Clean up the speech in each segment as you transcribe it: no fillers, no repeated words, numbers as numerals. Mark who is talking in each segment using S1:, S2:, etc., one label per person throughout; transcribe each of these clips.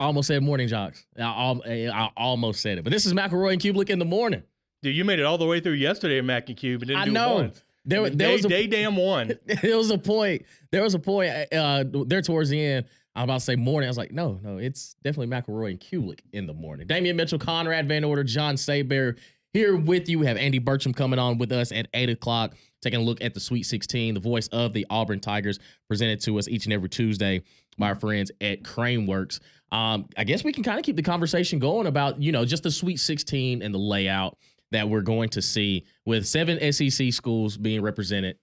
S1: I almost said morning jocks. I almost said it. But this is McElroy and Cubelic in the morning.
S2: Dude, you made it all the way through yesterday at Mac and Cube and didn't
S1: I
S2: do
S1: know.
S2: it once.
S1: There was
S2: they damn won.
S1: There was a point there towards the end. I was about to say morning. I was like, no, it's definitely McElroy and Cubelic in the morning. Damian Mitchell, Conrad Van Order, John Saber here with you. We have Andy Burcham coming on with us at 8 o'clock, taking a look at the Sweet 16, the voice of the Auburn Tigers, presented to us each and every Tuesday by our friends at Craneworks. I guess we can kind of keep the conversation going about, just the Sweet 16 and the layout that we're going to see with 7 SEC schools being represented.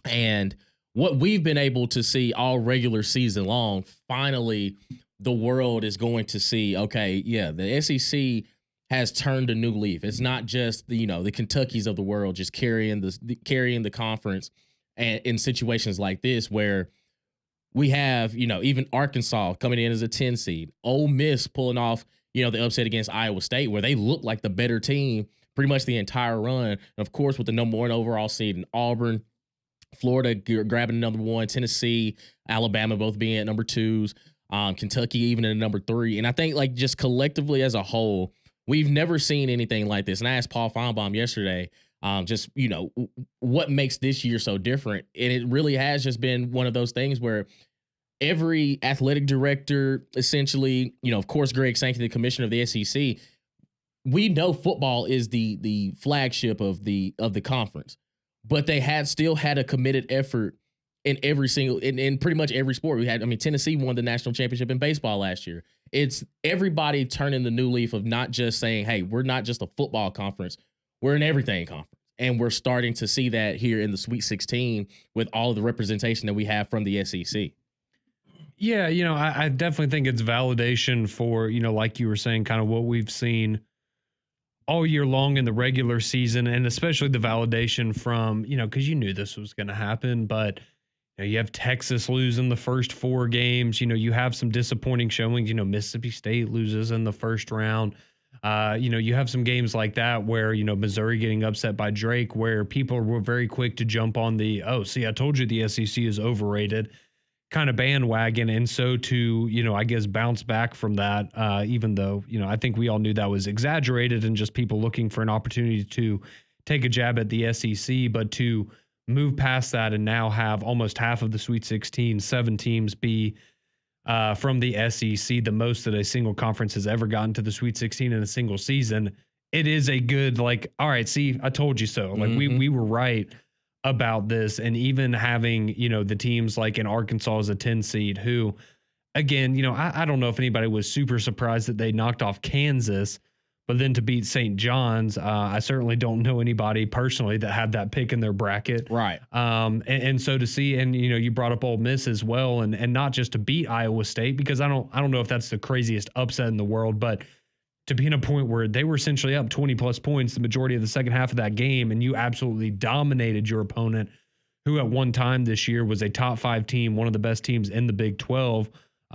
S1: And what we've been able to see all regular season long, finally, the world is going to see, okay, yeah, the SEC has turned a new leaf. It's not just the Kentuckys of the world just carrying the conference, and in situations like this where we have, even Arkansas coming in as a 10 seed, Ole Miss pulling off, the upset against Iowa State, where they look like the better team pretty much the entire run. And of course, with the number 1 overall seed in Auburn, Florida grabbing number 1, Tennessee, Alabama both being at number 2s, Kentucky even at number 3. And I think just collectively as a whole, we've never seen anything like this. And I asked Paul Feinbaum yesterday, what makes this year so different? And it really has just been one of those things where every athletic director, essentially, of course, Greg Sankey, the commissioner of the SEC, we know football is the flagship of the conference, but they still had a committed effort in in pretty much every sport. Tennessee won the national championship in baseball last year. It's everybody turning the new leaf of not just saying, hey, we're not just a football conference, we're an everything conference. And we're starting to see that here in the Sweet 16 with all of the representation that we have from the SEC.
S3: Yeah, I definitely think it's validation for, like you were saying, kind of what we've seen all year long in the regular season, and especially the validation from, because you knew this was going to happen, but you have Texas losing the first 4 games. You have some disappointing showings. Mississippi State loses in the first round. You have some games like that where, Missouri getting upset by Drake, where people were very quick to jump on the, I told you the SEC is overrated kind of bandwagon. And so to, I guess bounce back from that, even though, I think we all knew that was exaggerated and just people looking for an opportunity to take a jab at the SEC, but to move past that and now have almost half of the Sweet 16, 7 teams be from the SEC, the most that a single conference has ever gotten to the Sweet 16 in a single season. It is a good, all right, see, I told you so. We were right about this. And even having, the teams like in Arkansas as a 10 seed who, again, I don't know if anybody was super surprised that they knocked off Kansas, but then to beat St. John's, I certainly don't know anybody personally that had that pick in their bracket.
S1: Right.
S3: And so to see, and you brought up Ole Miss as well, and not just to beat Iowa State, because I don't know if that's the craziest upset in the world, but to be in a point where they were essentially up 20 plus points the majority of the second half of that game, and you absolutely dominated your opponent, who at one time this year was a top 5 team, one of the best teams in the Big 12,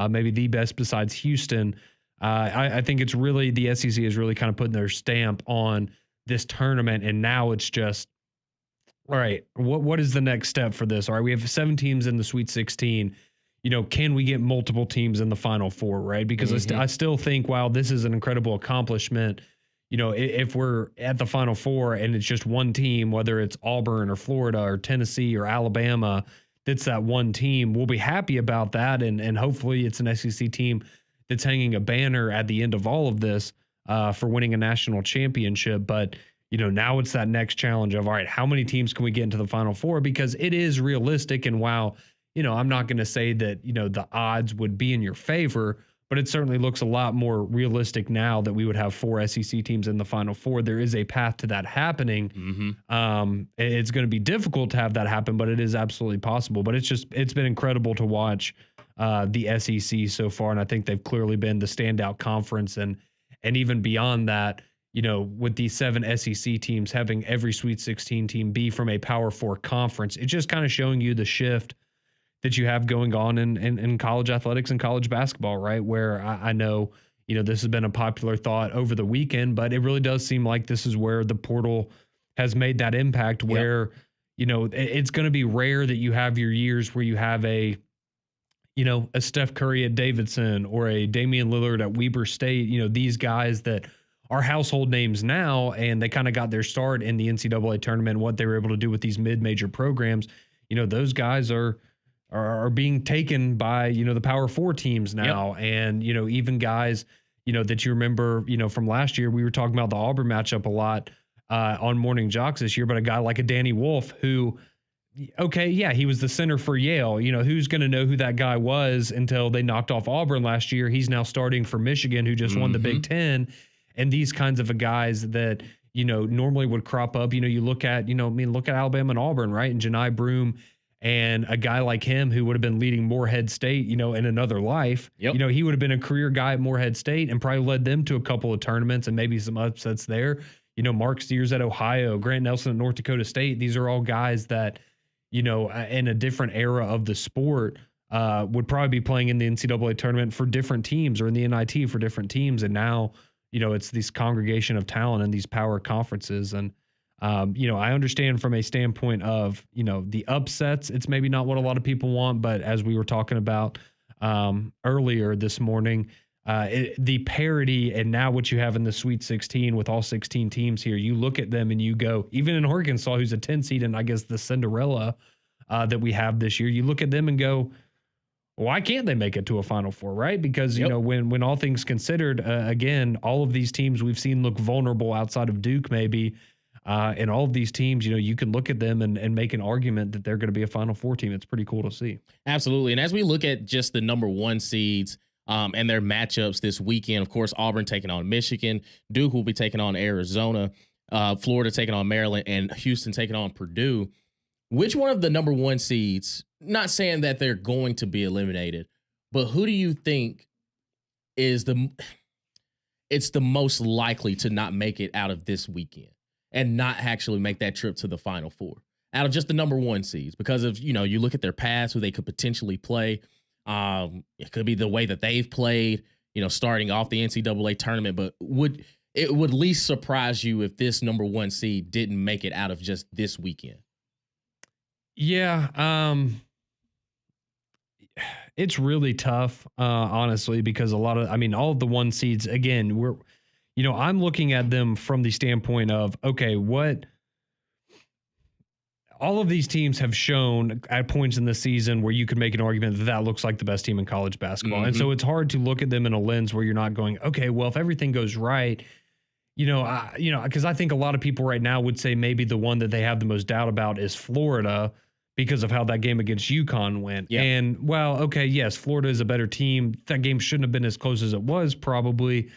S3: maybe the best besides Houston. I think it's really, the SEC is really kind of putting their stamp on this tournament. And now it's just, all right, what is the next step for this? All right, we have 7 teams in the Sweet 16. Can we get multiple teams in the Final Four, right? Because I still think, while this is an incredible accomplishment, if we're at the Final Four and it's just one team, whether it's Auburn or Florida or Tennessee or Alabama, that's that one team, we'll be happy about that. And hopefully it's an SEC team that's hanging a banner at the end of all of this for winning a national championship. But, now it's that next challenge of, all right, how many teams can we get into the Final Four? Because it is realistic. And while, I'm not going to say that, the odds would be in your favor, but it certainly looks a lot more realistic now that we would have 4 SEC teams in the Final Four. There is a path to that happening. It's going to be difficult to have that happen, but it is absolutely possible. But it's been incredible to watch the SEC so far, and I think they've clearly been the standout conference. And even beyond that, with these 7 SEC teams having every Sweet 16 team be from a Power 4 conference, it's just kind of showing you the shift that you have going on in college athletics and college basketball, right? Where I know, this has been a popular thought over the weekend, but it really does seem like this is where the portal has made that impact, where, it's going to be rare that you have your years where you have a, a Steph Curry at Davidson or a Damian Lillard at Weber State, these guys that are household names now, and they kind of got their start in the NCAA tournament, what they were able to do with these mid-major programs. Those guys are being taken by, the Power Four teams now. Yep. And, even guys, that you remember, from last year, we were talking about the Auburn matchup a lot on Morning Jocks this year, but a guy like a Danny Wolf who, okay, yeah, he was the center for Yale. Who's going to know who that guy was until they knocked off Auburn last year? He's now starting for Michigan, who just won the Big Ten. And these kinds of guys that, normally would crop up. You look at, look at Alabama and Auburn, right? And Janai Broome and a guy like him who would have been leading Morehead State, in another life. Yep. He would have been a career guy at Morehead State and probably led them to a couple of tournaments and maybe some upsets there. Mark Steers at Ohio, Grant Nelson at North Dakota State. These are all guys that, in a different era of the sport, would probably be playing in the NCAA tournament for different teams or in the NIT for different teams. And now, it's this congregation of talent and these power conferences. And, I understand from a standpoint of, the upsets, it's maybe not what a lot of people want, but as we were talking about earlier this morning, the parity and now what you have in the Sweet 16 with all 16 teams here, you look at them and you go, even in Arkansas, who's a 10 seed and I guess the Cinderella that we have this year, you look at them and go, why can't they make it to a Final Four, right? Because, when all things considered, again, all of these teams we've seen look vulnerable outside of Duke maybe, and all of these teams, you can look at them and make an argument that they're going to be a Final Four team. It's pretty cool to see. Absolutely.
S1: And as we look at just the number one seeds and their matchups this weekend, of course, Auburn taking on Michigan, Duke will be taking on Arizona, Florida taking on Maryland, and Houston taking on Purdue. Which one of the number one seeds, not saying that they're going to be eliminated, but who do you think is the most likely to not make it out of this weekend and not actually make that trip to the Final Four out of just the number one seeds? Because of, you look at their past, who they could potentially play. It could be the way that they've played, starting off the NCAA tournament, but would least surprise you if this number one seed didn't make it out of just this weekend?
S3: Yeah. It's really tough, honestly, because all of the one seeds, again, I'm looking at them from the standpoint of, okay, all of these teams have shown at points in the season where you could make an argument that looks like the best team in college basketball. Mm-hmm. And so it's hard to look at them in a lens where you're not going, okay, well, if everything goes right, because I think a lot of people right now would say maybe the one that they have the most doubt about is Florida because of how that game against UConn went. Yeah. And, well, okay, yes, Florida is a better team. That game shouldn't have been as close as it was probably.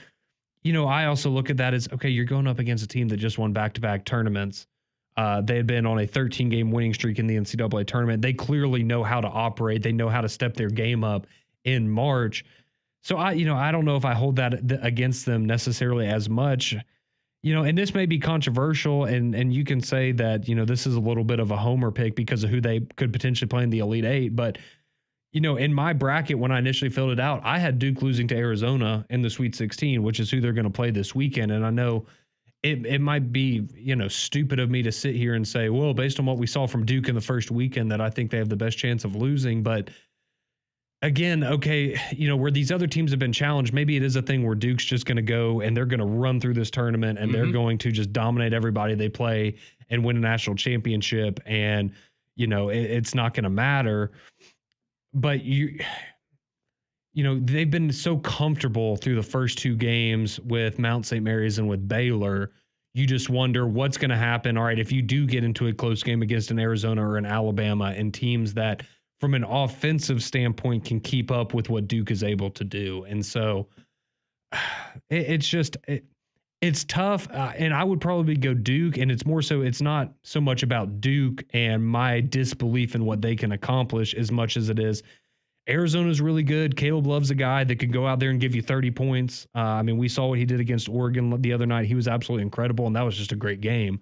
S3: I also look at that as, okay, you're going up against a team that just won back-to-back tournaments. They had been on a 13-game winning streak in the NCAA tournament. They clearly know how to operate. They know how to step their game up in March. So I don't know if I hold that against them necessarily as much. And this may be controversial, and you can say that, this is a little bit of a homer pick because of who they could potentially play in the Elite Eight. But, in my bracket, when I initially filled it out, I had Duke losing to Arizona in the Sweet 16, which is who they're going to play this weekend. And I know it might be, stupid of me to sit here and say, well, based on what we saw from Duke in the first weekend, that I think they have the best chance of losing. But again, okay, where these other teams have been challenged, maybe it is a thing where Duke's just going to go and they're going to run through this tournament and they're going to just dominate everybody they play and win a national championship. And, it's not going to matter. But they've been so comfortable through the first two games with Mount St. Mary's and with Baylor. You just wonder what's going to happen. All right, if you do get into a close game against an Arizona or an Alabama and teams that from an offensive standpoint can keep up with what Duke is able to do. And so it's tough. And I would probably go Duke, and it's more so, it's not so much about Duke and my disbelief in what they can accomplish as much as it is Arizona's really good. Caleb Love's a guy that could go out there and give you 30 points. We saw what he did against Oregon the other night. He was absolutely incredible, and that was just a great game.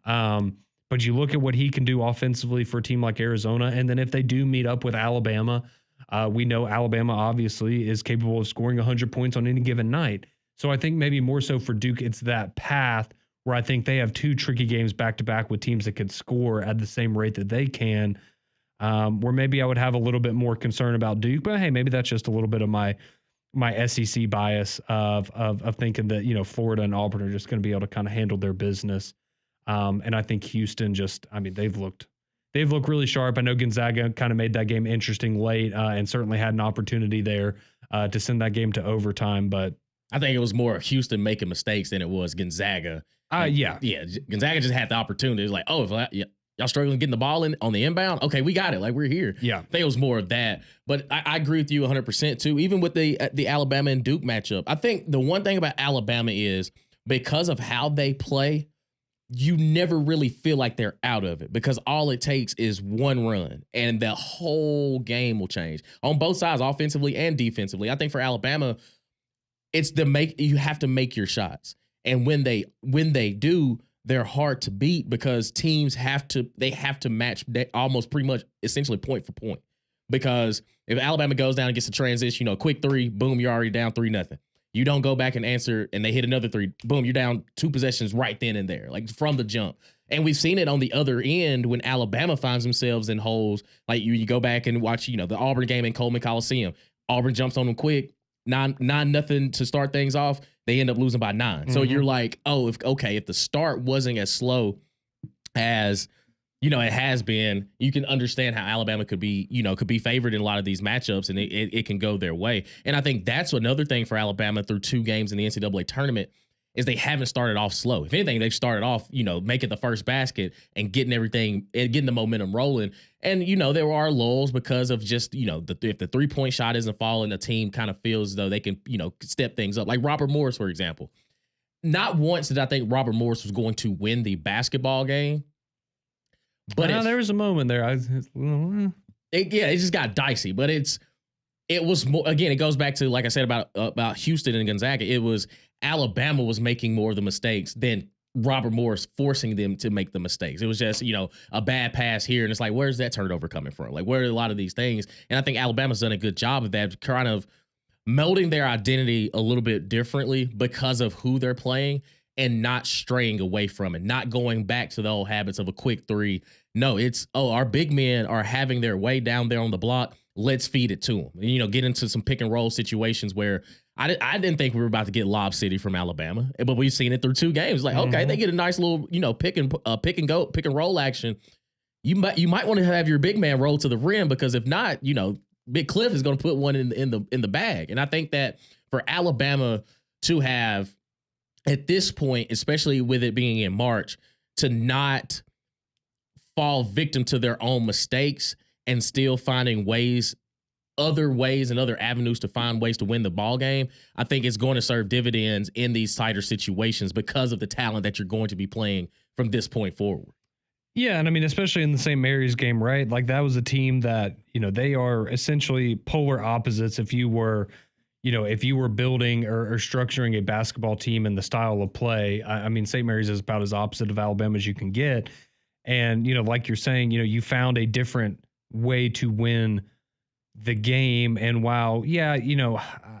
S3: But you look at what he can do offensively for a team like Arizona, and then if they do meet up with Alabama, we know Alabama obviously is capable of scoring 100 points on any given night. So I think maybe more so for Duke, it's that path where I think they have two tricky games back-to-back with teams that could score at the same rate that they can. where maybe I would have a little bit more concern about Duke. But hey, maybe that's just a little bit of my SEC bias of thinking that, you know, Florida and Auburn are just going to be able to kind of handle their business. And I think Houston they've looked really sharp. I know Gonzaga kind of made that game interesting late and certainly had an opportunity there to send that game to overtime. But
S1: I think it was more Houston making mistakes than it was Gonzaga.
S3: Yeah.
S1: Gonzaga just had the opportunity. It's like, oh, y'all struggling getting the ball in on the inbound? Okay, we got it. Like, we're here.
S3: Yeah.
S1: I think it was more of that. But I agree with you 100% too. Even with the Alabama and Duke matchup, I think the one thing about Alabama is because of how they play, you never really feel like they're out of it because all it takes is one run and the whole game will change on both sides, offensively and defensively. I think for Alabama, you have to make your shots. And when they do, they're hard to beat because teams have to match almost pretty much essentially point for point. Because if Alabama goes down and gets a transition, you know, quick three, boom, you're already down 3-0. You don't go back and answer and they hit another three, boom, you're down 2 possessions right then and there, like from the jump. And we've seen it on the other end when Alabama finds themselves in holes. Like you go back and watch, you know, the Auburn game in Coleman Coliseum. Auburn jumps on them quick, 9-0 to start things off. They end up losing by 9. So you're like, oh, if the start wasn't as slow as, you know, it has been, you can understand how Alabama could be favored in a lot of these matchups and it can go their way. And I think that's another thing for Alabama through 2 games in the NCAA tournament is they haven't started off slow. If anything, they've started off, you know, making the first basket and getting everything and getting the momentum rolling. And, you know, there are lulls because of just, you know, if the 3-point shot isn't falling, the team kind of feels as though they can, you know, step things up. Like Robert Morris, for example. Not once did I think Robert Morris was going to win the basketball game. But
S3: there was a moment there.
S1: It just got dicey. But it was more, again, it goes back to, like I said, about Houston and Gonzaga. It was Alabama was making more of the mistakes than Robert Morris forcing them to make the mistakes. It was just, you know, a bad pass here. And it's like, where's that turnover coming from? Like, where are a lot of these things? And I think Alabama's done a good job of that, kind of melding their identity a little bit differently because of who they're playing and not straying away from it, not going back to the old habits of a quick three. No, it's, our big men are having their way down there on the block. Let's feed it to them. You know, get into some pick and roll situations where I didn't think we were about to get Lob City from Alabama, but we've seen it through 2 games. Like, okay, they get a nice little, you know, pick and roll action. You might want to have your big man roll to the rim because if not, you know, Big Cliff is going to put one in the bag. And I think that for Alabama to have at this point, especially with it being in March, to not fall victim to their own mistakes and still finding other ways and other avenues to find ways to win the ball game, I think it's going to serve dividends in these tighter situations because of the talent that you're going to be playing from this point forward.
S3: Yeah, and I mean, especially in the St. Mary's game, right? Like that was a team that, you know, they are essentially polar opposites. If you were building or structuring a basketball team in the style of play, I mean, St. Mary's is about as opposite of Alabama as you can get. And, you know, like you're saying, you know, you found a different way to win the game. And while, yeah, you know,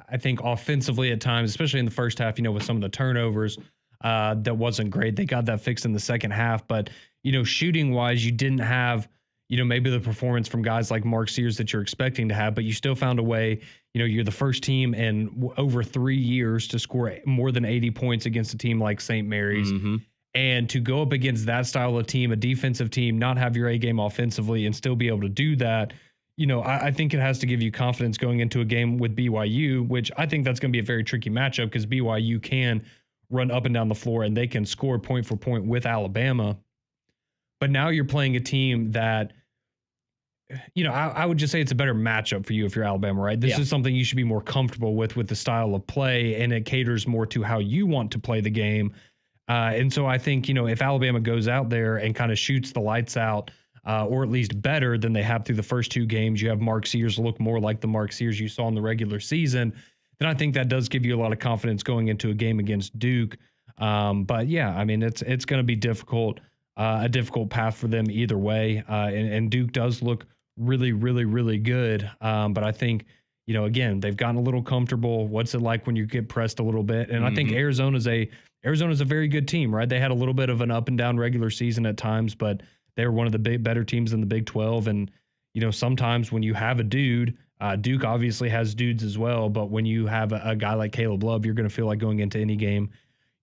S3: I think offensively at times, especially in the first half, you know, with some of the turnovers, that wasn't great. They got that fixed in the second half. But, you know, shooting wise, you didn't have, you know, maybe the performance from guys like Mark Sears that you're expecting to have, but you still found a way. You know, you're the first team in over 3 years to score more than 80 points against a team like St. Mary's. Mm-hmm. And to go up against that style of team, a defensive team, not have your A game offensively and still be able to do that, you know, I think it has to give you confidence going into a game with BYU, which I think that's going to be a very tricky matchup because BYU can run up and down the floor and they can score point for point with Alabama. But now you're playing a team that, you know, I would just say it's a better matchup for you if you're Alabama, right? This is something you should be more comfortable with the style of play, and it caters more to how you want to play the game. And so I think, you know, if Alabama goes out there and kind of shoots the lights out, or at least better than they have through the first 2 games, you have Mark Sears look more like the Mark Sears you saw in the regular season, then I think that does give you a lot of confidence going into a game against Duke. But yeah, I mean, it's going to be difficult, a difficult path for them either way. And Duke does look really, really, really good. But I think, you know, again, they've gotten a little comfortable. What's it like when you get pressed a little bit? And I think Arizona's a very good team, right? They had a little bit of an up and down regular season at times, but they're one of the better teams in the Big 12. And, sometimes when you have a dude, Duke obviously has dudes as well, but when you have a guy like Caleb Love, you're going to feel like going into any game,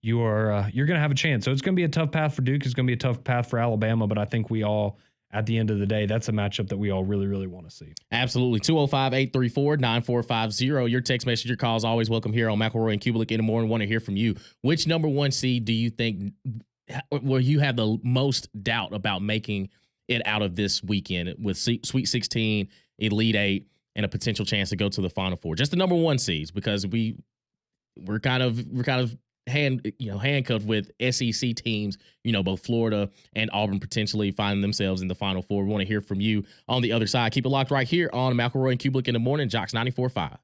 S3: you're going to have a chance. So it's going to be a tough path for Duke. It's going to be a tough path for Alabama, but I think we all, at the end of the day, that's a matchup that we all really, really want to see.
S1: Absolutely. 205-834-9450. Your text message, your calls always welcome here on McElroy and Cubelic in the morning. Want to hear from you. Which number one seed do you think where you have the most doubt about making it out of this weekend with Sweet 16, Elite 8, and a potential chance to go to the Final Four? Just the number one seeds, because we're kind of handcuffed with SEC teams, both Florida and Auburn potentially finding themselves in the Final Four. We want to hear from you on the other side. Keep it locked right here on McElroy and Cubelic in the morning, Jocks 94.5.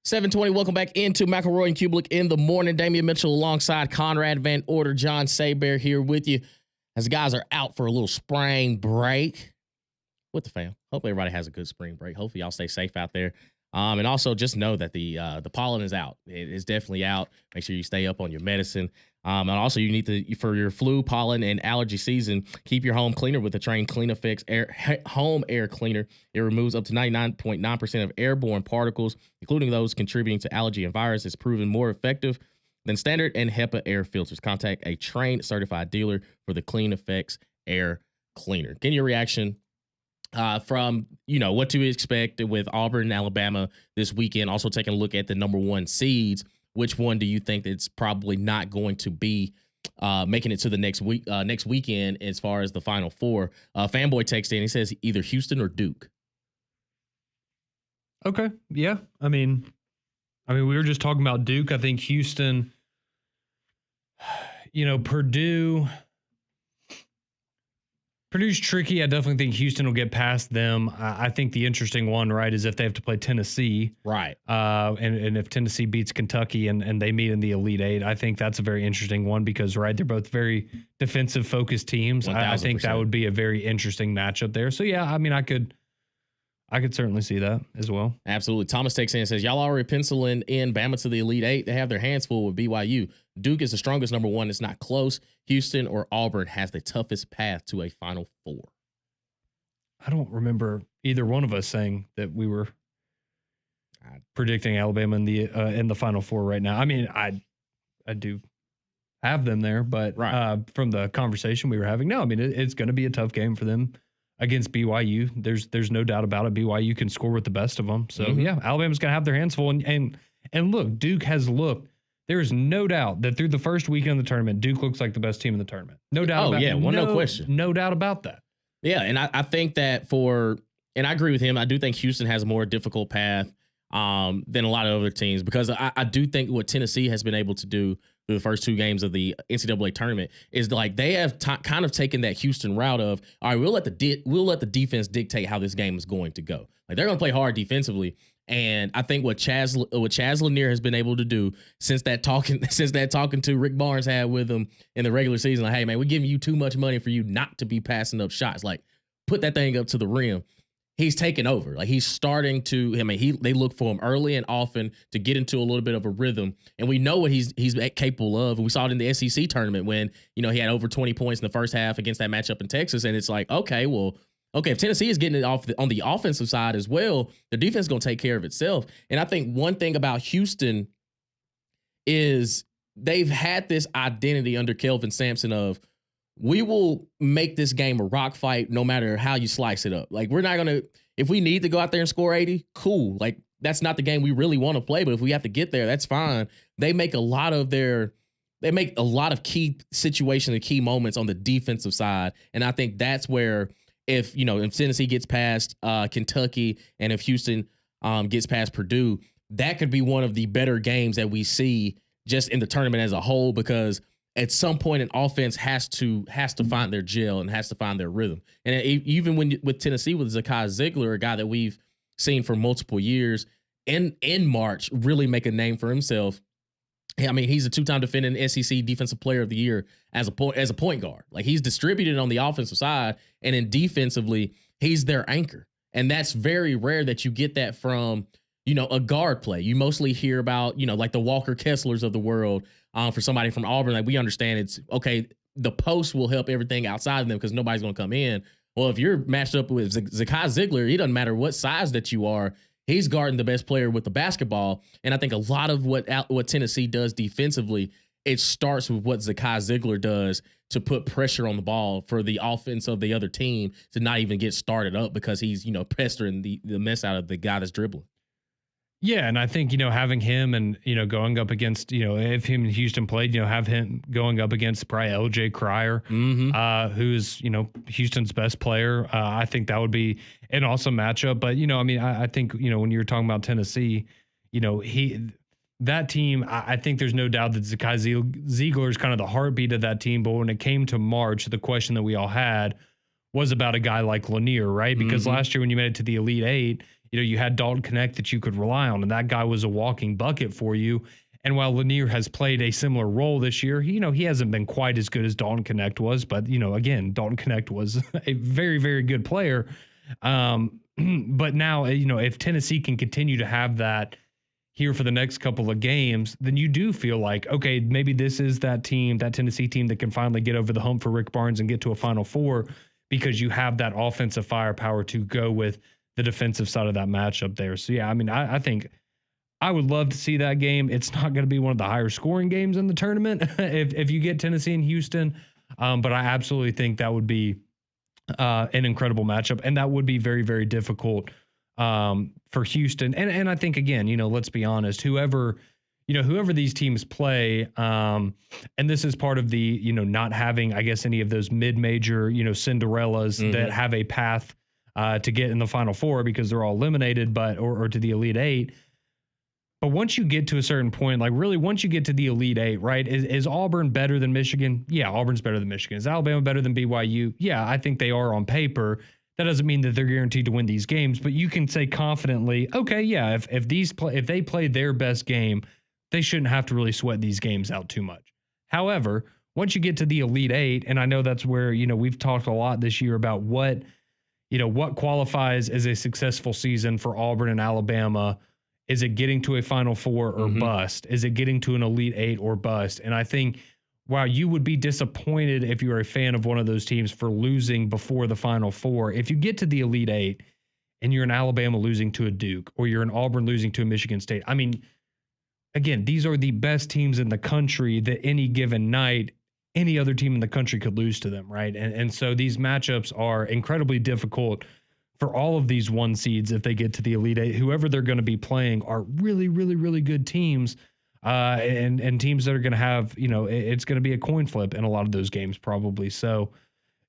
S1: 720, welcome back into McElroy and Cubelic in the morning. Damian Mitchell alongside Conrad Van Order, John Saybear here with you as the guys are out for a little spring break with the fam. Hopefully everybody has a good spring break. Hopefully y'all stay safe out there. And also just know that the pollen is out. It is definitely out. Make sure you stay up on your medicine. And also you need to, for your flu, pollen, and allergy season, keep your home cleaner with the Train Clean Effects home air cleaner. It removes up to 99.9% of airborne particles, including those contributing to allergy and virus. It's proven more effective than standard and HEPA air filters. Contact a Train certified dealer for the Clean Effects air cleaner. Get your reaction from, what to expect with Auburn and Alabama this weekend. Also taking a look at the number one seeds. Which one do you think that's probably not going to be making it to the next weekend as far as the Final Four? Fanboy texted in. He says either Houston or Duke.
S3: Okay. Yeah. I mean, we were just talking about Duke. I think Houston, Purdue's tricky. I definitely think Houston will get past them. I think the interesting one, right, is if they have to play Tennessee. Right. And if Tennessee beats Kentucky and they meet in the Elite Eight, I think that's a very interesting one because, right, they're both very defensive-focused teams. I think that would be a very interesting matchup there. So, yeah, I could certainly see that as well. Absolutely.
S1: Thomas takes in and says, y'all already penciling in Bama to the Elite Eight. They have their hands full with BYU. Duke is the strongest number one. It's not close. Houston or Auburn has the toughest path to a Final Four.
S3: I don't remember either one of us saying that we were predicting Alabama in the Final Four right now. I do have them there, but from the conversation we were having, no, it's going to be a tough game for them against BYU. There's no doubt about it. BYU can score with the best of them. So yeah, Alabama's going to have their hands full. And look, Duke has looked. There is no doubt that through the first weekend of the tournament, Duke looks like the best team in the tournament. No doubt about it.
S1: No question.
S3: No doubt about that.
S1: Yeah, and I think that and I agree with him, I do think Houston has a more difficult path than a lot of other teams because I do think what Tennessee has been able to do through the first two games of the NCAA tournament is like they have kind of taken that Houston route of, all right, we'll let the defense dictate how this game is going to go. Like they're going to play hard defensively. And I think what Chaz Lanier has been able to do since that talking to Rick Barnes had with him in the regular season, like, hey man, we're giving you too much money for you not to be passing up shots. Like, put that thing up to the rim. He's taken over. Like he's starting to. They look for him early and often to get into a little bit of a rhythm, and we know what he's capable of. We saw it in the SEC tournament when he had over 20 points in the first half against that matchup in Texas, and it's like, okay, if Tennessee is getting it off on the offensive side as well, the defense is going to take care of itself. And I think one thing about Houston is they've had this identity under Kelvin Sampson of, we will make this game a rock fight no matter how you slice it up. Like, we're not going to, if we need to go out there and score 80, cool. Like, that's not the game we really want to play, but if we have to get there, that's fine. They make a lot of key situations and key moments on the defensive side. And I think that's where, if Tennessee gets past Kentucky and if Houston gets past Purdue, that could be one of the better games that we see just in the tournament as a whole, because at some point an offense has to find their gel and has to find their rhythm. And even with Tennessee, with Zakai Ziegler, a guy that we've seen for multiple years in March really make a name for himself. He's a two-time defending SEC Defensive Player of the Year as a point guard. Like, he's distributed on the offensive side, and then defensively, he's their anchor. And that's very rare that you get that from, a guard play. You mostly hear about, like the Walker Kesslers of the world. For somebody from Auburn, like, we understand it's okay. The post will help everything outside of them because nobody's going to come in. Well, if you're matched up with Zakai Ziegler, it doesn't matter what size that you are. He's guarding the best player with the basketball. And I think a lot of what Tennessee does defensively, it starts with what Zakai Ziegler does to put pressure on the ball for the offense of the other team to not even get started up because he's, pestering the mess out of the guy that's dribbling.
S3: Yeah, and I think, having him and, going up against, if him and Houston played, have him going up against probably LJ Cryer, who's, Houston's best player. I think that would be an awesome matchup. But, I think, when you're talking about Tennessee, that team, I think there's no doubt that Zakai Ziegler is kind of the heartbeat of that team. But when it came to March, the question that we all had was about a guy like Lanier, right? Because last year when you made it to the Elite Eight, you had Dalton Connect that you could rely on, and that guy was a walking bucket for you. And while Lanier has played a similar role this year, he hasn't been quite as good as Dalton Connect was. But, again, Dalton Connect was a very, very good player. But now, if Tennessee can continue to have that here for the next couple of games, then you do feel like, okay, maybe this is that Tennessee team that can finally get over the hump for Rick Barnes and get to a Final Four, because you have that offensive firepower to go with the defensive side of that matchup there. So, yeah, I mean, I think I would love to see that game. It's not going to be one of the higher scoring games in the tournament if you get Tennessee and Houston. But I absolutely think that would be an incredible matchup, and that would be very, very difficult for Houston. And I think, again, let's be honest, whoever these teams play, and this is part of the, not having, I guess, any of those mid-major, Cinderellas that have a path to get in the Final Four because they're all eliminated, or to the Elite Eight. But once you get to a certain point, like really once you get to the Elite Eight, right, is Auburn better than Michigan? Yeah, Auburn's better than Michigan. Is Alabama better than BYU? Yeah, I think they are on paper. That doesn't mean that they're guaranteed to win these games, but you can say confidently, okay, yeah, if they play their best game, they shouldn't have to really sweat these games out too much. However, once you get to the Elite Eight, and I know that's where, we've talked a lot this year about what qualifies as a successful season for Auburn and Alabama. Is it getting to a Final Four or bust? Is it getting to an Elite Eight or bust? And I think, wow, you would be disappointed if you're a fan of one of those teams for losing before the Final Four. If you get to the Elite Eight and you're an Alabama losing to a Duke, or you're an Auburn losing to a Michigan State, I mean, again, these are the best teams in the country that any given night, any other team in the country could lose to them, right? And so these matchups are incredibly difficult for all of these one seeds. If they get to the Elite Eight, whoever they're going to be playing are really, really, really good teams, and teams that are going to have, it's going to be a coin flip in a lot of those games probably. So,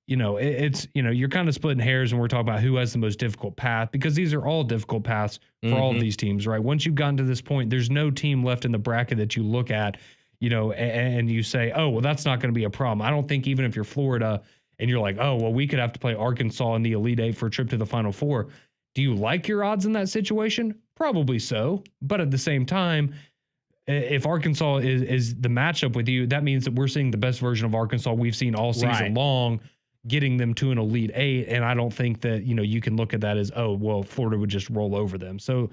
S3: it's, you're kind of splitting hairs when we're talking about who has the most difficult path, because these are all difficult paths for all of these teams, right? Once you've gotten to this point, there's no team left in the bracket that you look at, and you say, oh, well, that's not going to be a problem. I don't think even if you're Florida and you're like, oh, well, we could have to play Arkansas in the Elite Eight for a trip to the Final Four. Do you like your odds in that situation? Probably so. But at the same time, if Arkansas is the matchup with you, that means that we're seeing the best version of Arkansas we've seen all season long, getting them to an Elite Eight. And I don't think that, you can look at that as, oh, well, Florida would just roll over them. So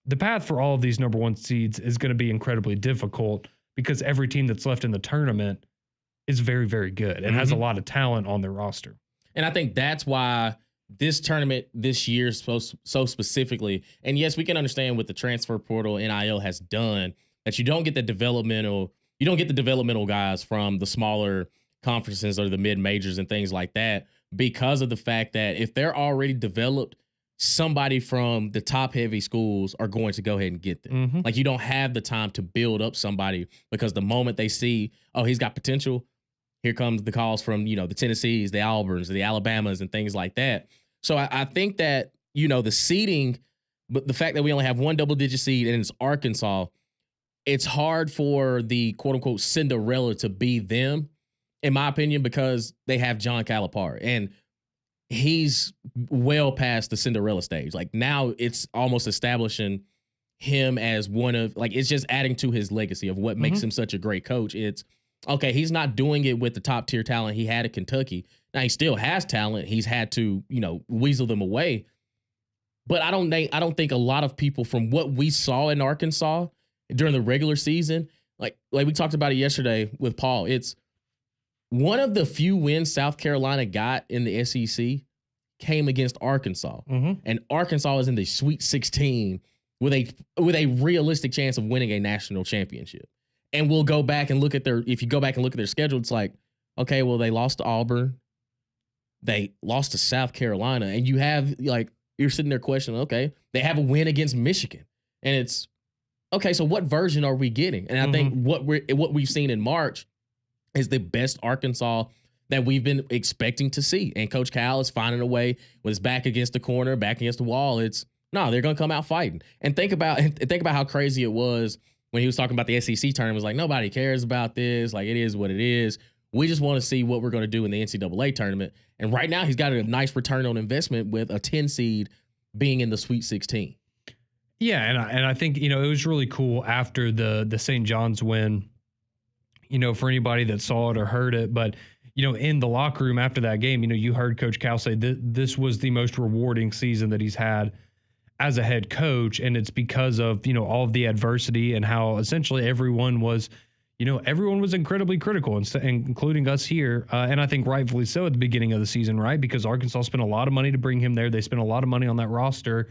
S3: the path for all of these number one seeds is going to be incredibly difficult, because every team that's left in the tournament is very, very good and has a lot of talent on their roster.
S1: And I think that's why this tournament this year so specifically, and yes, we can understand what the transfer portal NIL has done, that you don't get the developmental guys from the smaller conferences or the mid majors and things like that, because of the fact that if they're already developed, somebody from the top heavy schools are going to go ahead and get them. Like, you don't have the time to build up somebody, because the moment they see, oh, he's got potential, here comes the calls from, the Tennessees, the Auburns, the Alabamas, and things like that. So I think that, the seeding, but the fact that we only have one double-digit seed and it's Arkansas, it's hard for the quote-unquote Cinderella to be them, in my opinion, because they have John Calipari, and he's well past the Cinderella stage. Like, now it's almost establishing him as one of, like, it's just adding to his legacy of what makes him such a great coach. It's, okay, he's not doing it with the top tier talent he had at Kentucky. Now, he still has talent. He's had to, weasel them away. But I don't think a lot of people, from what we saw in Arkansas during the regular season, like we talked about it yesterday with Paul, it's one of the few wins South Carolina got in the SEC came against Arkansas. And Arkansas is in the Sweet 16 with a realistic chance of winning a national championship. And we'll go back and look at if you go back and look at their schedule, it's like, okay, well, they lost to Auburn. They lost to South Carolina. And you have, like, you're sitting there questioning, okay, they have a win against Michigan. And it's, okay, so what version are we getting? And I think what we've seen in March is the best Arkansas that we've been expecting to see. And Coach Cal is finding a way with his back against the corner, back against the wall. It's, no, they're going to come out fighting. And think about how crazy it was when he was talking about the SEC tournament. It was like, nobody cares about this. Like, it is what it is. We just want to see what we're going to do in the NCAA tournament. And right now he's got a nice return on investment with a 10 seed being in the Sweet 16.
S3: Yeah, and I think, it was really cool after the St. John's win, for anybody that saw it or heard it, but in the locker room after that game, you heard Coach Cal say that this was the most rewarding season that he's had as a head coach, and it's because of all of the adversity and how essentially everyone was incredibly critical, and including us here, and I think rightfully so at the beginning of the season, right? Because Arkansas spent a lot of money to bring him there. They spent a lot of money on that roster,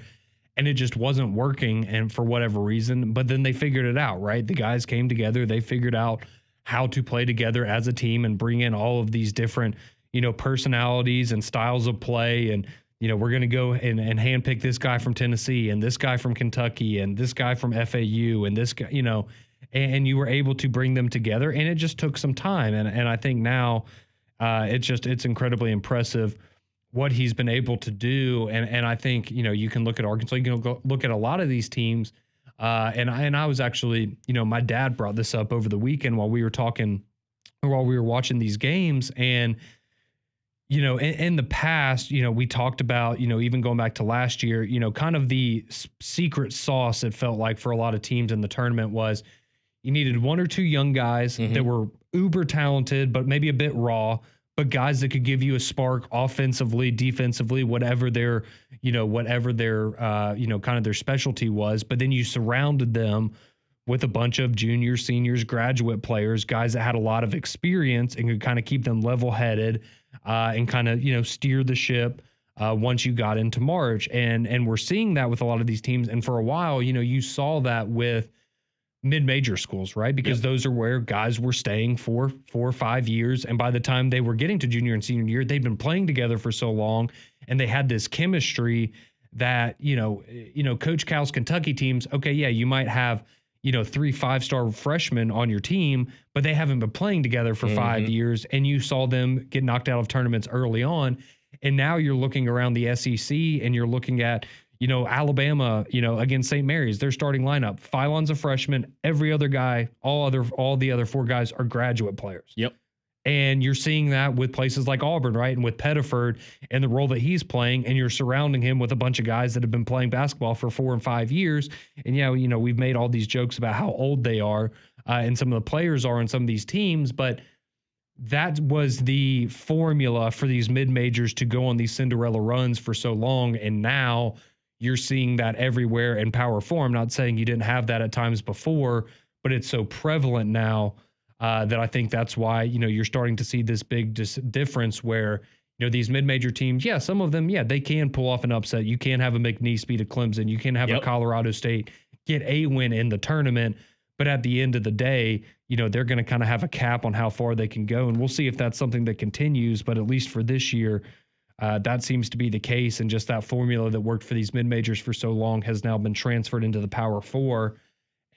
S3: and it just wasn't working, and for whatever reason. But then they figured it out, right? The guys came together. They figured out how to play together as a team and bring in all of these different personalities and styles of play. And we're going to go and handpick this guy from Tennessee and this guy from Kentucky and this guy from FAU and this guy, and you were able to bring them together, and it just took some time. And I think now it's incredibly impressive what he's been able to do. And I think, you can look at Arkansas, you can go look at a lot of these teams. And I was actually, my dad brought this up over the weekend while we were talking, or while we were watching these games. And in the past, we talked about, even going back to last year, kind of the secret sauce, it felt like for a lot of teams in the tournament, was you needed one or two young guys that were uber talented, but maybe a bit raw, but guys that could give you a spark offensively, defensively, whatever their kind of their specialty was. But then you surrounded them with a bunch of juniors, seniors, graduate players, guys that had a lot of experience and could kind of keep them level-headed and kind of, steer the ship once you got into March. And we're seeing that with a lot of these teams. And for a while, you saw that with mid-major schools, right? Because those are where guys were staying for 4 or 5 years. And by the time they were getting to junior and senior year, they'd been playing together for so long, and they had this chemistry that, Coach Cal's Kentucky teams, okay, yeah, you might have, 3 5-star freshmen on your team, but they haven't been playing together for 5 years, and you saw them get knocked out of tournaments early on. And now you're looking around the SEC and you're looking at, Alabama, against St. Mary's, their starting lineup, Philon's a freshman. Every other guy, all the other 4 guys are graduate players.
S1: Yep.
S3: And you're seeing that with places like Auburn, right? And with Pettiford and the role that he's playing, and you're surrounding him with a bunch of guys that have been playing basketball for 4 and 5 years. And we've made all these jokes about how old they are, and some of the players are in some of these teams, but that was the formula for these mid-majors to go on these Cinderella runs for so long. And now you're seeing that everywhere in Power 4. I'm not saying you didn't have that at times before, but it's so prevalent now that I think that's why, you're starting to see this big difference where, these mid-major teams, yeah, some of them, yeah, they can pull off an upset. You can have a McNeese beat a Clemson. You can have a Colorado State get a win in the tournament. But at the end of the day, they're going to kind of have a cap on how far they can go. And we'll see if that's something that continues. But at least for this year, that seems to be the case. And just that formula that worked for these mid-majors for so long has now been transferred into the Power 4.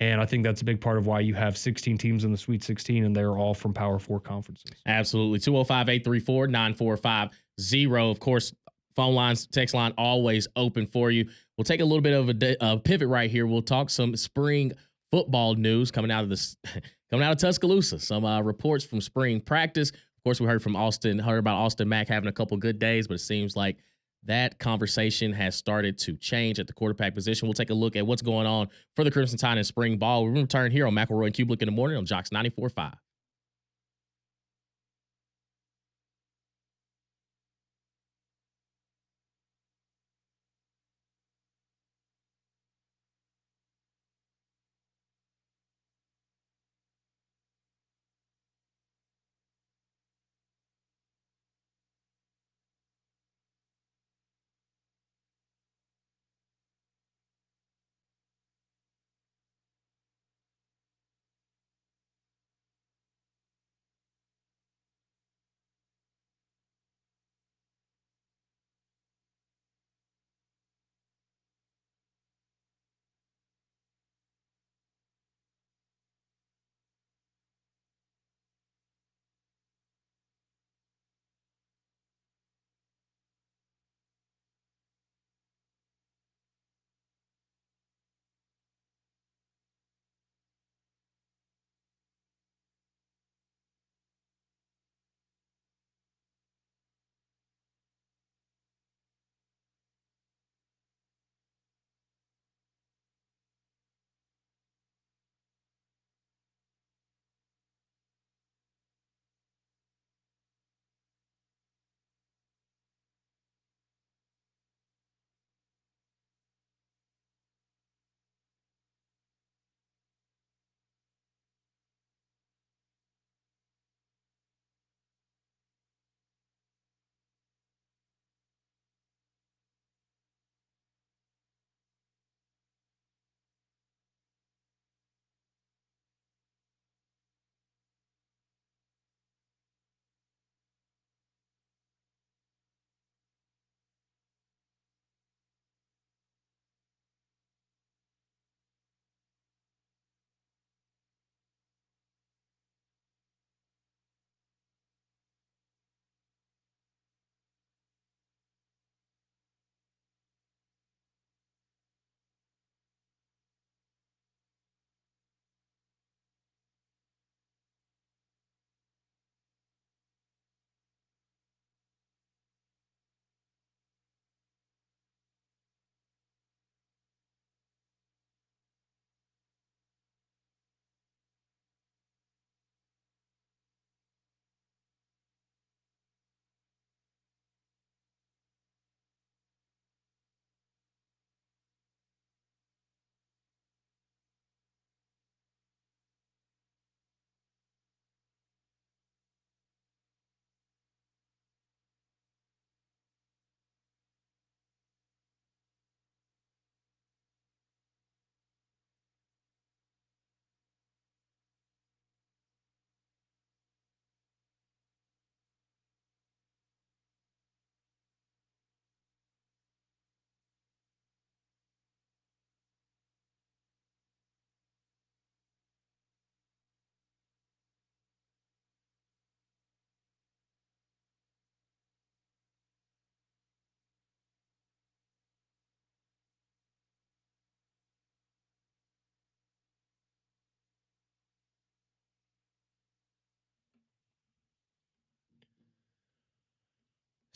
S3: And I think that's a big part of why you have 16 teams in the Sweet 16, and they're all from Power 4 conferences.
S1: Absolutely. 205-834-9450. Of course, phone lines, text line always open for you. We'll take a little bit of a pivot right here. We'll talk some spring football news coming out of Tuscaloosa. Some reports from spring practice. Of course, we heard about Austin Mack having a couple good days, but it seems like that conversation has started to change at the quarterback position. We'll take a look at what's going on for the Crimson Tide in spring ball. We're going to return here on McElroy and Cubelic in the morning on Jocks 94.5.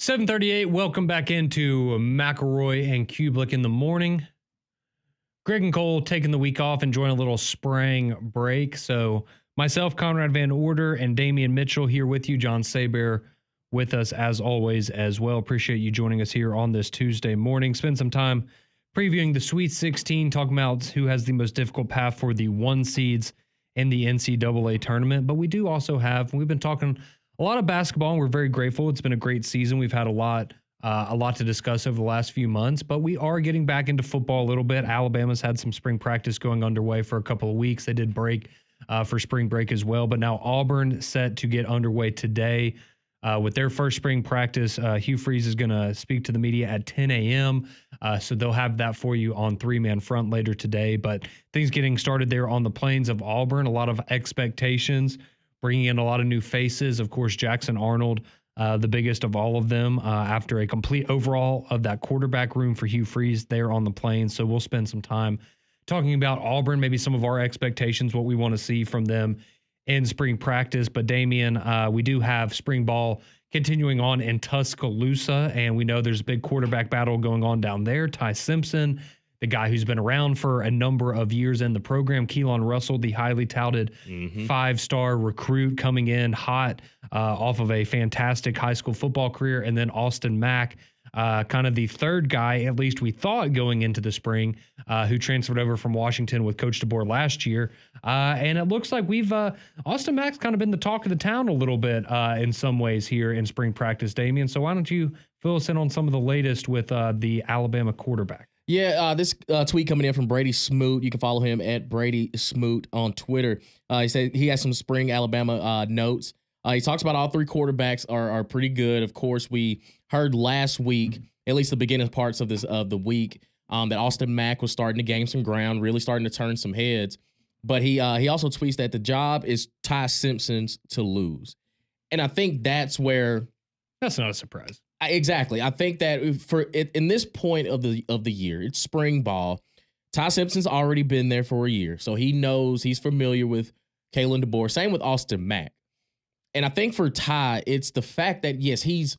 S3: 7:38. Welcome back into McElroy and Cubelic in the morning. Greg and Cole taking the week off, enjoying a little spring break. So myself, Conrad Van Order, and Damian Mitchell here with you. John Saber with us as always as well. Appreciate you joining us here on this Tuesday morning. Spend some time previewing the Sweet 16, talking about who has the most difficult path for the 1 seeds in the NCAA tournament. But we do also we've been talking a lot of basketball, and we're very grateful. It's been a great season. We've had a lot to discuss over the last few months, but we are getting back into football a little bit. Alabama's had some spring practice going underway for a couple of weeks. They did break for spring break as well, but now Auburn set to get underway today with their first spring practice. Hugh Freeze is going to speak to the media at 10 a.m., so they'll have that for you on 3-man front later today. But things getting started there on the plains of Auburn, a lot of expectations, bringing in a lot of new faces. Of course, Jackson Arnold, the biggest of all of them, after a complete overhaul of that quarterback room for Hugh Freeze there on the plains. So we'll spend some time talking about Auburn, maybe some of our expectations, what we want to see from them in spring practice. But Damian, we do have spring ball continuing on in Tuscaloosa, and we know there's a big quarterback battle going on down there. Ty Simpson, the guy who's been around for a number of years in the program, Keelan Russell, the highly touted 5-star recruit coming in hot off of a fantastic high school football career, and then Austin Mack, kind of the third guy, at least we thought going into the spring, who transferred over from Washington with Coach DeBoer last year. And it looks like Austin Mack's kind of been the talk of the town a little bit in some ways here in spring practice, Damian. So why don't you fill us in on some of the latest with the Alabama quarterback?
S1: Yeah, this tweet coming in from Brady Smoot. You can follow him at Brady Smoot on Twitter. He said he has some spring Alabama notes. He talks about all 3 quarterbacks are pretty good. Of course, we heard last week, at least the beginning parts of the week, that Austin Mack was starting to gain some ground, really starting to turn some heads. But he also tweets that the job is Ty Simpson's to lose, and I think that's where
S3: that's not a surprise.
S1: Exactly. I think that in this point of the year, it's spring ball. Ty Simpson's already been there for a year, so he knows, he's familiar with Kalen DeBoer. Same with Austin Mack. And I think for Ty, it's the fact that yes, he's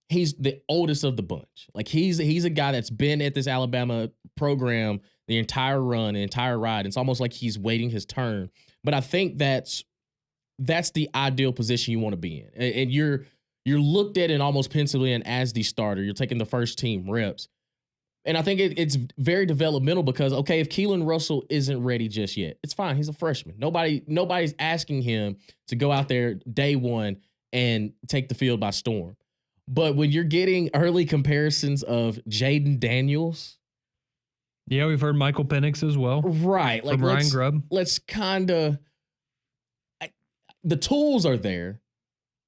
S1: the oldest of the bunch. Like he's a guy that's been at this Alabama program the entire run, the entire ride. It's almost like he's waiting his turn. But I think that's the ideal position you want to be in, and you're looked at and almost penciled in as the starter. You're taking the first team reps. And I think it's very developmental because, okay, if Keelan Russell isn't ready just yet, it's fine. He's a freshman. Nobody's asking him to go out there day one and take the field by storm. But when you're getting early comparisons of Jaden Daniels.
S3: Yeah, we've heard Michael Penix as well.
S1: Right.
S3: Like Ryan Grubb.
S1: Let's kind of, the tools are there.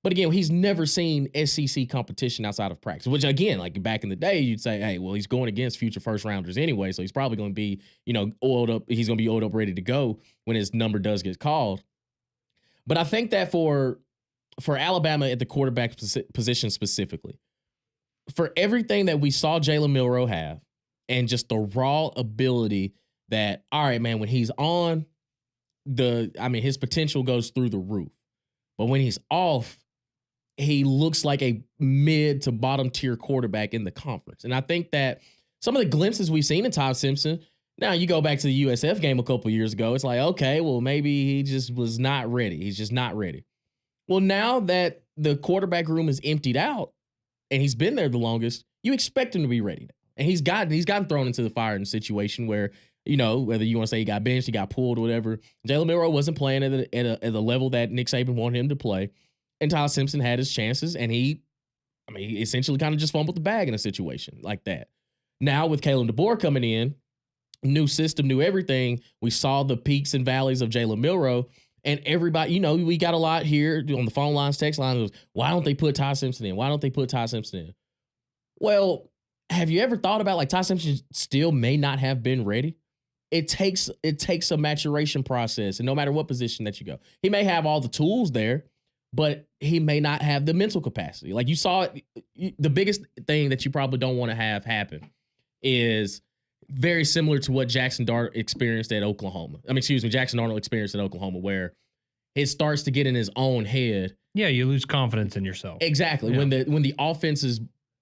S1: But again, he's never seen SEC competition outside of practice, which again, like back in the day, you'd say, hey, well, he's going against future first rounders anyway. So he's probably going to be, oiled up. He's going to be oiled up, ready to go when his number does get called. But I think that for Alabama at the quarterback position specifically, for everything that we saw Jalen Milroe have and just the raw ability that, all right, man, when he's on his potential goes through the roof. But when he's off, he looks like a mid to bottom tier quarterback in the conference. And I think that some of the glimpses we've seen in Ty Simpson, now you go back to the USF game a couple years ago, it's like, okay, well, maybe he just was not ready. He's just not ready. Well, now that the quarterback room is emptied out and he's been there the longest, you expect him to be ready now. And he's gotten thrown into the fire in a situation where, whether you want to say he got benched, he got pulled, or whatever, Jalen Milroe wasn't playing at a level that Nick Saban wanted him to play. And Ty Simpson had his chances, and he essentially kind of just fumbled the bag in a situation like that. Now with Kalen DeBoer coming in, new system, new everything, we saw the peaks and valleys of Jalen Milroe, and everybody, we got a lot here on the phone lines, text lines, why don't they put Ty Simpson in? Why don't they put Ty Simpson in? Well, have you ever thought about, like, Ty Simpson still may not have been ready? It takes a maturation process, and no matter what position that you go, he may have all the tools there, but he may not have the mental capacity. Like you saw, the biggest thing that you probably don't want to have happen is very similar to what Jackson Arnold experienced at Oklahoma, where it starts to get in his own head.
S3: Yeah, you lose confidence in yourself.
S1: Exactly.
S3: Yeah.
S1: When the offense is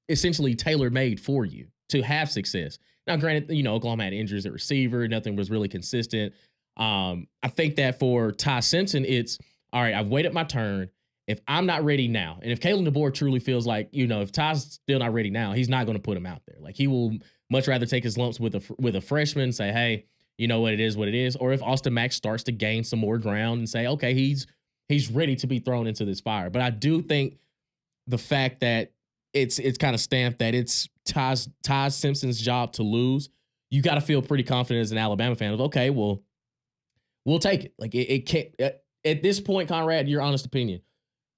S1: essentially tailor-made for you to have success. Now, granted, Oklahoma had injuries at receiver. Nothing was really consistent. I think that for Ty Simpson, it's, all right, I've waited my turn. If I'm not ready now, and if Kalen DeBoer truly feels like, if Ty's still not ready now, he's not going to put him out there. Like, he will much rather take his lumps with a freshman, say, hey, you know what it is. Or if Austin Mack starts to gain some more ground and say, okay, he's ready to be thrown into this fire. But I do think the fact that it's kind of stamped that it's Ty Simpson's job to lose, you got to feel pretty confident as an Alabama fan of, okay, well, we'll take it. Like, it can't, at this point, Conrad, your honest opinion,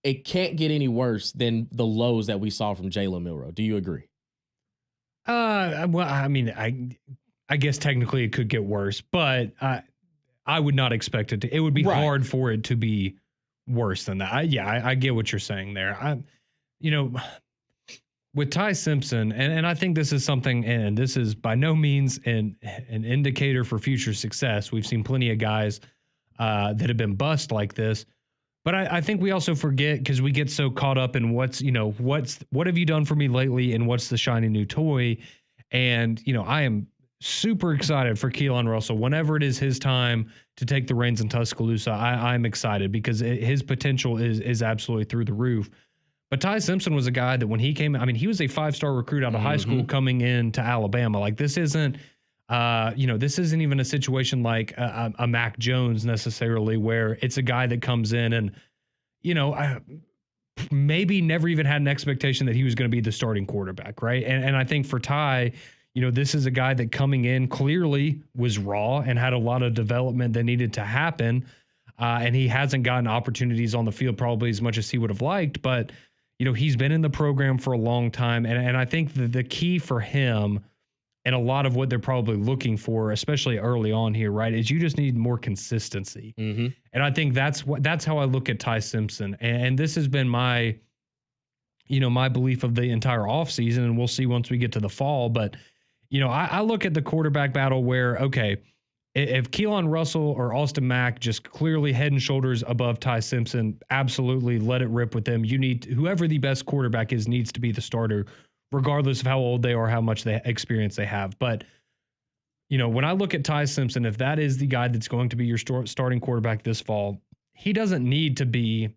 S1: it can't get any worse than the lows that we saw from Jalen Milroe. Do you agree?
S3: Well, I mean, I guess technically it could get worse, but I would not expect it to. It would be hard for it to be worse than that. I get what you're saying there. With Ty Simpson, and I think this is something, and this is by no means an indicator for future success. We've seen plenty of guys that have been bust like this. But I think we also forget, because we get so caught up in what have you done for me lately and what's the shiny new toy. And, I am super excited for Keelan Russell. Whenever it is his time to take the reins in Tuscaloosa, I'm excited because his potential is absolutely through the roof. But Ty Simpson was a guy that when he came, he was a 5-star recruit out of high school coming into Alabama. Like, this isn't even a situation like a Mac Jones necessarily, where it's a guy that comes in and, maybe never even had an expectation that he was going to be the starting quarterback, right? And I think for Ty, this is a guy that coming in clearly was raw and had a lot of development that needed to happen, and he hasn't gotten opportunities on the field probably as much as he would have liked, but, he's been in the program for a long time, and I think the key for him, and a lot of what they're probably looking for, especially early on here, right, is you just need more consistency. Mm-hmm. And I think that's how I look at Ty Simpson. And this has been my belief of the entire offseason, and we'll see once we get to the fall. But, I look at the quarterback battle where, okay, if Keelan Russell or Austin Mack just clearly head and shoulders above Ty Simpson, absolutely let it rip with them. Whoever the best quarterback is needs to be the starter, regardless of how old they are, how much experience they have. But, when I look at Ty Simpson, if that is the guy that's going to be your starting quarterback this fall, he doesn't need to be,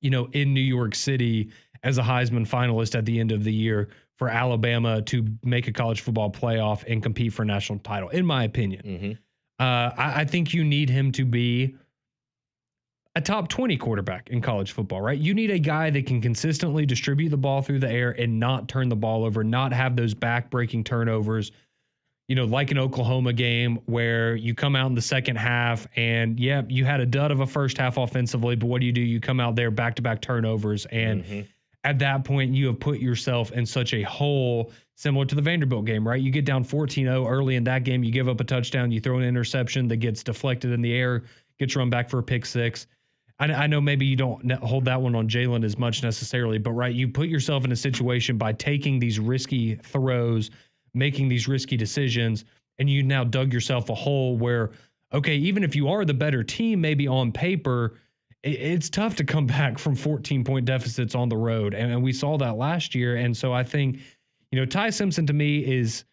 S3: in New York City as a Heisman finalist at the end of the year for Alabama to make a college football playoff and compete for a national title, in my opinion. Mm-hmm. I think you need him to be a top 20 quarterback in college football, right? You need a guy that can consistently distribute the ball through the air and not turn the ball over, not have those back-breaking turnovers, like an Oklahoma game where you come out in the second half and, you had a dud of a first half offensively, but what do? You come out there back-to-back turnovers, and at that point, you have put yourself in such a hole, similar to the Vanderbilt game, right? You get down 14-0 early in that game, you give up a touchdown, you throw an interception that gets deflected in the air, gets run back for a pick six. I know maybe you don't hold that one on Jalen as much necessarily, but right, you put yourself in a situation by taking these risky throws, making these risky decisions, and you now dug yourself a hole where, okay, even if you are the better team, maybe on paper, it's tough to come back from 14-point deficits on the road. And we saw that last year. And so I think, Ty Simpson to me is,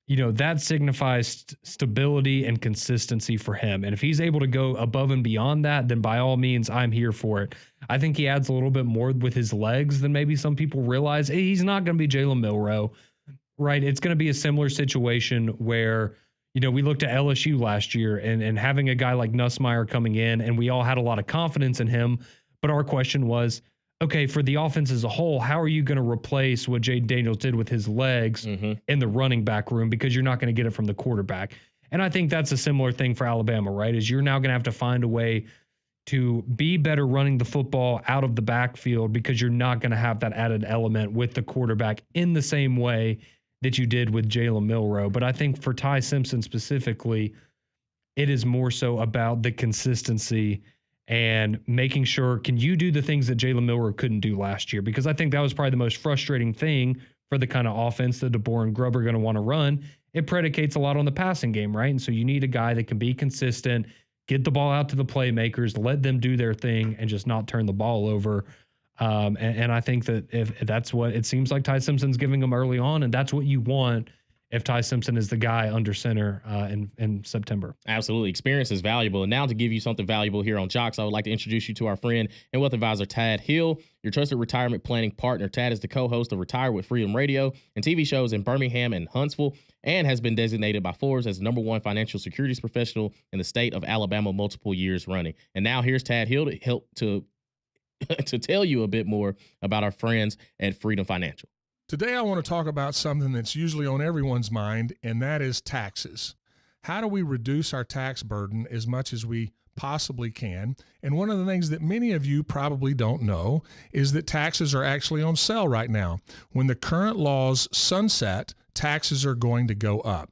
S3: that signifies stability and consistency for him. And if he's able to go above and beyond that, then by all means, I'm here for it. I think he adds a little bit more with his legs than maybe some people realize. He's not going to be Jalen Milroe, right? It's going to be a similar situation where, we looked at LSU last year and having a guy like Nussmeier coming in, and we all had a lot of confidence in him. But our question was, okay, for the offense as a whole, how are you going to replace what Jayden Daniels did with his legs in the running back room? Because you're not going to get it from the quarterback. And I think that's a similar thing for Alabama, right? Is you're now going to have to find a way to be better running the football out of the backfield, because you're not going to have that added element with the quarterback in the same way that you did with Jalen Milroe. But I think for Ty Simpson specifically, it is more so about the consistency and making sure, can you do the things that Jalen Milroe couldn't do last year? Because I think that was probably the most frustrating thing for the kind of offense that DeBoer and Grubb are going to want to run. It predicates a lot on the passing game, right? And so you need a guy that can be consistent, get the ball out to the playmakers, let them do their thing, and just not turn the ball over. And I think that if that's what it seems like Ty Simpson's giving them early on, and that's what you want if Ty Simpson is the guy under center in September.
S1: Absolutely. Experience is valuable. And now to give you something valuable here on Jocks, I would like to introduce you to our friend and wealth advisor, Tad Hill, your trusted retirement planning partner. Tad is the co-host of Retire with Freedom Radio and TV shows in Birmingham and Huntsville, and has been designated by Forbes as the #1 financial securities professional in the state of Alabama multiple years running. And now here's Tad Hill to help to tell you a bit more about our friends at Freedom Financial.
S4: Today, I want to talk about something that's usually on everyone's mind, and that is taxes. How do we reduce our tax burden as much as we possibly can? And one of the things that many of you probably don't know is that taxes are actually on sale right now. When the current laws sunset, taxes are going to go up.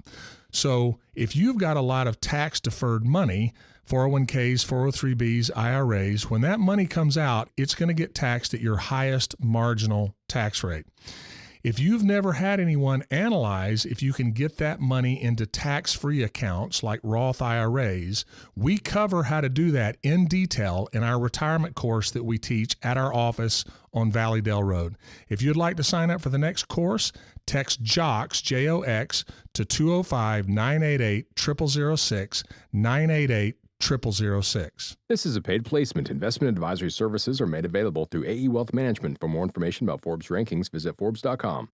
S4: So if you've got a lot of tax-deferred money, 401ks, 403bs, IRAs, when that money comes out, it's going to get taxed at your highest marginal tax rate. If you've never had anyone analyze if you can get that money into tax-free accounts like Roth IRAs, we cover how to do that in detail in our retirement course that we teach at our office on Valley Dale Road. If you'd like to sign up for the next course, text JOX, J-O-X, to 205-988-0006, 988-0006.
S5: This is a paid placement. Investment advisory services are made available through AE Wealth Management. For more information about Forbes rankings, visit Forbes.com.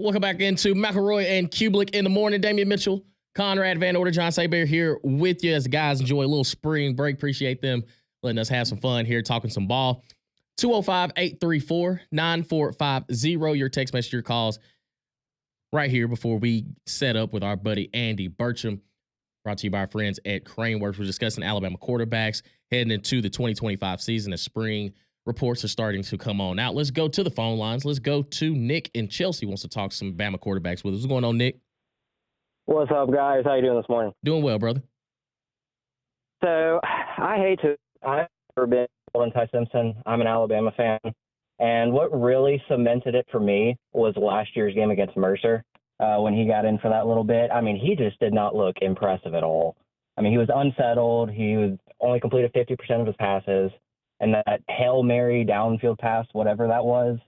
S1: Welcome back into McElroy and Cubelic in the morning. Damian Mitchell, Conrad Van Order, John Saber here with you as the guys enjoy a little spring break. Appreciate them letting us have some fun here, talking some ball. 205-834-9450. Your text message, your calls right here before we set up with our buddy Andy Burcham. Brought to you by our friends at Craneworks. We're discussing Alabama quarterbacks heading into the 2025 season as spring reports are starting to come on out. Let's go to the phone lines. Let's go to Nick in Chelsea. Wants to talk some Bama quarterbacks with us. What's going on, Nick?
S6: What's up, guys? How you doing this morning?
S1: Doing well, brother.
S6: So I've never been on Ty Simpson. I'm an Alabama fan. And what really cemented it for me was last year's game against Mercer when he got in for that little bit. I mean, he just did not look impressive at all. I mean, he was unsettled. He was only completed 50% of his passes. and that Hail Mary downfield pass, whatever that was.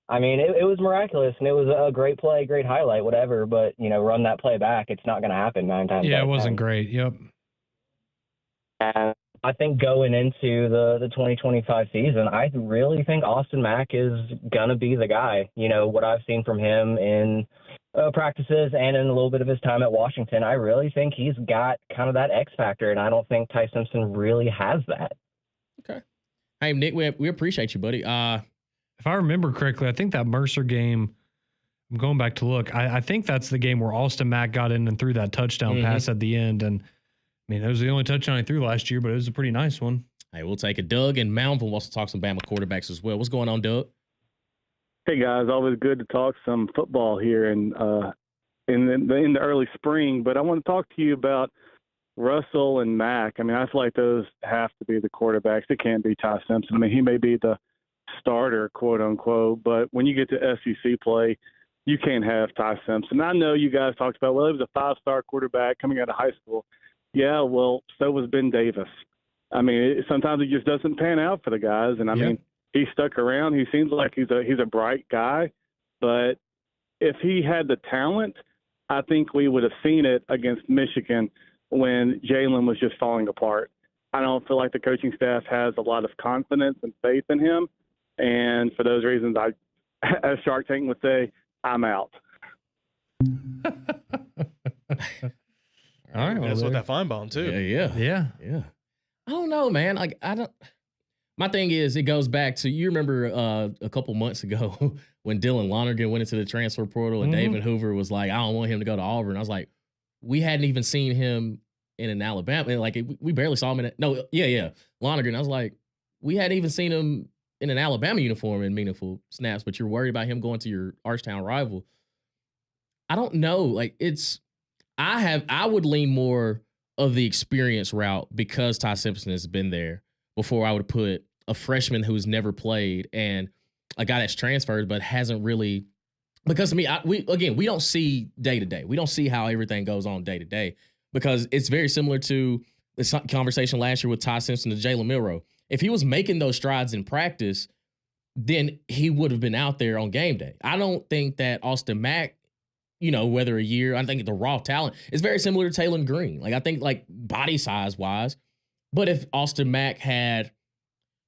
S6: I mean, it was miraculous, and it was a great play, great highlight, whatever. But, run that play back. It's not going to happen 9 times
S3: Yeah,
S6: out
S3: it
S6: of
S3: wasn't
S6: 10.
S3: great. Yep.
S6: And I think going into the 2025 season, I really think Austin Mack is going to be the guy. What I've seen from him in practices and in a little bit of his time at Washington, I really think he's got kind of that X factor, and I don't think Ty Simpson really has that.
S1: Okay. Hey, Nick, we appreciate you, buddy.
S3: If I remember correctly, I think that Mercer game, I'm going back to look, I think that's the game where Austin Mack got in and threw that touchdown pass at the end. And I mean, it was the only touchdown he threw last year, but it was a pretty nice one.
S1: Hey, we'll take it. Doug and Mountville wants to talk some Bama quarterbacks as well. What's going on, Doug?
S7: Hey guys, always good to talk some football here in the early spring. But I want to talk to you about Russell and Mack. I mean, I feel like those have to be the quarterbacks. It can't be Ty Simpson. I mean, he may be the starter, quote unquote, but when you get to SEC play, you can't have Ty Simpson. I know you guys talked about, well, he was a 5-star quarterback coming out of high school. Yeah, well, so was Ben Davis. I mean, sometimes it just doesn't pan out for the guys, and I mean, he stuck around. He seems like he's a bright guy, but if he had the talent, I think we would have seen it against Michigan when Jalen was just falling apart. I don't feel like the coaching staff has a lot of confidence and faith in him, and for those reasons, as Shark Tank would say, I'm out.
S3: All right,
S2: That's what that Feinbaum too.
S1: Yeah. I don't know, man. Like, my thing is, it goes back to, you remember a couple months ago when Dylan Lonergan went into the transfer portal and David Hoover was like, I don't want him to go to Auburn. I was like, we hadn't even seen him in an Alabama. Like, we barely saw him in Lonergan. I was like, we hadn't even seen him in an Alabama uniform in meaningful snaps, but you're worried about him going to your Archtown rival. I don't know. Like, I would lean more of the experience route because Ty Simpson has been there before I would put a freshman who's never played and a guy that's transferred but hasn't really, because to me, we don't see day to day. We don't see how everything goes on day to day, because it's very similar to this conversation last year with Ty Simpson to Jalen Milroe. If he was making those strides in practice, then he would have been out there on game day. I don't think that Austin Mack, whether a year, I think the raw talent is very similar to Taylor Green. Like, I think, like, body size wise, but if Austin Mack had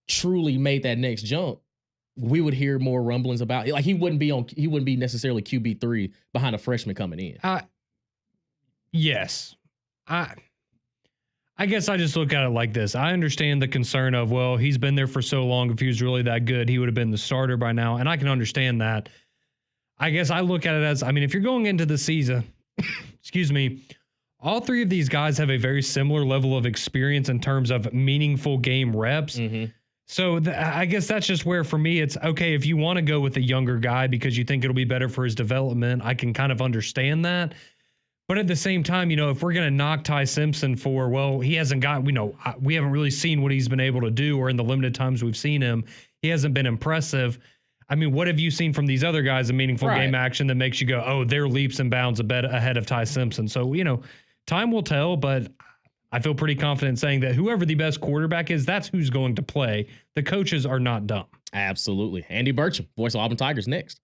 S1: truly made that next jump, we would hear more rumblings about it. Like, he wouldn't be necessarily QB3 behind a freshman coming in.
S3: Yes. I guess I just look at it like this. I understand the concern of, well, he's been there for so long. If he was really that good, he would have been the starter by now. And I can understand that. I guess I look at it as, I mean, if you're going into the season, excuse me, all three of these guys have a very similar level of experience in terms of meaningful game reps. So I guess that's just where, for me, it's okay if you want to go with a younger guy because you think it'll be better for his development. I can kind of understand that. But at the same time, if we're going to knock Ty Simpson for, well, he hasn't got, we haven't really seen what he's been able to do, or in the limited times we've seen him, he hasn't been impressive. I mean, what have you seen from these other guys in meaningful game action that makes you go, oh, they're leaps and bounds ahead of Ty Simpson? So, time will tell, but I feel pretty confident saying that whoever the best quarterback is, that's who's going to play. The coaches are not dumb.
S1: Absolutely. Andy Burcham, voice of Auburn Tigers, next.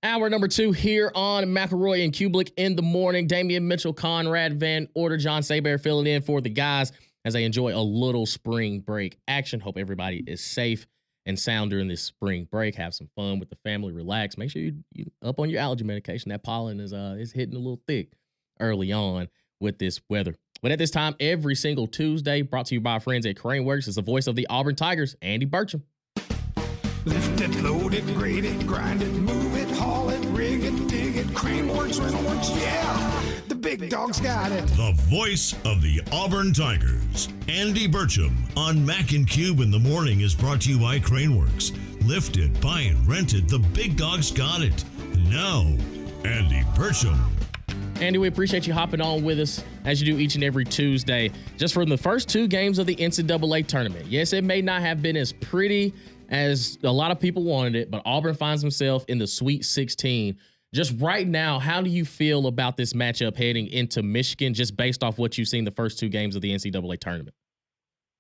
S1: Hour number 2 here on McElroy and Cubelic in the morning. Damian Mitchell, Conrad Van Order, John Saber filling in for the guys as they enjoy a little spring break action. Hope everybody is safe and sound during this spring break. Have some fun with the family. Relax. Make sure you up on your allergy medication. That pollen is hitting a little thick early on with this weather. But at this time, every single Tuesday, brought to you by our friends at Craneworks, is the voice of the Auburn Tigers, Andy Burcham.
S8: Lift it, load it, grade it, grind it, move it, haul it, rig it, dig it, Craneworks, Rentalworks, yeah! The big dog's got it.
S9: The voice of the Auburn Tigers, Andy Burcham, on Mac and Cube in the morning is brought to you by Craneworks. Lifted, buy and rented, the big dog's got it. Now, Andy Burcham.
S1: Andy, we appreciate you hopping on with us as you do each and every Tuesday. Just from the first 2 games of the NCAA tournament. Yes, it may not have been as pretty as a lot of people wanted it, but Auburn finds himself in the Sweet 16. Just right now, how do you feel about this matchup heading into Michigan, just based off what you've seen the first 2 games of the NCAA tournament?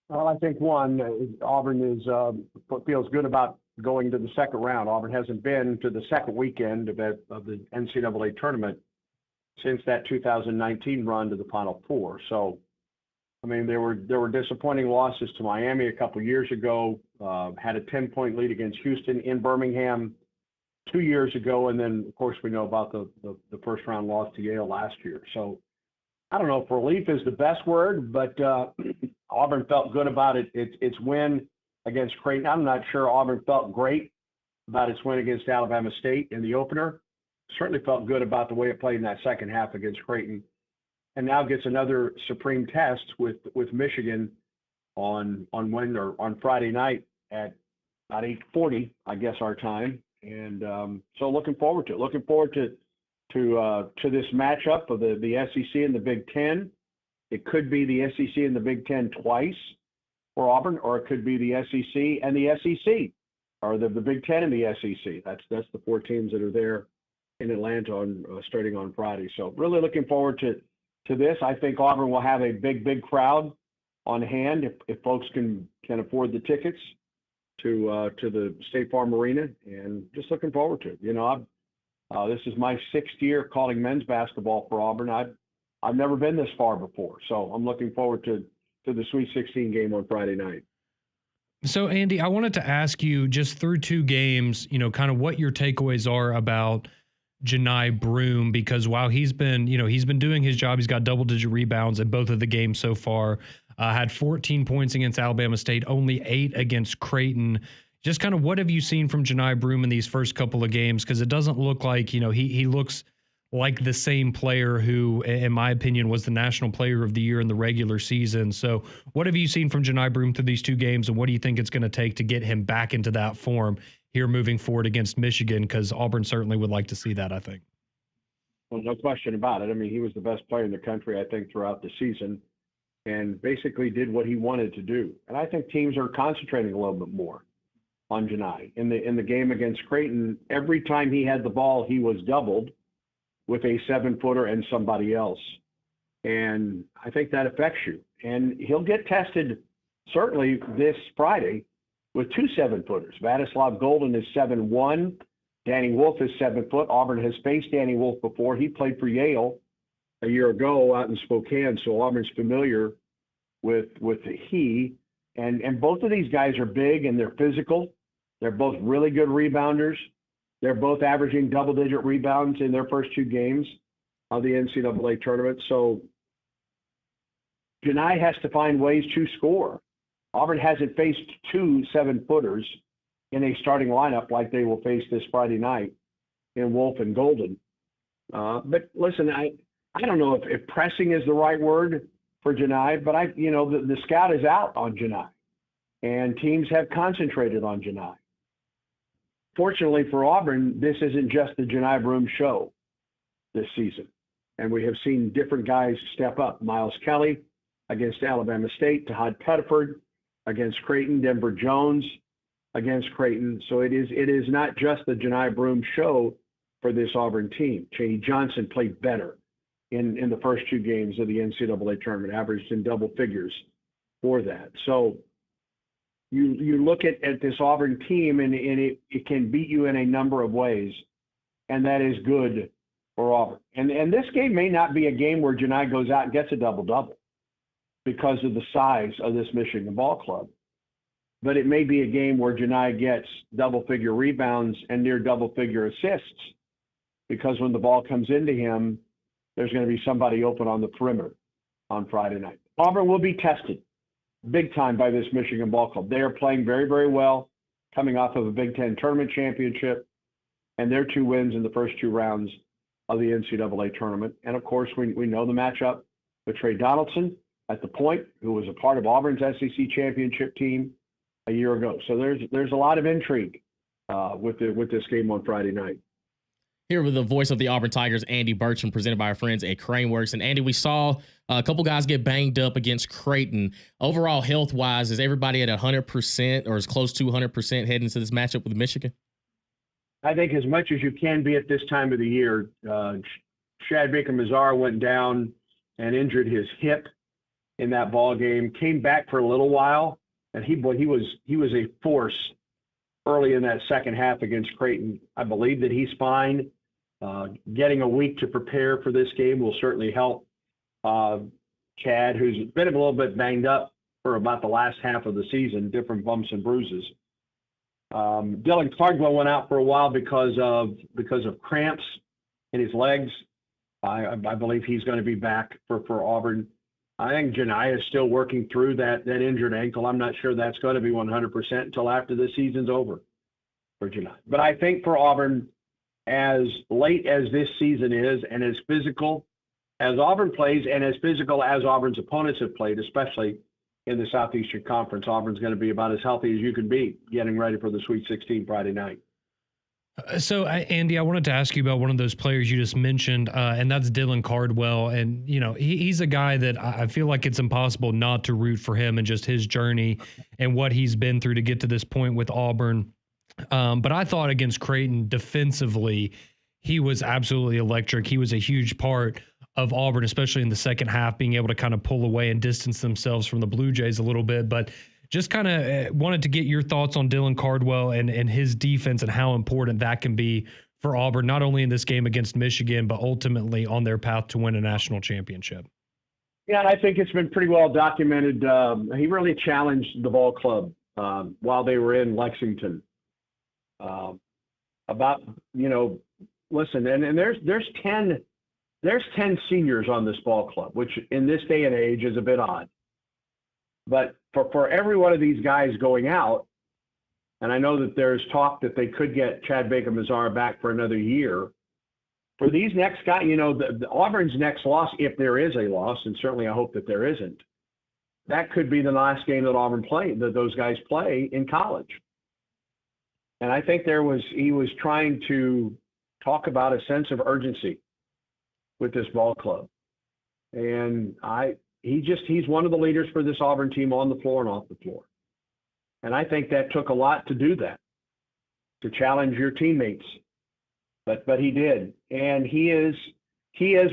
S10: Well, I think Auburn feels good about going to the second round. Auburn hasn't been to the second weekend of the NCAA tournament since that 2019 run to the Final Four. So, I mean, there were disappointing losses to Miami a couple years ago. Had a 10-point lead against Houston in Birmingham 2 years ago, and then of course we know about the first round loss to Yale last year. So I don't know if relief is the best word, but Auburn felt good about its win against Creighton. I'm not sure Auburn felt great about its win against Alabama State in the opener. Certainly felt good about the way it played in that second half against Creighton, and now gets another supreme test with Michigan on Friday night at about 8:40, I guess, our time. And so looking forward to it. Looking forward to this matchup of the SEC and the Big Ten. It could be the SEC and the Big Ten twice for Auburn, or it could be the SEC and the SEC, or the Big Ten and the SEC. That's the 4 teams that are there in Atlanta starting on Friday. So really looking forward to this. I think Auburn will have a big crowd on hand if folks can afford the tickets to the State Farm Arena, and just looking forward to it. You know, this is my 6th year calling men's basketball for Auburn. I've never been this far before, so I'm looking forward to the Sweet 16 game on Friday night.
S3: So, Andy, I wanted to ask you, just through 2 games, you know, kind of what your takeaways are about Janai Broome, because while he's been doing his job, he's got double-digit rebounds in both of the games so far. Had 14 points against Alabama State, only 8 against Creighton. Just kind of what have you seen from Janai Broome in these first couple of games? Because it doesn't look like, you know, he looks like the same player who, in my opinion, was the National Player of the Year in the regular season. So what have you seen from Janai Broome through these 2 games, and what do you think it's going to take to get him back into that form here moving forward against Michigan? Because Auburn certainly would like to see that, I think.
S10: Well, no question about it. I mean, he was the best player in the country, I think, throughout the season, and basically did what he wanted to do. And I think teams are concentrating a little bit more on Janai. In the game against Creighton, every time he had the ball, he was doubled with a 7-footer and somebody else. And I think that affects you. And he'll get tested certainly this Friday with 2 7-footers. Vladislav Golden is 7'1". Danny Wolf is 7 foot. Auburn has faced Danny Wolf before. He played for Yale a year ago out in Spokane, so Auburn's familiar with he. And both of these guys are big and they're physical. They're both really good rebounders. They're both averaging double-digit rebounds in their first 2 games of the NCAA tournament. So Janai has to find ways to score. Auburn hasn't faced 2 7-footers in a starting lineup like they will face this Friday night in Wolf and Golden. But listen, I don't know if pressing is the right word for Janai, but the scout is out on Janai, and teams have concentrated on Janai. Fortunately for Auburn, this isn't just the Janai Broome show this season. And we have seen different guys step up. Miles Kelly against Alabama State, Tahad Pettiford against Creighton, Denver Jones against Creighton. So it is not just the Janai Broome show for this Auburn team. Chaney Johnson played better in the first 2 games of the NCAA tournament, averaged in double figures for that. So you look at this Auburn team, and it can beat you in a number of ways. and that is good for Auburn. And this game may not be a game where Janai goes out and gets a double-double because of the size of this Michigan ball club. But it may be a game where Janai gets double-figure rebounds and near double-figure assists because when the ball comes into him, there's going to be somebody open on the perimeter on Friday night. Auburn will be tested big time by this Michigan ball club. They are playing very, very well, coming off of a Big Ten tournament championship and their 2 wins in the first 2 rounds of the NCAA tournament. And, of course, we know the matchup with Trey Donaldson at the point, who was a part of Auburn's SEC championship team a year ago. So there's a lot of intrigue with this game on Friday night.
S1: Here with the voice of the Auburn Tigers, Andy Burcham, presented by our friends at Craneworks. And Andy, we saw a couple guys get banged up against Creighton. Overall, health-wise, is everybody at 100% or as close to 100% heading into this matchup with Michigan?
S10: I think as much as you can be at this time of the year. Chad Baker-Mazar went down and injured his hip in that ball game, came back for a little while, and he was a force early in that second half against Creighton. I believe that he's fine. Getting a week to prepare for this game will certainly help Chad, who's been a little bit banged up for about the last half of the season, different bumps and bruises. Dylan Cardwell went out for a while because of cramps in his legs. I believe he's going to be back for Auburn. I think Janai is still working through that injured ankle. I'm not sure that's going to be 100% until after the season's over for Janai. But I think for Auburn, as late as this season is and as physical as Auburn plays and as physical as Auburn's opponents have played, especially in the Southeastern Conference, Auburn's going to be about as healthy as you can be getting ready for the Sweet 16 Friday night.
S3: So, Andy, I wanted to ask you about one of those players you just mentioned, and that's Dylan Cardwell. And, you know, he's a guy that I feel like it's impossible not to root for him and just his journey and what he's been through to get to this point with Auburn. But I thought against Creighton defensively, he was absolutely electric. He was a huge part of Auburn, especially in the second half, being able to kind of pull away and distance themselves from the Blue Jays a little bit. But just kind of wanted to get your thoughts on Dylan Cardwell and his defense and how important that can be for Auburn, not only in this game against Michigan, but ultimately on their path to win a national championship.
S10: Yeah, I think it's been pretty well documented. He really challenged the ball club while they were in Lexington about, listen, and there's 10 seniors on this ball club, which in this day and age is a bit odd. But for every one of these guys going out, and I know that there's talk that they could get Chad Baker-Mazar back for another year. For these next guys, the Auburn's next loss, if there is a loss, and certainly I hope that there isn't, that could be the last game that Auburn that those guys play in college. And I think he was trying to talk about a sense of urgency with this ball club. And he's one of the leaders for this Auburn team on the floor and off the floor. And I think that took a lot to do that, to challenge your teammates. But he did. And he is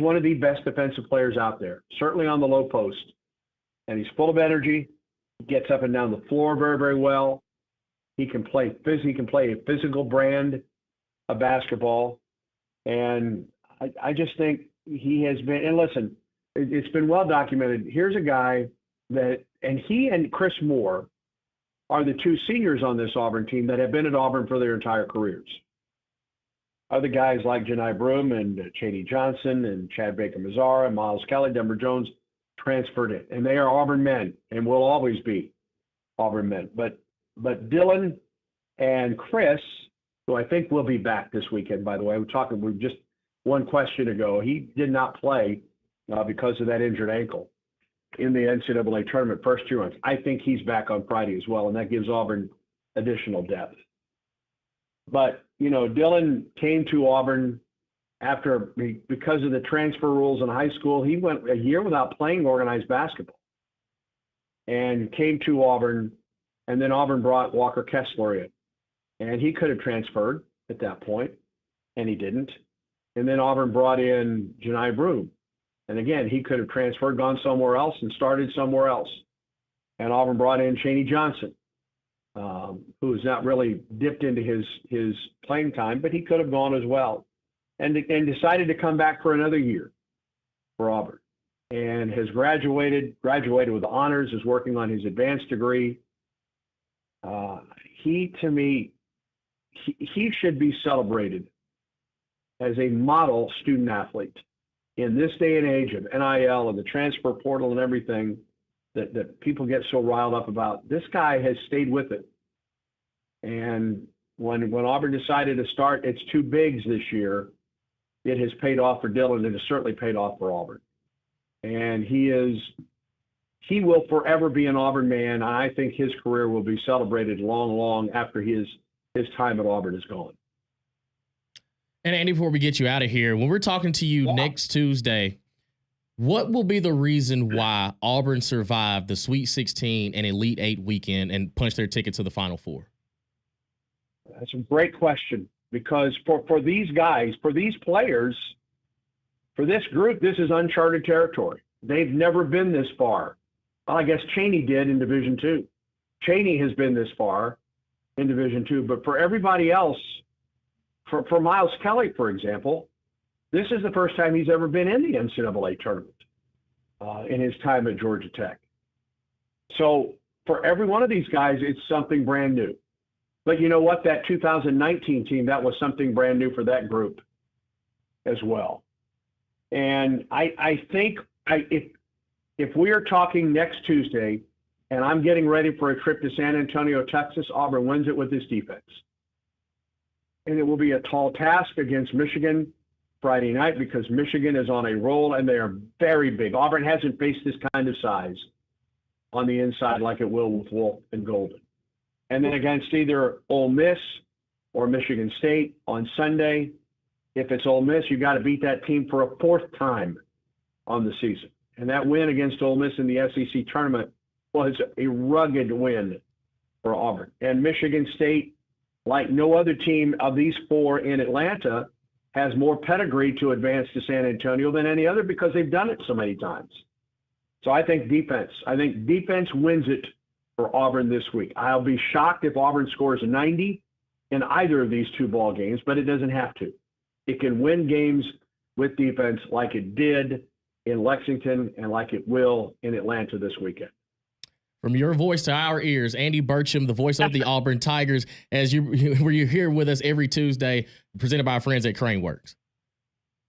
S10: one of the best defensive players out there, certainly on the low post. And he's full of energy. He gets up and down the floor very, very well. He can play a physical brand of basketball. And I just think he has been, and listen, it's been well documented. Here's a guy and he and Chris Moore are the 2 seniors on this Auburn team that have been at Auburn for their entire careers. Other guys like Janai Broome and Chaney Johnson and Chad Baker-Mazar and Miles Kelly, Denver Jones transferred in, and they are Auburn men and will always be Auburn men. But Dylan and Chris, who I think will be back this weekend, by the way, we just one question ago, he did not play because of that injured ankle in the NCAA tournament first 2 rounds. I think he's back on Friday as well, and that gives Auburn additional depth. But, Dylan came to Auburn because of the transfer rules in high school. He went a year without playing organized basketball and came to Auburn, and then Auburn brought Walker Kessler in. And he could have transferred at that point, and he didn't. And then Auburn brought in Janai Broome. And again, he could have transferred, gone somewhere else, and started somewhere else. And Auburn brought in Chaney Johnson, who has not really dipped into his playing time, but he could have gone as well. and decided to come back for another year for Auburn, and has graduated with honors, is working on his advanced degree. To me, he should be celebrated as a model student athlete in this day and age of NIL and the transfer portal and everything that people get so riled up about. This guy has stayed with it. And when Auburn decided to start its two bigs this year, it has paid off for Dylan. It has certainly paid off for Auburn. And he will forever be an Auburn man. I think his career will be celebrated long, long after his time at Auburn is gone.
S1: And Andy, before we get you out of here, when we're talking to you next Tuesday, what will be the reason why Auburn survived the Sweet 16 and Elite 8 weekend and punched their ticket to the Final Four?
S10: That's a great question, because for these guys, for these players, for this group, this is uncharted territory. They've never been this far. Well, I guess Cheney did in Division II. Cheney has been this far in Division II, but for everybody else, for Miles Kelly, for example, this is the first time he's ever been in the NCAA tournament in his time at Georgia Tech. So for every one of these guys, it's something brand new. But you know what? That 2019 team, that was something brand new for that group as well. And I think if we are talking next Tuesday and I'm getting ready for a trip to San Antonio, Texas, Auburn wins it with this defense. And it will be a tall task against Michigan Friday night, because Michigan is on a roll and they are very big. Auburn hasn't faced this kind of size on the inside like it will with Wolf and Golden. And then against either Ole Miss or Michigan State on Sunday, if it's Ole Miss, you've got to beat that team for a fourth time on the season. And that win against Ole Miss in the SEC tournament was a rugged win for Auburn. And Michigan State, like no other team of these four in Atlanta, has more pedigree to advance to San Antonio than any other, because they've done it so many times. So I think defense wins it for Auburn this week. I'll be shocked if Auburn scores 90 in either of these two ball games, but it doesn't have to. It can win games with defense like it did in Lexington and like it will in Atlanta this weekend.
S1: From your voice to our ears, Andy Burcham, the voice of the Auburn Tigers, where you're here with us every Tuesday, presented by our friends at Craneworks.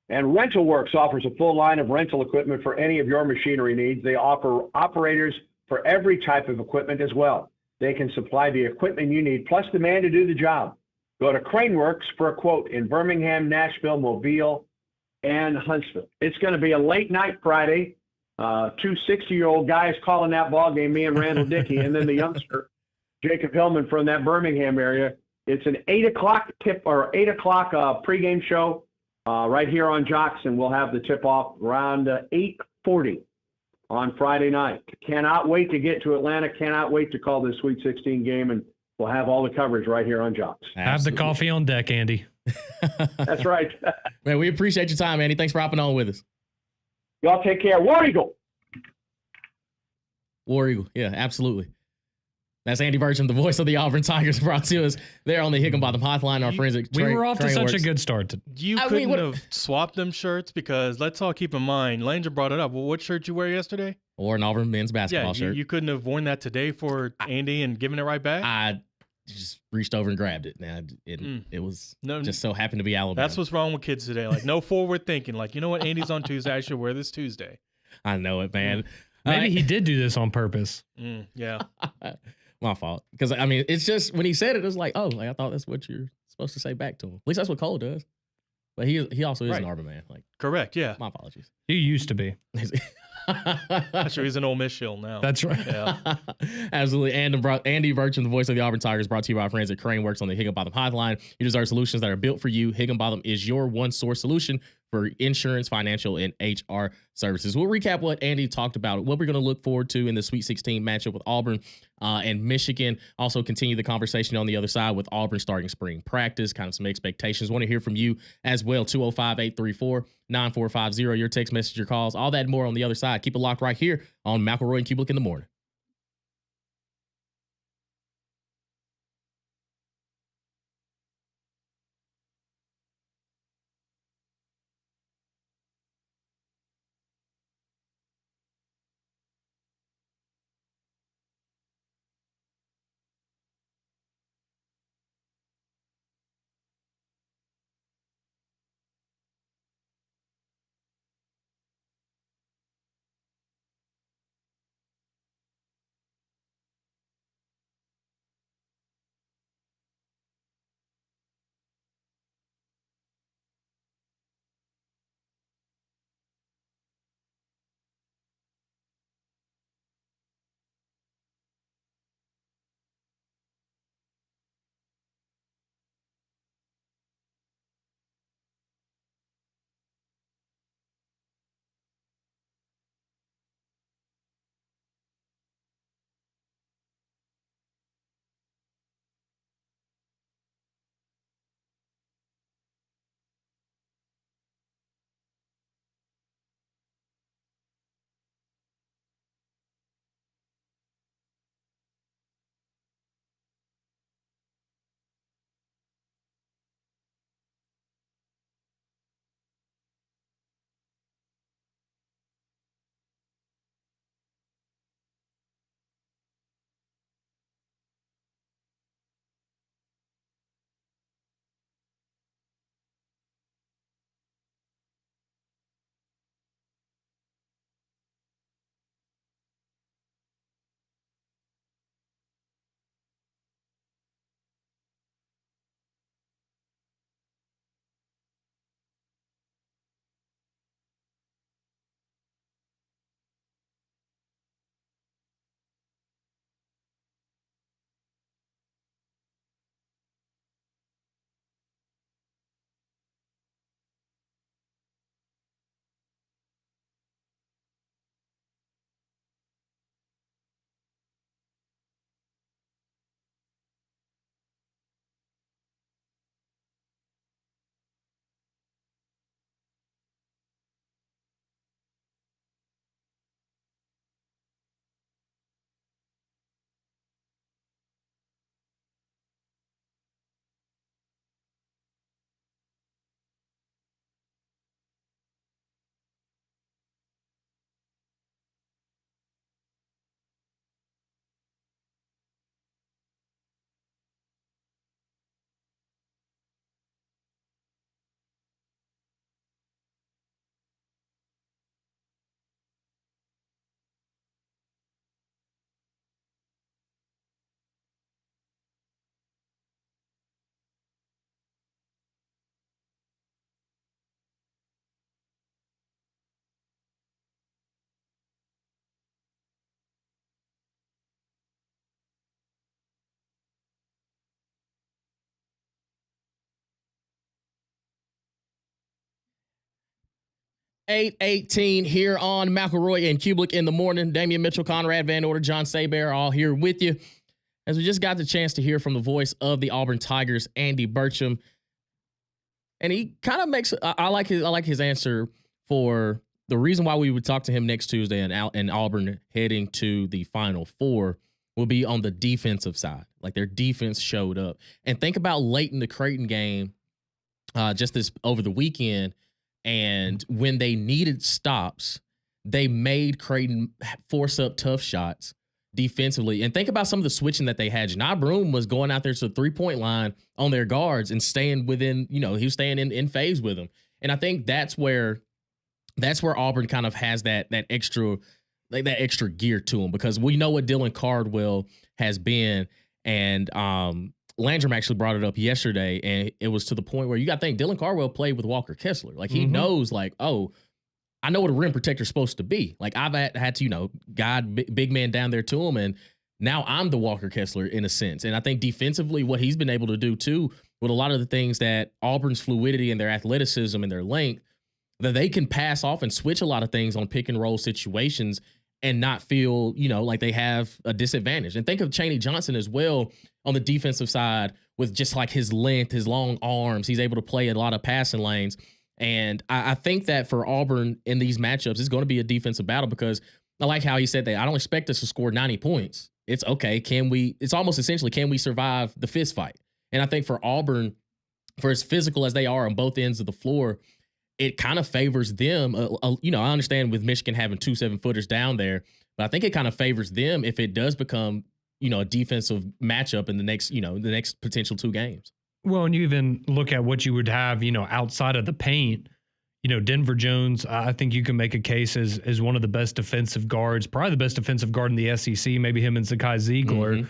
S10: And Rental Works offers a full line of rental equipment for any of your machinery needs. They offer operators for every type of equipment as well. They can supply the equipment you need, plus the man to do the job. Go to Craneworks for a quote in Birmingham, Nashville, Mobile, and Huntsville. It's going to be a late night Friday. Two 60-year-old guys calling that ball game, me and Randall Dickey, and then the youngster, Jacob Hillman from that Birmingham area. It's an 8 o'clock pregame show right here on Jocks, and we'll have the tip-off around 8:40 on Friday night. Cannot wait to get to Atlanta. Cannot wait to call this Sweet 16 game, and we'll have all the coverage right here on Jocks.
S3: Have the coffee on deck, Andy.
S10: That's right.
S1: Man, we appreciate your time, Andy. Thanks for hopping on with us.
S10: Y'all take care. War Eagle.
S1: War Eagle. Yeah, absolutely. That's Andy Burcham, the voice of the Auburn Tigers, brought to us there on the Higginbotham Hotline. Our friends at
S3: We were off to such a good start.
S2: You couldn't have swapped them shirts, because let's all keep in mind, Langer brought it up. Well, what shirt you wear yesterday?
S1: Or an Auburn men's basketball shirt.
S2: You couldn't have worn that today for Andy and given it right back?
S1: I just reached over and grabbed it. Now it was just so happened to be Alabama.
S2: That's what's wrong with kids today. Like, no forward thinking. Like, you know what? Andy's on Tuesday. I should wear this Tuesday.
S1: I know it, man.
S3: Maybe he did do this on purpose.
S2: Yeah.
S1: My fault. Because, I mean, it's just when he said it, it was like, oh, like, I thought that's what you're supposed to say back to him. At least that's what Cole does. But he also is an Auburn man. Like,
S2: correct, yeah.
S1: My apologies.
S3: He used to be.
S2: I'm sure he's an Ole Miss shill now.
S3: That's right.
S2: Yeah.
S1: Absolutely. Andy Burcham, the voice of the Auburn Tigers, brought to you by our friends at Craneworks on the Higginbotham Hotline. You deserve solutions that are built for you. Higginbotham is your one-source solution for insurance, financial, and HR services. We'll recap what Andy talked about, what we're going to look forward to in the Sweet 16 matchup with Auburn and Michigan. Also continue the conversation on the other side with Auburn starting spring practice, kind of some expectations. Want to hear from you as well. 205-834-9450. Your text message, your calls, all that and more on the other side. Keep it locked right here on McElroy and Cubelic in the morning. 8:18 here on McElroy and Cubelic in the morning. Damian Mitchell, Conrad Van Order, John Saber all here with you as we just got the chance to hear from the voice of the Auburn Tigers, Andy Burcham. And he kind of makes I like his answer for the reason why we would talk to him next Tuesday and Auburn heading to the Final Four will be on the defensive side. Like their defense showed up. And think about late in the Creighton game, just this over the weekend. And when they needed stops, they made Creighton force up tough shots defensively. And think about some of the switching that they had. Janai Broome was going out there to the 3-point line on their guards and staying within, he was staying in phase with them. And I think that's where Auburn kind of has that extra gear to them, because we know what Dylan Cardwell has been. And Landrum actually brought it up yesterday, and it was to the point where you got to think Dylan Cardwell played with Walker Kessler. Like he knows, like, oh, I know what a rim protector is supposed to be. Like I've had to, guide big man down there to him, and now I'm the Walker Kessler in a sense. And I think defensively, what he's been able to do too, with a lot of the things that Auburn's fluidity and their athleticism and their length, that they can pass off and switch a lot of things on pick and roll situations and not feel, like they have a disadvantage. And think of Chaney Johnson as well on the defensive side with just like his length, his long arms. He's able to play a lot of passing lanes. And I think that for Auburn in these matchups, it's going to be a defensive battle, because I like how he said that I don't expect us to score 90 points. It's okay. It's almost essentially, can we survive the fist fight? And I think for Auburn, for as physical as they are on both ends of the floor, it kind of favors them. I understand with Michigan having 2 7-footers down there, but I think it kind of favors them if it does become, a defensive matchup in the next potential 2 games.
S3: Well, and you even look at what you would have, outside of the paint. Denver Jones, I think you can make a case as one of the best defensive guards, probably the best defensive guard in the SEC, maybe him and Zakai Ziegler.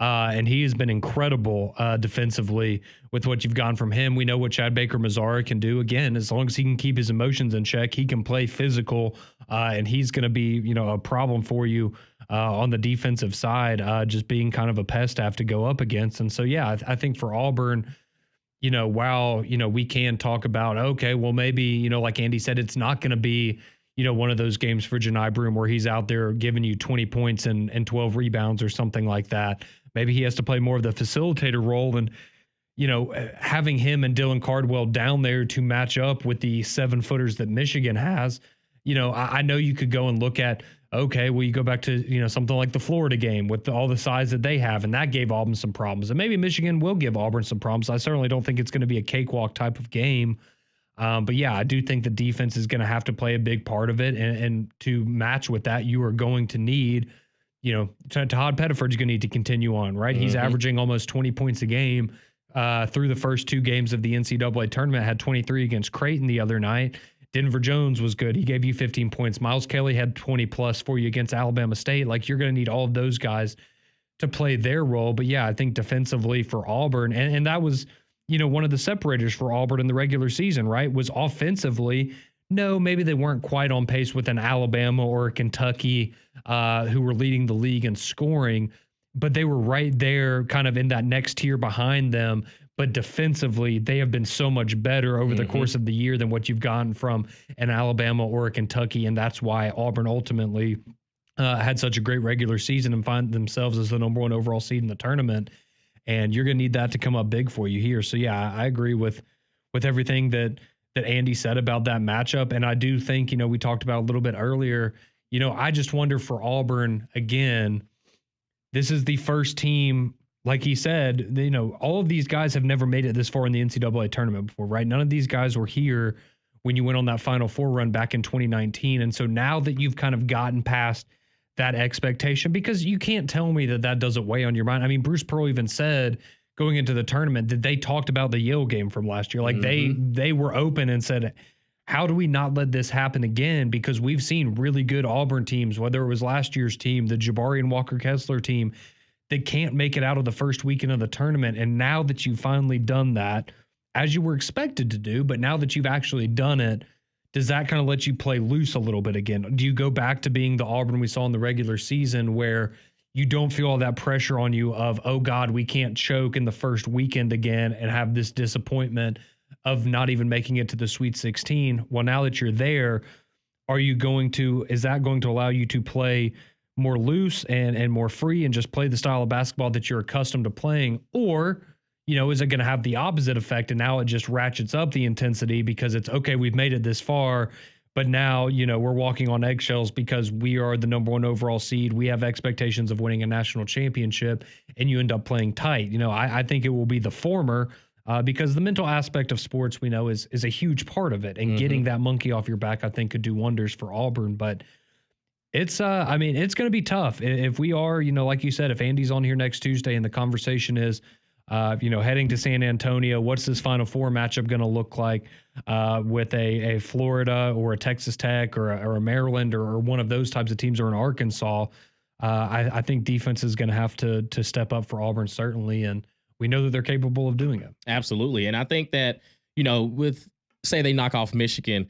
S3: And he has been incredible defensively with what you've gotten from him. We know what Chad Baker-Mazara can do. Again, as long as he can keep his emotions in check, he can play physical, and he's going to be, a problem for you on the defensive side, just being kind of a pest to have to go up against. And so, yeah, I think for Auburn, while, we can talk about, okay, well, maybe, like Andy said, it's not going to be, one of those games for Janai Broome where he's out there giving you 20 points and 12 rebounds or something like that. Maybe he has to play more of the facilitator role, and, having him and Dylan Cardwell down there to match up with the 7-footers that Michigan has. I know you could go and look at, okay, well, you go back to, something like the Florida game with all the size that they have, and that gave Auburn some problems. And maybe Michigan will give Auburn some problems. I certainly don't think it's going to be a cakewalk type of game. But yeah, I do think the defense is going to have to play a big part of it. And to match with that, you are going to need, Todd Pettiford's going to need to continue on, right? He's averaging almost 20 points a game through the first 2 games of the NCAA tournament, had 23 against Creighton the other night. Denver Jones was good. He gave you 15 points. Miles Kelly had 20 plus for you against Alabama State. Like, you're going to need all of those guys to play their role. But yeah, I think defensively for Auburn, and that was, one of the separators for Auburn in the regular season, right? Was offensively, no, maybe they weren't quite on pace with an Alabama or a Kentucky who were leading the league in scoring, but they were right there kind of in that next tier behind them. But defensively, they have been so much better over the course of the year than what you've gotten from an Alabama or a Kentucky. And that's why Auburn ultimately had such a great regular season and find themselves as the number 1 overall seed in the tournament. And you're going to need that to come up big for you here. So, yeah, I agree with everything that Andy said about that matchup. And I do think, we talked about a little bit earlier, I just wonder for Auburn, again, this is the first team, like he said, all of these guys have never made it this far in the NCAA tournament before, right? None of these guys were here when you went on that Final Four run back in 2019. And so now that you've kind of gotten past that expectation, because you can't tell me that doesn't weigh on your mind. I mean, Bruce Pearl even said going into the tournament that they talked about the Yale game from last year. Like they were open and said, how do we not let this happen again? Because we've seen really good Auburn teams, whether it was last year's team, the Jabari and Walker Kessler team, that can't make it out of the first weekend of the tournament. And now that you've finally done that, as you were expected to do, but now that you've actually done it, does that kind of let you play loose a little bit again? Do you go back to being the Auburn we saw in the regular season where you don't feel all that pressure on you of, oh God, we can't choke in the first weekend again and have this disappointment of not even making it to the Sweet 16. Well, now that you're there, is that going to allow you to play more loose and more free and just play the style of basketball that you're accustomed to playing? Or, is it going to have the opposite effect and now it just ratchets up the intensity because it's okay, we've made it this far, but now, we're walking on eggshells because we are the number 1 overall seed. We have expectations of winning a national championship and you end up playing tight. I think it will be the former because the mental aspect of sports, we know, is a huge part of it. And getting that monkey off your back, I think, could do wonders for Auburn. But it's going to be tough. If we are, like you said, if Andy's on here next Tuesday and the conversation is, heading to San Antonio, what's this Final Four matchup going to look like with a Florida or a Texas Tech or a Maryland or one of those types of teams, or an Arkansas? I think defense is going to have to step up for Auburn, certainly, and we know that they're capable of doing it.
S1: Absolutely. And I think that, with, say they knock off Michigan,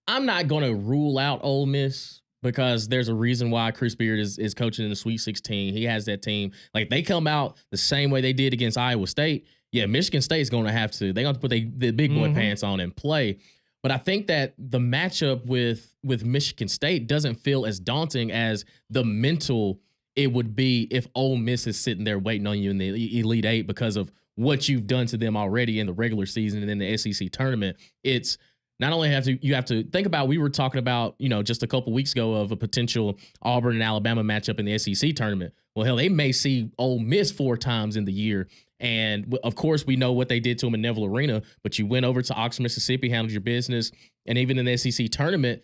S1: I'm not going to rule out Ole Miss because there's a reason why Chris Beard is coaching in the Sweet 16. He has that team. Like, they come out the same way they did against Iowa State. Yeah, Michigan State's going to have to. They're going to put the big boy pants on and play. But I think that the matchup with Michigan State doesn't feel as daunting as the mental it would be if Ole Miss is sitting there waiting on you in the Elite Eight because of what you've done to them already in the regular season and in the SEC tournament. It's not only you have to think about, we were talking about, just a couple weeks ago of a potential Auburn and Alabama matchup in the SEC tournament. Well, hell, they may see Ole Miss 4 times in the year. And of course, we know what they did to them in Neville Arena, but you went over to Oxford, Mississippi, handled your business. And even in the SEC tournament,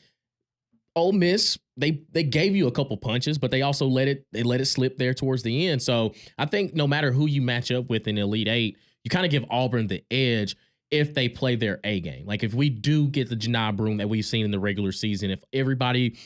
S1: Ole Miss, they gave you a couple punches, but they also let it slip there towards the end. So I think no matter who you match up with in the Elite Eight, you kind of give Auburn the edge if they play their A game. Like, if we do get the Janai Broom that we've seen in the regular season, if everybody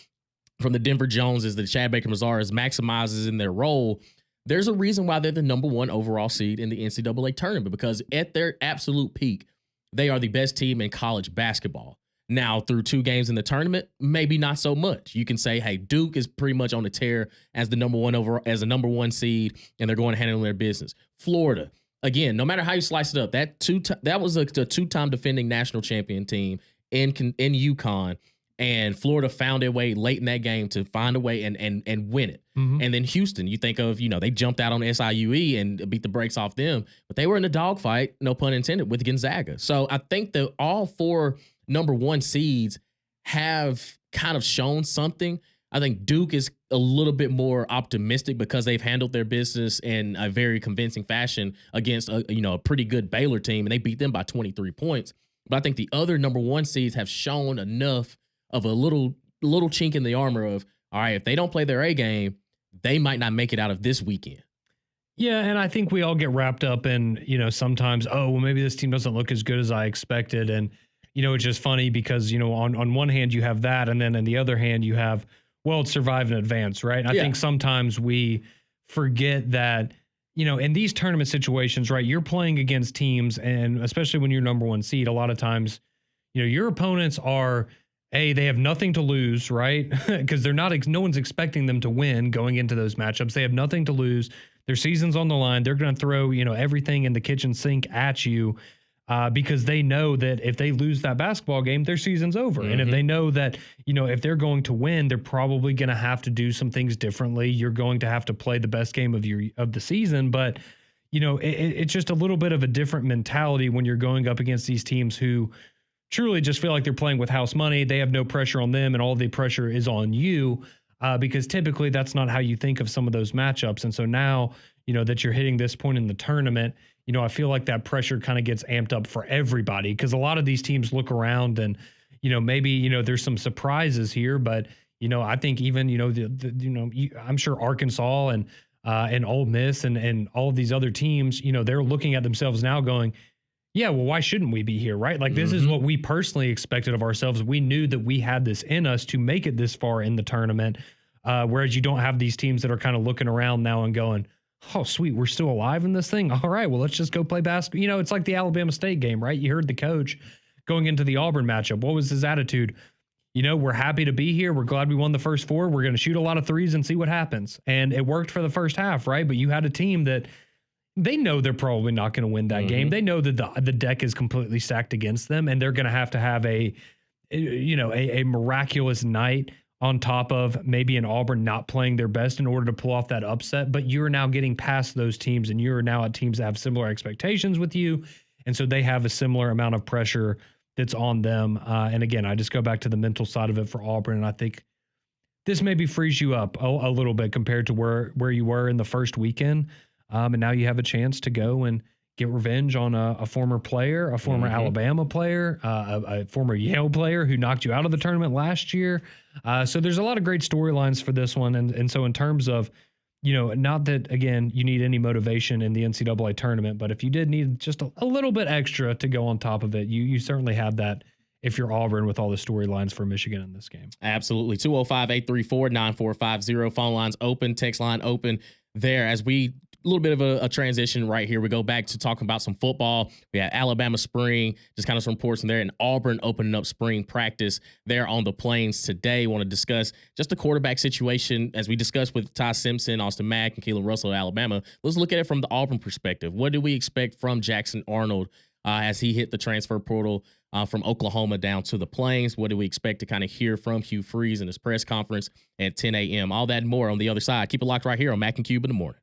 S1: from the Denver Joneses, the Chad Baker Mazzaras maximizes in their role, there's a reason why they're the number 1 overall seed in the NCAA tournament, because at their absolute peak, they are the best team in college basketball. Now, through 2 games in the tournament, maybe not so much. You can say, hey, Duke is pretty much on the tear as the number 1 seed, and they're going to handle their business. Florida, again, no matter how you slice it up, that was a 2-time defending national champion team in UConn, and Florida found a way late in that game to find a way and win it. And then Houston, you think of, they jumped out on SIUE and beat the brakes off them, but they were in a dogfight, no pun intended, with Gonzaga. So I think that all 4 number 1 seeds have kind of shown something. I think Duke is a little bit more optimistic because they've handled their business in a very convincing fashion against a pretty good Baylor team, and they beat them by 23 points. But I think the other number 1 seeds have shown enough of a little chink in the armor of, all right, if they don't play their A game, they might not make it out of this weekend.
S3: Yeah, and I think we all get wrapped up in, sometimes, maybe this team doesn't look as good as I expected. And, it's just funny because, on one hand you have that, and then on the other hand you have, well, it's survive and advance, right? I think sometimes we forget that, in these tournament situations, right, you're playing against teams, and especially when you're number 1 seed, a lot of times, your opponents are, they have nothing to lose, right? Because no one's expecting them to win going into those matchups. They have nothing to lose. Their season's on the line. They're going to throw, everything in the kitchen sink at you. Because they know that if they lose that basketball game, their season's over. And if they know that, if they're going to win, they're probably going to have to do some things differently. You're going to have to play the best game of the season. But, it's just a little bit of a different mentality when you're going up against these teams who truly just feel like they're playing with house money. They have no pressure on them, and all the pressure is on you because typically that's not how you think of some of those matchups. And so now, that you're hitting this point in the tournament, I feel like that pressure kind of gets amped up for everybody because a lot of these teams look around and, maybe, there's some surprises here, but, I think even, I'm sure Arkansas and Ole Miss and all of these other teams, they're looking at themselves now going, yeah, well, why shouldn't we be here, right? Like this is what we personally expected of ourselves. We knew that we had this in us to make it this far in the tournament, whereas you don't have these teams that are kind of looking around now and going, oh, sweet, we're still alive in this thing? All right, well, let's just go play basketball. It's like the Alabama State game, right? You heard the coach going into the Auburn matchup. What was his attitude? We're happy to be here. We're glad we won the first 4. We're going to shoot a lot of threes and see what happens. And it worked for the first half, right? But you had a team that, they know they're probably not going to win that game. They know that the deck is completely stacked against them, and they're going to have a miraculous night on top of maybe an Auburn not playing their best in order to pull off that upset. But you're now getting past those teams, and you're now at teams that have similar expectations with you, and so they have a similar amount of pressure that's on them. And again, I just go back to the mental side of it for Auburn, and I think this maybe frees you up a little bit compared to where you were in the first weekend. And now you have a chance to go and get revenge on a former player, a former Alabama player, a former Yale player who knocked you out of the tournament last year. So there's a lot of great storylines for this one. And so in terms of, not that, again, you need any motivation in the NCAA tournament, but if you did need just a little bit extra to go on top of it, you certainly have that if you're Auburn with all the storylines for Michigan in this game.
S1: Absolutely. 205-834-9450. Phone lines open, text line open there as we a little bit of a transition right here. We go back to talking about some football. We had Alabama spring, just kind of some reports in there, and Auburn opening up spring practice there on the Plains today. Want to discuss just the quarterback situation as we discussed with Ty Simpson, Austin Mack, and Keelan Russell of Alabama. Let's look at it from the Auburn perspective. What do we expect from Jackson Arnold as he hit the transfer portal from Oklahoma down to the Plains? What do we expect to kind of hear from Hugh Freeze in his press conference at 10 a.m.? All that and more on the other side. Keep it locked right here on Mac and Cube in the morning.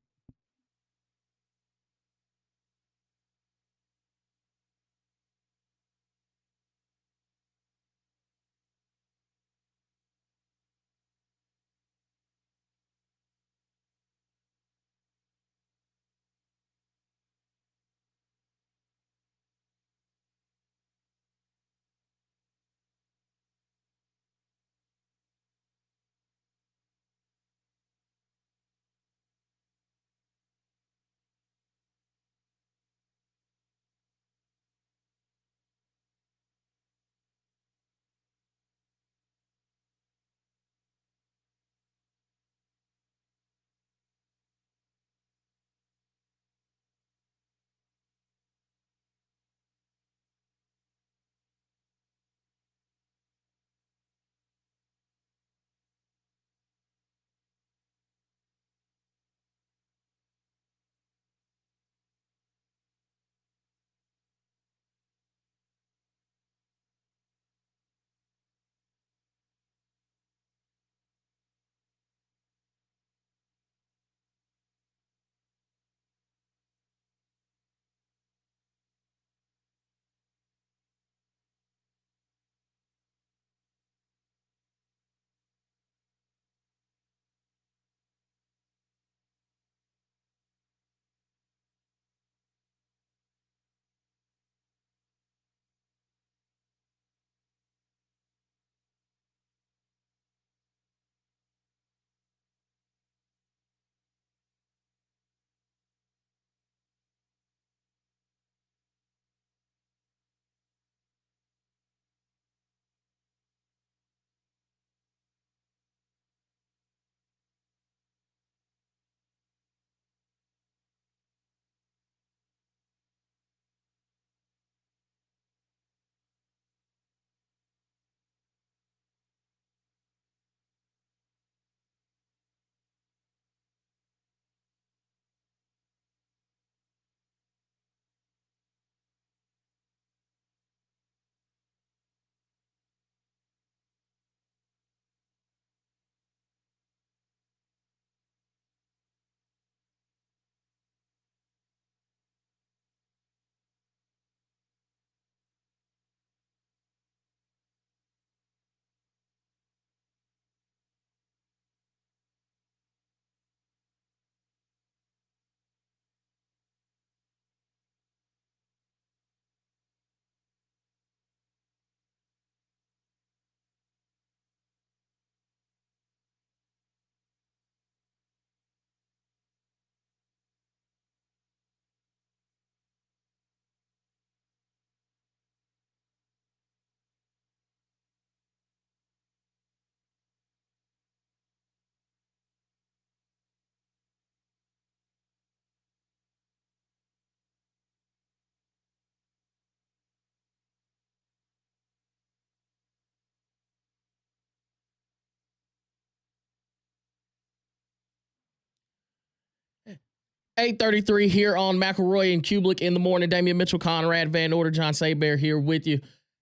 S1: 8:33 here on McElroy and Cubelic in the morning. Damian Mitchell, Conrad Van Order, John Saybear here with you.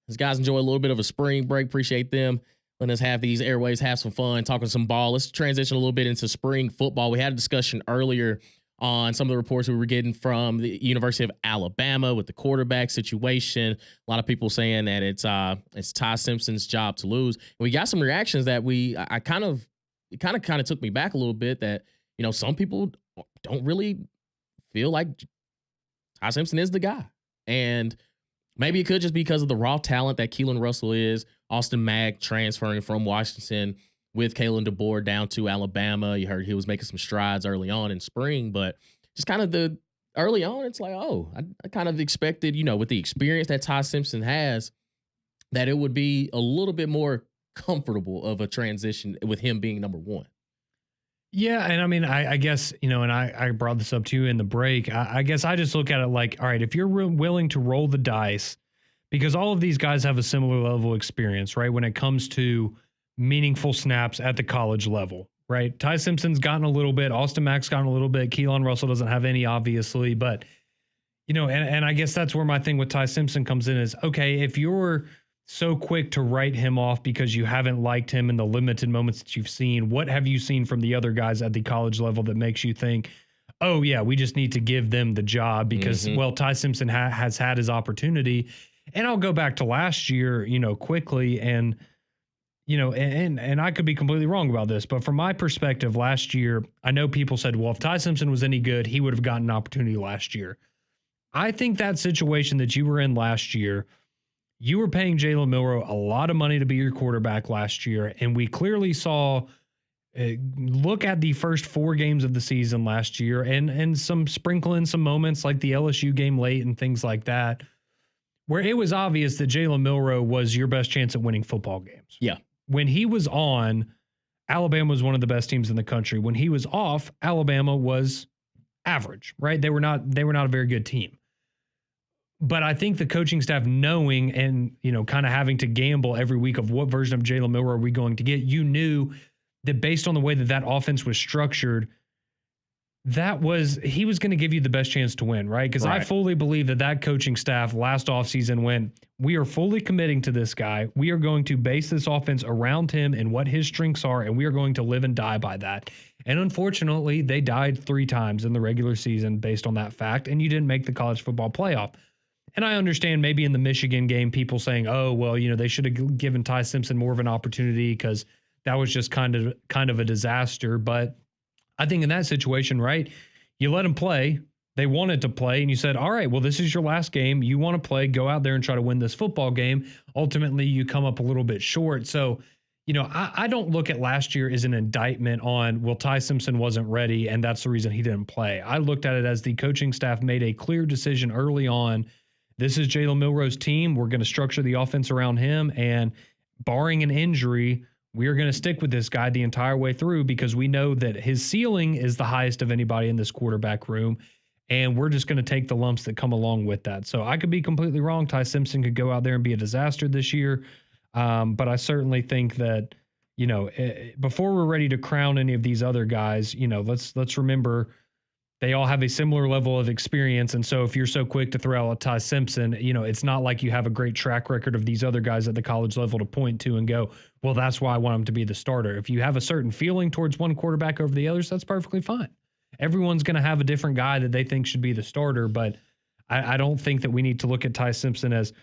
S1: These guys enjoy a little bit of a spring break. Appreciate them letting us have these airways, have some fun, talking some ball. Let's transition a little bit into spring football. We had a discussion earlier on some of the reports we were getting from the University of Alabama with the quarterback situation. A lot of people saying that it's Ty Simpson's job to lose. And we got some reactions that it kind of took me back a little bit that, some people don't really feel like Ty Simpson is the guy. And maybe it could just be because of the raw talent that Keelan Russell is. Austin Mack transferring from Washington with Kalen DeBoer down to Alabama. You heard he was making some strides early on in spring, but just kind of early on, it's like, I kind of expected, with the experience that Ty Simpson has, that it would be a little bit more comfortable of a transition with him being number one.
S3: Yeah, and I mean, I guess, and I brought this up to you in the break. I guess I just look at it like, all right, if you're willing to roll the dice, because all of these guys have a similar level of experience, right, when it comes to meaningful snaps at the college level, right? Ty Simpson's gotten a little bit. Austin Mack's gotten a little bit. Keelan Russell doesn't have any, obviously. But, and I guess that's where my thing with Ty Simpson comes in is, okay, if you're so quick to write him off because you haven't liked him in the limited moments that you've seen, what have you seen from the other guys at the college level that makes you think, oh, yeah, we just need to give them the job because, well, Ty Simpson has had his opportunity. And I'll go back to last year, quickly and, and I could be completely wrong about this, but from my perspective last year, I know people said, well, if Ty Simpson was any good, he would have gotten an opportunity last year. I think that situation that you were in last year, you were paying Jalen Milroe a lot of money to be your quarterback last year, and we clearly saw, look at the first 4 games of the season last year and some sprinkle in some moments like the LSU game late and things like that, where it was obvious that Jalen Milroe was your best chance at winning football games.
S1: Yeah.
S3: When he was on, Alabama was one of the best teams in the country. When he was off, Alabama was average, right? They were not a very good team. But I think the coaching staff knowing and, kind of having to gamble every week of what version of Jalen Milroe are we going to get, you knew that based on the way that offense was structured, he was going to give you the best chance to win, right? Because I fully believe that coaching staff last offseason went, we are fully committing to this guy. We are going to base this offense around him and what his strengths are, and we are going to live and die by that. And unfortunately, they died 3 times in the regular season based on that fact, and you didn't make the college football playoff. And I understand maybe in the Michigan game, people saying, oh, well, they should have given Ty Simpson more of an opportunity because that was just kind of a disaster. But I think in that situation, right, you let them play. They wanted to play, and you said, all right, well, this is your last game. You want to play, go out there and try to win this football game. Ultimately, you come up a little bit short. So, I don't look at last year as an indictment on, well, Ty Simpson wasn't ready, and that's the reason he didn't play. I looked at it as the coaching staff made a clear decision early on. This is Jalen Milroe's team. We're going to structure the offense around him, and barring an injury, we are going to stick with this guy the entire way through because we know that his ceiling is the highest of anybody in this quarterback room, and we're just going to take the lumps that come along with that. So I could be completely wrong. Ty Simpson could go out there and be a disaster this year, but I certainly think that, before we're ready to crown any of these other guys, let's remember they all have a similar level of experience. And so if you're so quick to throw out Ty Simpson, it's not like you have a great track record of these other guys at the college level to point to and go, well, that's why I want him to be the starter. If you have a certain feeling towards one quarterback over the others, that's perfectly fine. Everyone's going to have a different guy that they think should be the starter. But I don't think that we need to look at Ty Simpson as,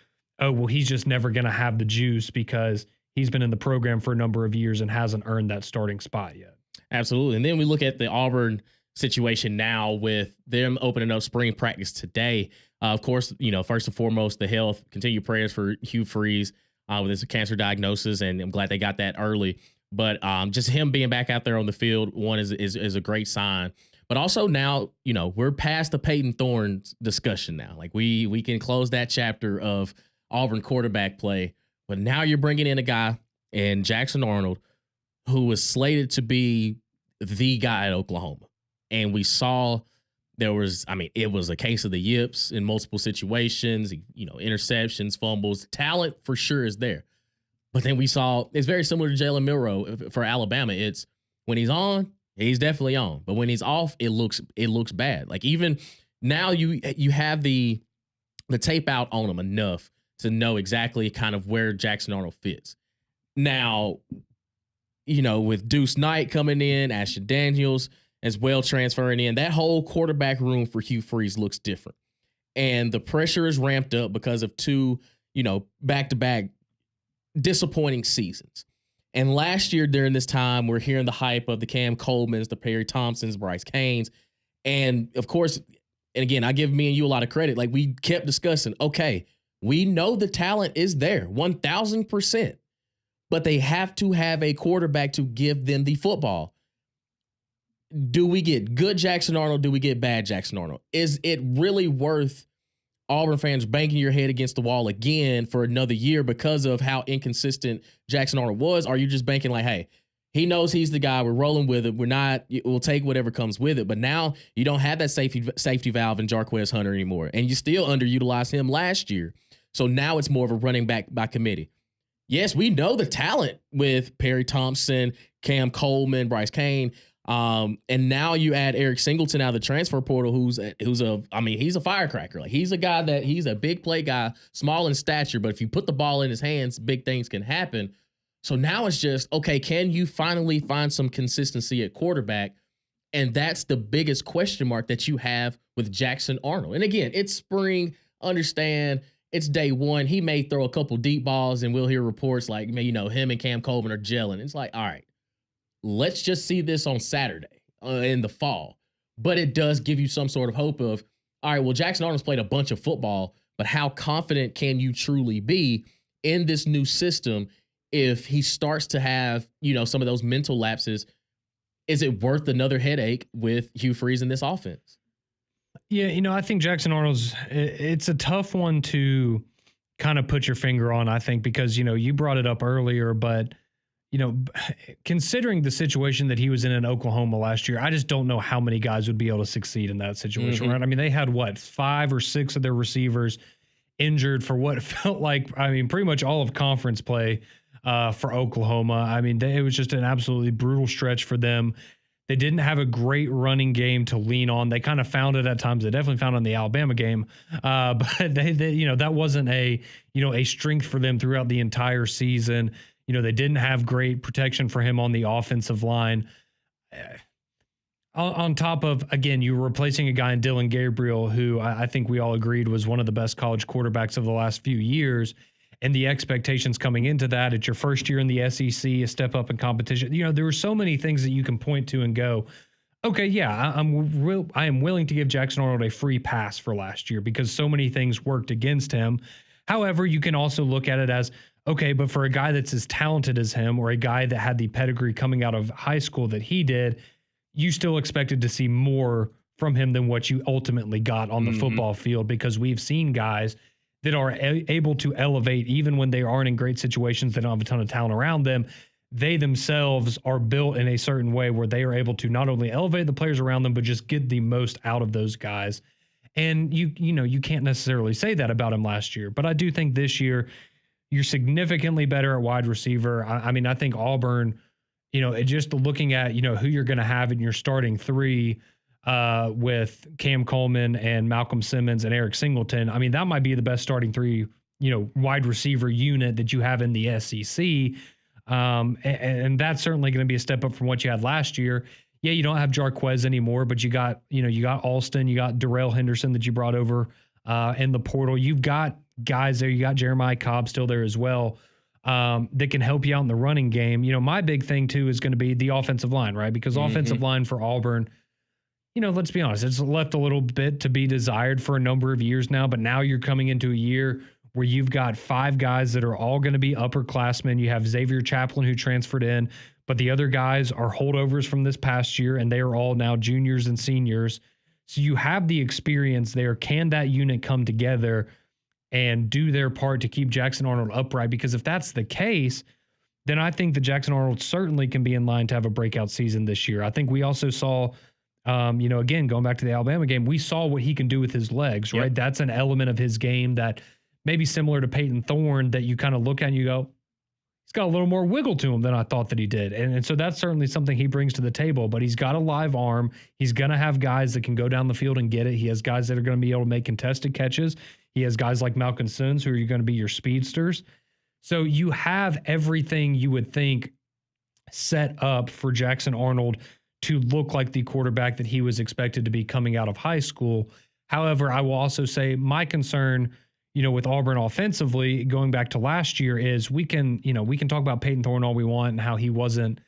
S3: oh, well, he's just never going to have the juice because he's been in the program for a number of years and hasn't earned that starting spot yet.
S1: Absolutely. And then we look at the Auburn situation now with them opening up spring practice today. Of course, first and foremost, the health, continued prayers for Hugh Freeze with his cancer diagnosis, and I'm glad they got that early. But just him being back out there on the field, one is a great sign. But also now, we're past the Peyton Thorne discussion now. Like we can close that chapter of Auburn quarterback play. But now you're bringing in a guy in Jackson Arnold who was slated to be the guy at Oklahoma. And we saw it was a case of the yips in multiple situations, interceptions, fumbles. Talent for sure is there. But then we saw it's very similar to Jalen Milroe for Alabama. It's when he's on, He's definitely on. But when he's off, it looks bad. Like even now you have the tape out on him enough to know exactly kind of where Jackson Arnold fits. Now, with Deuce Knight coming in, Ashton Daniels as well transferring in, that whole quarterback room for Hugh Freeze looks different. And the pressure is ramped up because of two, back-to-back disappointing seasons. And last year during this time, we're hearing the hype of the Cam Coleman's, the Perry Thompsons, Bryce Canes. And of course, and again, I give me and you a lot of credit. Like we kept discussing, okay, we know the talent is there 1000%, but they have to have a quarterback to give them the football. Do we get good Jackson Arnold? Do we get bad Jackson Arnold? Is it really worth Auburn fans banging your head against the wall again for another year because of how inconsistent Jackson Arnold was? Or are you just banking like, hey, he knows he's the guy, we're rolling with it, we'll take whatever comes with it. But now you don't have that safety valve in Jarquez Hunter anymore, and you still underutilized him last year. So now it's more of a running back by committee. Yes, we know the talent with Perry Thompson, Cam Coleman, Bryce Cain. And now you add Eric Singleton out of the transfer portal, he's a firecracker. Like he's a big play guy, small in stature, but if you put the ball in his hands, big things can happen. So now it's just, okay, can you finally find some consistency at quarterback? And that's the biggest question mark that you have with Jackson Arnold. And again, it's spring, understand it's day one. He may throw a couple deep balls and we'll hear reports like, him and Cam Coleman are gelling. It's like, all right, let's just see this on Saturday in the fall. But it does give you some sort of hope of, all right, well, Jackson Arnold's played a bunch of football, but how confident can you truly be in this new system if he starts to have, some of those mental lapses? Is it worth another headache with Hugh Freeze in this offense?
S3: Yeah, I think Jackson Arnold's, it's a tough one to kind of put your finger on, I think, because, you brought it up earlier, but considering the situation that he was in Oklahoma last year, I just don't know how many guys would be able to succeed in that situation, right? I mean, they had 5 or 6 of their receivers injured for what felt like, pretty much all of conference play for Oklahoma. It was just an absolutely brutal stretch for them. They didn't have a great running game to lean on. They kind of found it at times. They definitely found it in the Alabama game, but they that wasn't a strength for them throughout the entire season. They didn't have great protection for him on the offensive line. On top of, again, you were replacing a guy in Dylan Gabriel, who I think we all agreed was one of the best college quarterbacks of the last few years. And the expectations coming into that, it's your first year in the SEC, a step up in competition. There were so many things that you can point to and go, okay, yeah, I am willing to give Jackson Arnold a free pass for last year because so many things worked against him. However, you can also look at it as, okay, but for a guy that's as talented as him or a guy that had the pedigree coming out of high school that he did, you still expected to see more from him than what you ultimately got on the football field, because we've seen guys that are able to elevate even when they aren't in great situations, they don't have a ton of talent around them. They themselves are built in a certain way where they are able to not only elevate the players around them, but just get the most out of those guys. And you can't necessarily say that about him last year, but I do think this year you're significantly better at wide receiver. I think Auburn, just looking at, who you're going to have in your starting 3, with Cam Coleman and Malcolm Simmons and Eric Singleton. That might be the best starting 3, wide receiver unit that you have in the SEC. And that's certainly going to be a step up from what you had last year. Yeah, you don't have Jarquez anymore, but you got Alston, you got Darrell Henderson that you brought over in the portal. You've got guys there. You got Jeremiah Cobb still there as well, that can help you out in the running game. My big thing too is going to be the offensive line, right? Because offensive line for Auburn, let's be honest, it's left a little bit to be desired for a number of years now, but now you're coming into a year where you've got 5 guys that are all going to be upperclassmen. You have Xavier Chaplin, who transferred in, but the other guys are holdovers from this past year, and they are all now juniors and seniors. So you have the experience there. Can that unit come together and do their part to keep Jackson Arnold upright? Because if that's the case, then I think that Jackson Arnold certainly can be in line to have a breakout season this year. I think we also saw, again, going back to the Alabama game, we saw what he can do with his legs, right? That's an element of his game that maybe similar to Peyton Thorne that you kind of look at and you go, he's got a little more wiggle to him than I thought that he did. And so that's certainly something he brings to the table, but he's got a live arm. He's going to have guys that can go down the field and get it. He has guys that are going to be able to make contested catches. He has guys like Malcolm Sims who are going to be your speedsters. So you have everything you would think set up for Jackson Arnold to look like the quarterback that he was expected to be coming out of high school. However, I will also say my concern, with Auburn offensively, going back to last year, is we can talk about Peyton Thorne all we want and how he wasn't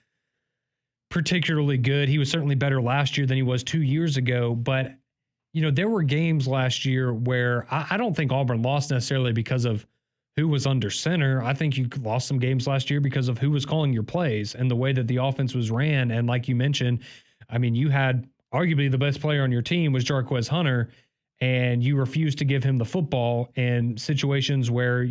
S3: particularly good. He was certainly better last year than he was 2 years ago. But, there were games last year where I don't think Auburn lost necessarily because of who was under center. I think you lost some games last year because of who was calling your plays and the way that the offense was ran. And like you mentioned, you had arguably the best player on your team was Jarquez Hunter, and you refused to give him the football in situations where,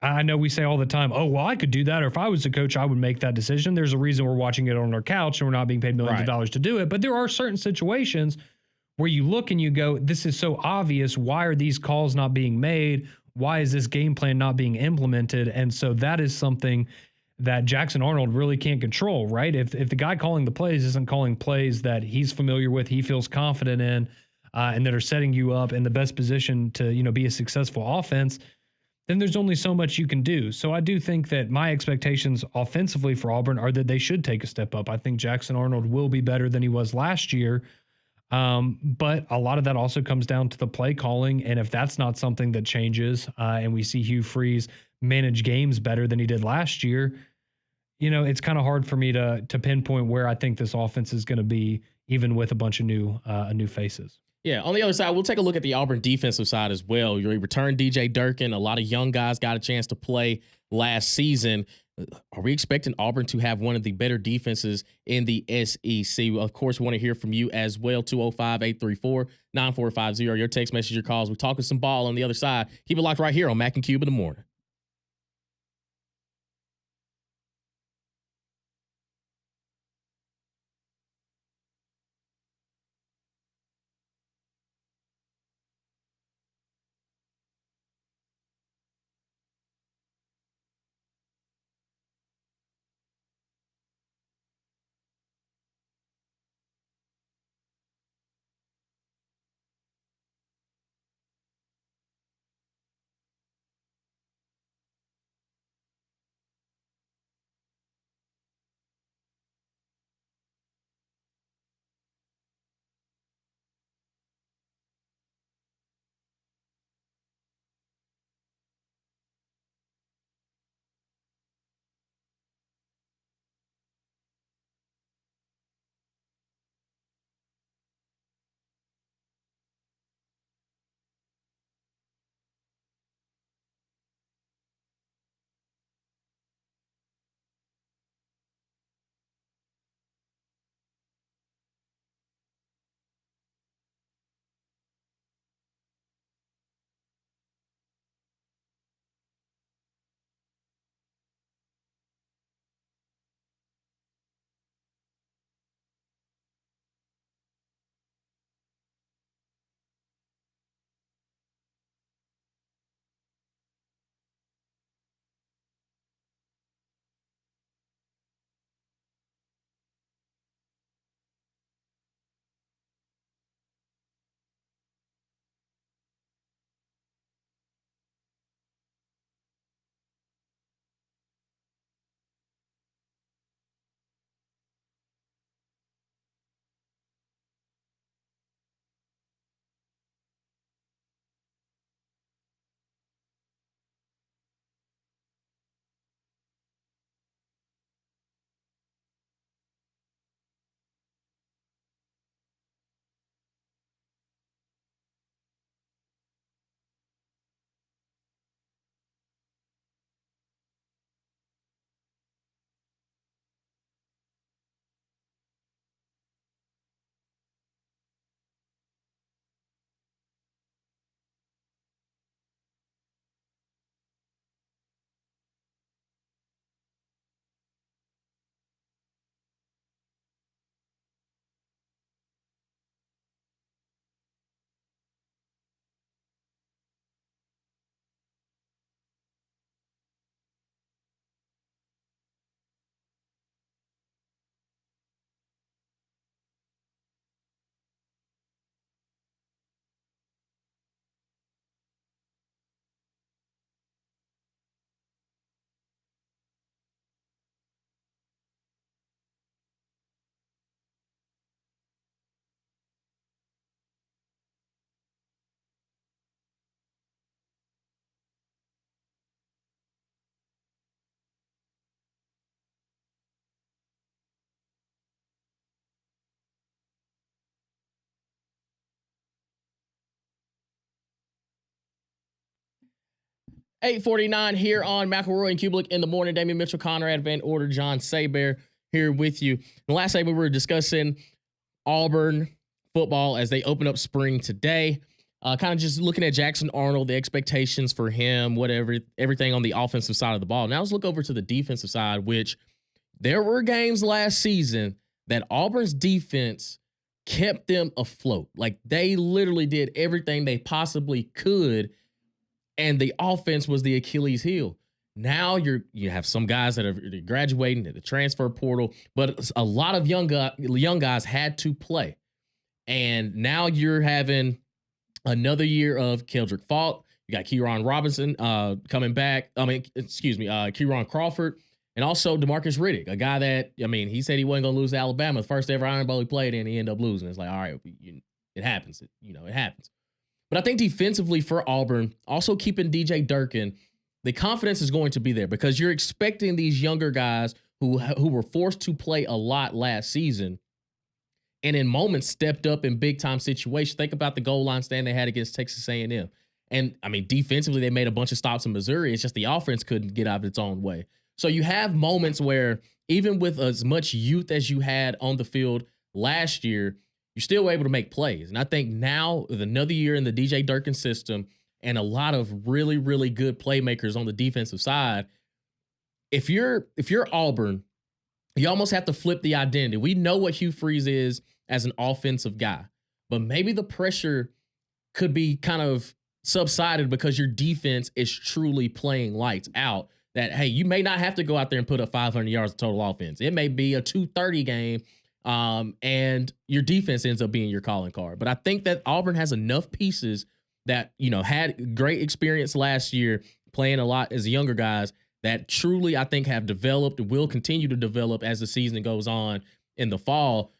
S3: I know we say all the time, oh, well, I could do that. Or if I was the coach, I would make that decision. There's a reason we're watching it on our couch and we're not being paid millions of dollars to do it. But there are certain situations where you look and you go, this is so obvious. Why are these calls not being made? Why is this game plan not being implemented? And so that is something that Jackson Arnold really can't control, right? If the guy calling the plays isn't calling plays that he's familiar with, he feels confident in, and that are setting you up in the best position to, be a successful offense, then there's only so much you can do. So I do think that my expectations offensively for Auburn are that they should take a step up. I think Jackson Arnold will be better than he was last year. But a lot of that also comes down to the play calling. And if that's not something that changes, and we see Hugh Freeze manage games better than he did last year, it's kind of hard for me to pinpoint where I think this offense is going to be, even with a bunch of new faces.
S1: Yeah, on the other side, we'll take a look at the Auburn defensive side as well. You return DJ Durkin. A lot of young guys got a chance to play last season. Are we expecting Auburn to have one of the better defenses in the SEC? Of course, we want to hear from you as well. 205-834-9450. Your text message, your calls. We're talking some ball on the other side. Keep it locked right here on Mac and Cube in the morning. 8:49 here on McElroy and Cubelic in the morning. Damian Mitchell, Conrad Van Order, John Saber here with you. The last segment we were discussing Auburn football as they open up spring today. Kind of just looking at Jackson Arnold, the expectations for him, everything on the offensive side of the ball. Now let's look over to the defensive side, which there were games last season that Auburn's defense kept them afloat. Like they literally did everything they possibly could, and the offense was the Achilles heel. Now you have some guys that are graduating at the transfer portal, but a lot of young guys had to play. And now you're having another year of Keldrick Falk. You got Kieran Robinson coming back. Kieran Crawford, and also DeMarcus Riddick, a guy that, he said he wasn't going to lose to Alabama. The first ever Iron Bowl he played in, he ended up losing. It's like, all right, it happens. It happens. But I think defensively for Auburn, also keeping DJ Durkin, the confidence is going to be there because you're expecting these younger guys who were forced to play a lot last season and in moments stepped up in big time situations. Think about the goal line stand they had against Texas A&M. And defensively, they made a bunch of stops in Missouri. It's just the offense couldn't get out of its own way. So you have moments where even with as much youth as you had on the field last year, you're still able to make plays. And I think now with another year in the DJ Durkin system and a lot of really, really good playmakers on the defensive side, if you're Auburn, you almost have to flip the identity. We know what Hugh Freeze is as an offensive guy, but maybe the pressure could be kind of subsided because your defense is truly playing lights out. That, hey, you may not have to go out there and put up 500 yards of total offense. It may be a 230 game, and your defense ends up being your calling card. But I think that Auburn has enough pieces that, had great experience last year playing a lot as younger guys that truly, I think, have developed and will continue to develop as the season goes on in the fall.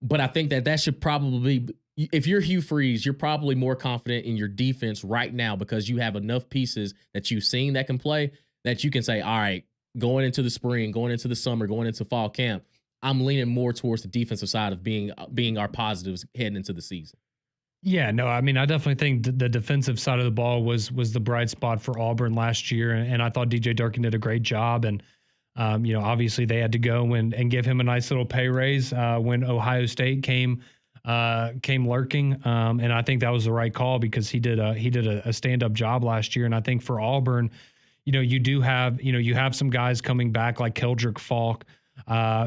S1: But I think that should probably be, if you're Hugh Freeze, you're probably more confident in your defense right now because you have enough pieces that you've seen that can play that you can say, all right, going into the spring, going into the summer, going into fall camp, I'm leaning more towards the defensive side of being our positives heading into the season.
S3: Yeah, no, I definitely think the defensive side of the ball was the bright spot for Auburn last year, and I thought DJ Durkin did a great job. And obviously they had to go and give him a nice little pay raise when Ohio State came lurking, and I think that was the right call because he did a stand-up job last year. And I think for Auburn, you have some guys coming back like Keldrick Falk,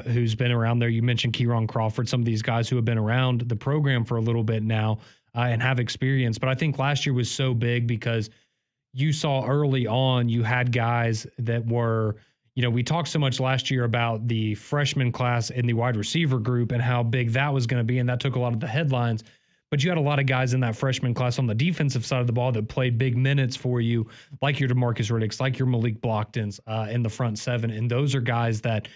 S3: who's been around there. You mentioned Kieran Crawford, some of these guys who have been around the program for a little bit now and have experience. But I think last year was so big because you saw early on you had guys that were, we talked so much last year about the freshman class in the wide receiver group and how big that was going to be, and that took a lot of the headlines. But you had a lot of guys in that freshman class on the defensive side of the ball that played big minutes for you, like your DeMarcus Riddicks, like your Malik Blocktons in the front seven. And those are guys that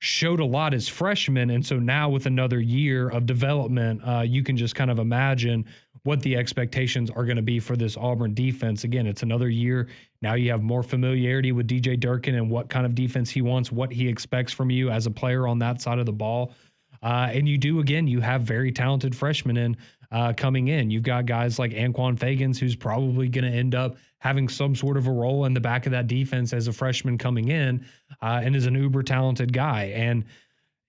S3: showed a lot as freshmen. And so now with another year of development, you can just kind of imagine what the expectations are going to be for this Auburn defense. Again, it's another year. Now you have more familiarity with DJ Durkin and what kind of defense he wants, what he expects from you as a player on that side of the ball. And you have very talented freshmen coming in. You've got guys like Anquan Fagans, who's probably going to end up having some sort of a role in the back of that defense as a freshman coming in, and is an uber talented guy. And,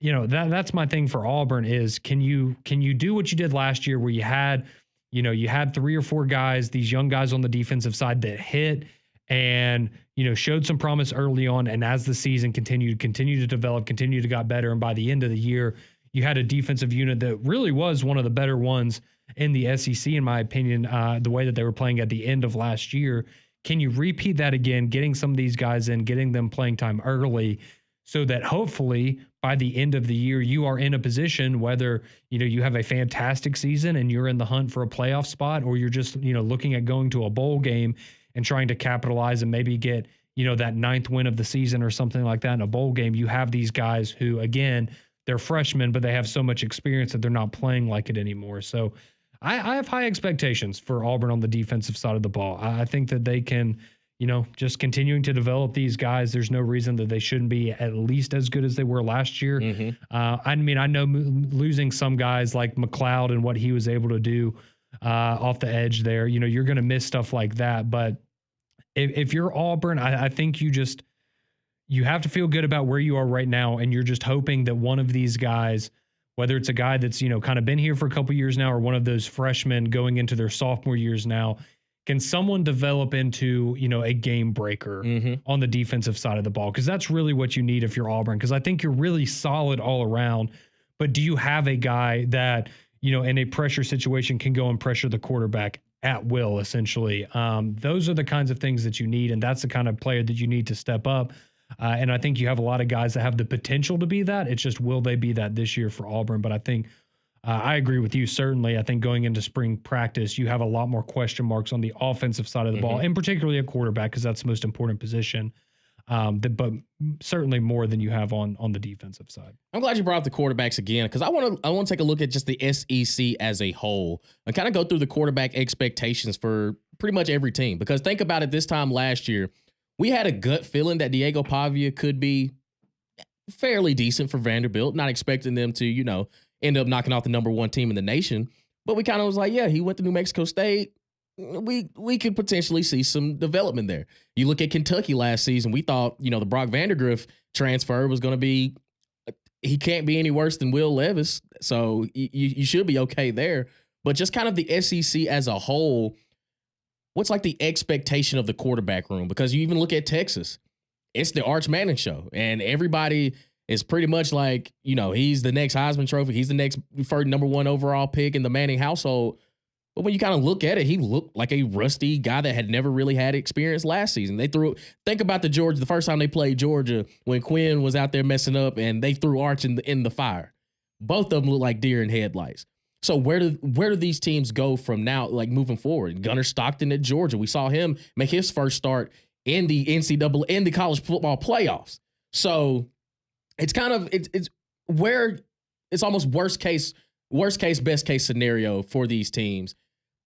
S3: that's my thing for Auburn is can you do what you did last year where you had 3 or 4 guys, these young guys on the defensive side that hit and, showed some promise early on. And as the season continued to develop, continued to got better. And by the end of the year, you had a defensive unit that really was one of the better ones in the SEC, in my opinion, the way that they were playing at the end of last year. Can you repeat that again, getting some of these guys in, getting them playing time early so that hopefully by the end of the year, you are in a position whether, you have a fantastic season and you're in the hunt for a playoff spot, or you're just, looking at going to a bowl game and trying to capitalize and maybe get, that 9th win of the season or something like that in a bowl game. You have these guys who, again, they're freshmen, but they have so much experience that they're not playing like it anymore. So I have high expectations for Auburn on the defensive side of the ball. I think that they can, just continuing to develop these guys. There's no reason that they shouldn't be at least as good as they were last year. Mm-hmm. I know losing some guys like McLeod and what he was able to do off the edge there, you're going to miss stuff like that. But if you're Auburn, I think you have to feel good about where you are right now, and you're just hoping that one of these guys, whether it's a guy that's, kind of been here for a couple years now, or one of those freshmen going into their sophomore years now, can someone develop into, a game breaker on the defensive side of the ball? Because that's really what you need if you're Auburn, because I think you're really solid all around. But do you have a guy that, in a pressure situation can go and pressure the quarterback at will, essentially? Those are the kinds of things that you need, and that's the kind of player that you need to step up. And I think you have a lot of guys that have the potential to be that. It's just, will they be that this year for Auburn? But I think I agree with you. Certainly, I think going into spring practice, you have a lot more question marks on the offensive side of the ball, and particularly at quarterback, because that's the most important position. But certainly more than you have on the defensive side.
S1: I'm glad you brought up the quarterbacks again, because I want to take a look at just the SEC as a whole and kind of go through the quarterback expectations for pretty much every team. Because think about it, this time last year, we had a gut feeling that Diego Pavia could be fairly decent for Vanderbilt, not expecting them to, end up knocking off the number one team in the nation. But we kind of was like, yeah, he went to New Mexico State. We could potentially see some development there. You look at Kentucky last season, we thought, the Brock Vandagriff transfer was going to be, he can't be any worse than Will Levis. So you should be okay there. But just kind of the SEC as a whole, what's like the expectation of the quarterback room? Because you even look at Texas, it's the Arch Manning show, and everybody is pretty much like, he's the next Heisman Trophy. He's the next number one overall pick in the Manning household. But when you kind of look at it, he looked like a rusty guy that had never really had experience last season. Think about the first time they played Georgia, when Quinn was out there messing up and they threw Arch in the fire. Both of them look like deer in headlights. So where do these teams go from now, like moving forward? Gunnar Stockton at Georgia, we saw him make his first start in the NCAA, in the college football playoffs. So it's kind of it's where it's almost worst case, best case scenario for these teams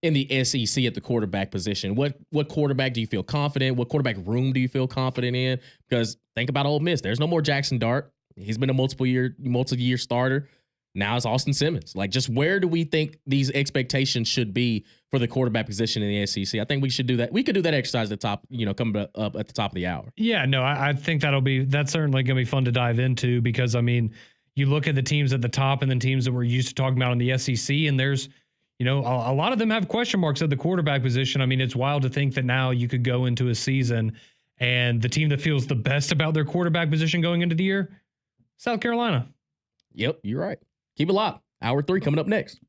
S1: in the SEC at the quarterback position. What quarterback do you feel confident? What quarterback room do you feel confident in? Because think about Ole Miss. There's no more Jackson Dart. He's been a multi-year starter. Now it's Austin Simmons. Like, just where do we think these expectations should be for the quarterback position in the SEC? I think we should do that. We could do that exercise at the top, coming up at the top of the hour.
S3: Yeah, no, I think that's certainly going to be fun to dive into, because, you look at the teams at the top and then teams that we're used to talking about in the SEC, and there's, a lot of them have question marks at the quarterback position. It's wild to think that now you could go into a season and the team that feels the best about their quarterback position going into the year, South Carolina.
S1: Yep, you're right. Keep it locked. Hour 3 coming up next.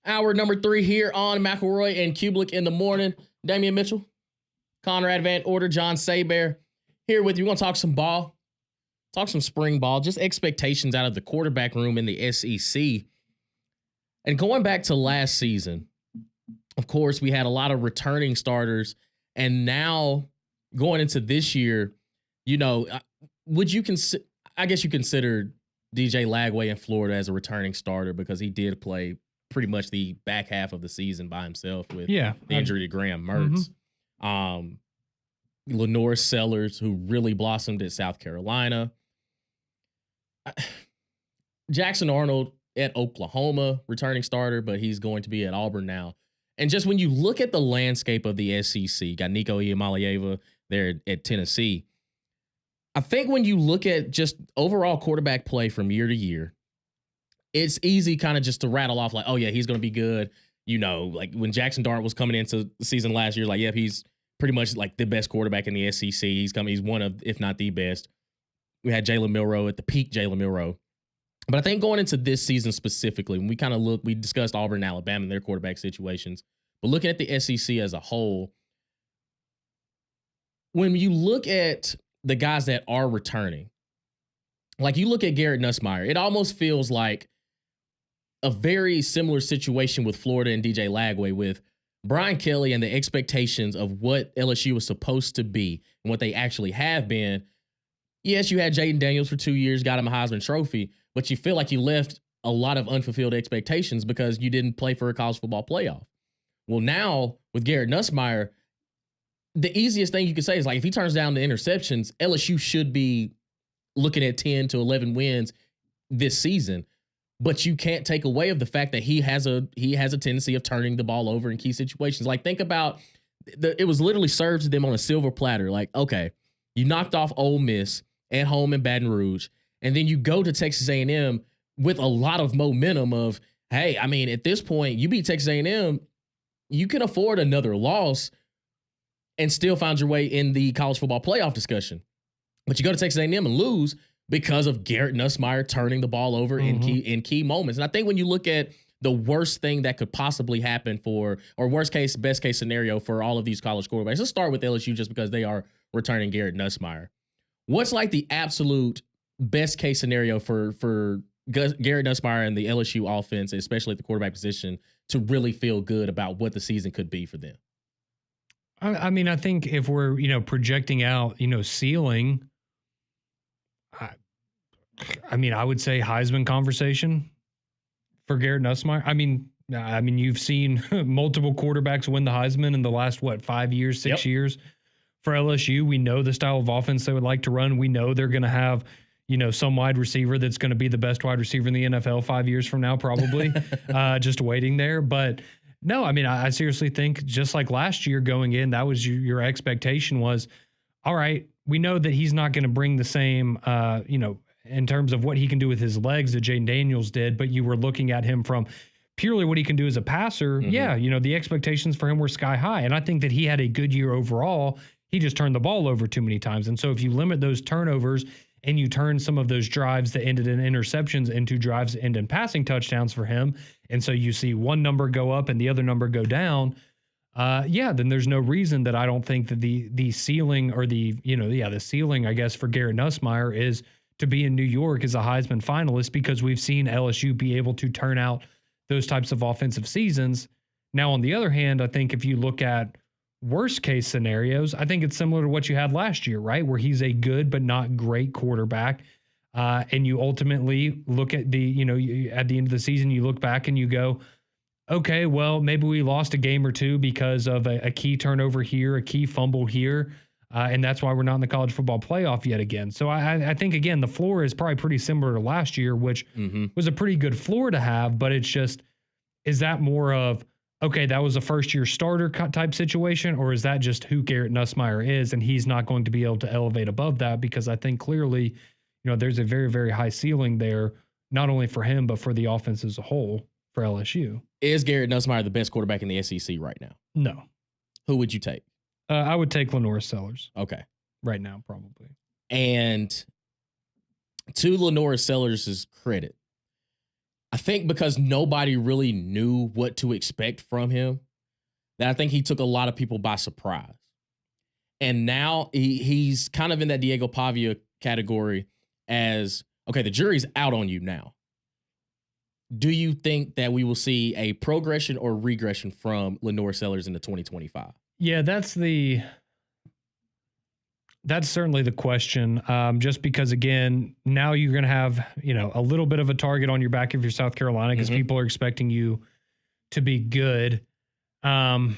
S1: Hour number 3 here on McElroy and Cubelic in the morning. Damian Mitchell, Conrad Van Order, John Saber here with you. We're going to talk some ball, talk some spring ball, just expectations out of the quarterback room in the SEC. And going back to last season, of course, we had a lot of returning starters. And now going into this year, you know, would you consider, I guess you consider DJ Lagway in Florida as a returning starter because he did play pretty much the back half of the season by himself with the injury to Graham Mertz. Lenore Sellers, who really blossomed at South Carolina. Jackson Arnold at Oklahoma, returning starter, but he's going to be at Auburn now. And just when you look at the landscape of the SEC, you got Nico Iamaleava there at Tennessee. I think when you look at just overall quarterback play from year to year, it's easy kind of just to rattle off like, oh yeah, he's going to be good. You know, like when Jackson Dart was coming into the season last year, like, yep, he's pretty much like the best quarterback in the SEC. He's one of, if not the best. We had Jalen Milroe at the peak Jalen Milroe. But I think going into this season specifically, when we kind of we discussed Auburn and Alabama and their quarterback situations, but looking at the SEC as a whole, when you look at the guys that are returning, like you look at Garrett Nussmeier, it almost feels like a very similar situation with Florida and DJ Lagway with Brian Kelly and the expectations of what LSU was supposed to be and what they actually have been. Yes, you had Jaden Daniels for 2 years, got him a Heisman Trophy, but you feel like you left a lot of unfulfilled expectations because you didn't play for a college football playoff. Well, now with Garrett Nussmeier, the easiest thing you could say is like if he turns down the interceptions, LSU should be looking at 10 to 11 wins this season. But you can't take away of the fact that he has a tendency of turning the ball over in key situations. Like think about it was literally served to them on a silver platter. Like, okay, you knocked off Ole Miss at home in Baton Rouge, and then you go to Texas A&M with a lot of momentum of, hey, I mean, at this point, you beat Texas A&M, you can afford another loss and still find your way in the college football playoff discussion. But you go to Texas A&M and lose because of Garrett Nussmeier turning the ball over in key moments. And I think when you look at the worst thing that could possibly happen or worst case, best case scenario for all of these college quarterbacks, let's start with LSU just because they are returning Garrett Nussmeier. What's like the absolute best case scenario for Garrett Nussmeier and the LSU offense, especially at the quarterback position, to really feel good about what the season could be for them?
S3: I mean, I think if we're, projecting out, ceiling, I mean, I would say Heisman conversation for Garrett Nussmeier. I mean, you've seen multiple quarterbacks win the Heisman in the last, 5 years, 6 years for LSU. We know the style of offense they would like to run. We know they're going to have, some wide receiver that's going to be the best wide receiver in the NFL 5 years from now, probably just waiting there. But no, I mean, I seriously think just like last year going in, that was your expectation was, all right, we know that he's not going to bring the same, in terms of what he can do with his legs that Jaden Daniels did, but you were looking at him from purely what he can do as a passer. Yeah, the expectations for him were sky high. And I think that he had a good year overall. He just turned the ball over too many times. And so if you limit those turnovers and you turn some of those drives that ended in interceptions into drives that ended in passing touchdowns for him, and so you see one number go up and the other number go down, then there's no reason that I don't think that the ceiling or the ceiling, I guess, for Garrett Nussmeier is to be in New York as a Heisman finalist, because we've seen LSU be able to turn out those types of offensive seasons. Now, on the other hand, I think if you look at worst case scenarios, I think it's similar to what you had last year, right? Where he's a good but not great quarterback. And you ultimately look at at the end of the season, you look back and you go, okay, well, maybe we lost a game or two because of a key turnover here, a key fumble here. And that's why we're not in the college football playoff yet again. So I think, again, the floor is probably pretty similar to last year, which was a pretty good floor to have. But it's just, is that more of, okay, that was a first-year starter type situation, or is that just who Garrett Nussmeier is, and he's not going to be able to elevate above that? Because I think clearly, there's a very, very high ceiling there, not only for him, but for the offense as a whole for LSU.
S1: Is Garrett Nussmeier the best quarterback in the SEC right now?
S3: No.
S1: Who would you take?
S3: I would take Lenore Sellers.
S1: Okay.
S3: Right now, probably.
S1: And to Lenore Sellers' credit, I think because nobody really knew what to expect from him, that I think he took a lot of people by surprise. And now he's kind of in that Diego Pavia category as, okay, the jury's out on you now. Do you think that we will see a progression or regression from Lenore Sellers in the 2025?
S3: Yeah, that's certainly the question. Just because, again, now you're going to have, a little bit of a target on your back if you're South Carolina because people are expecting you to be good. That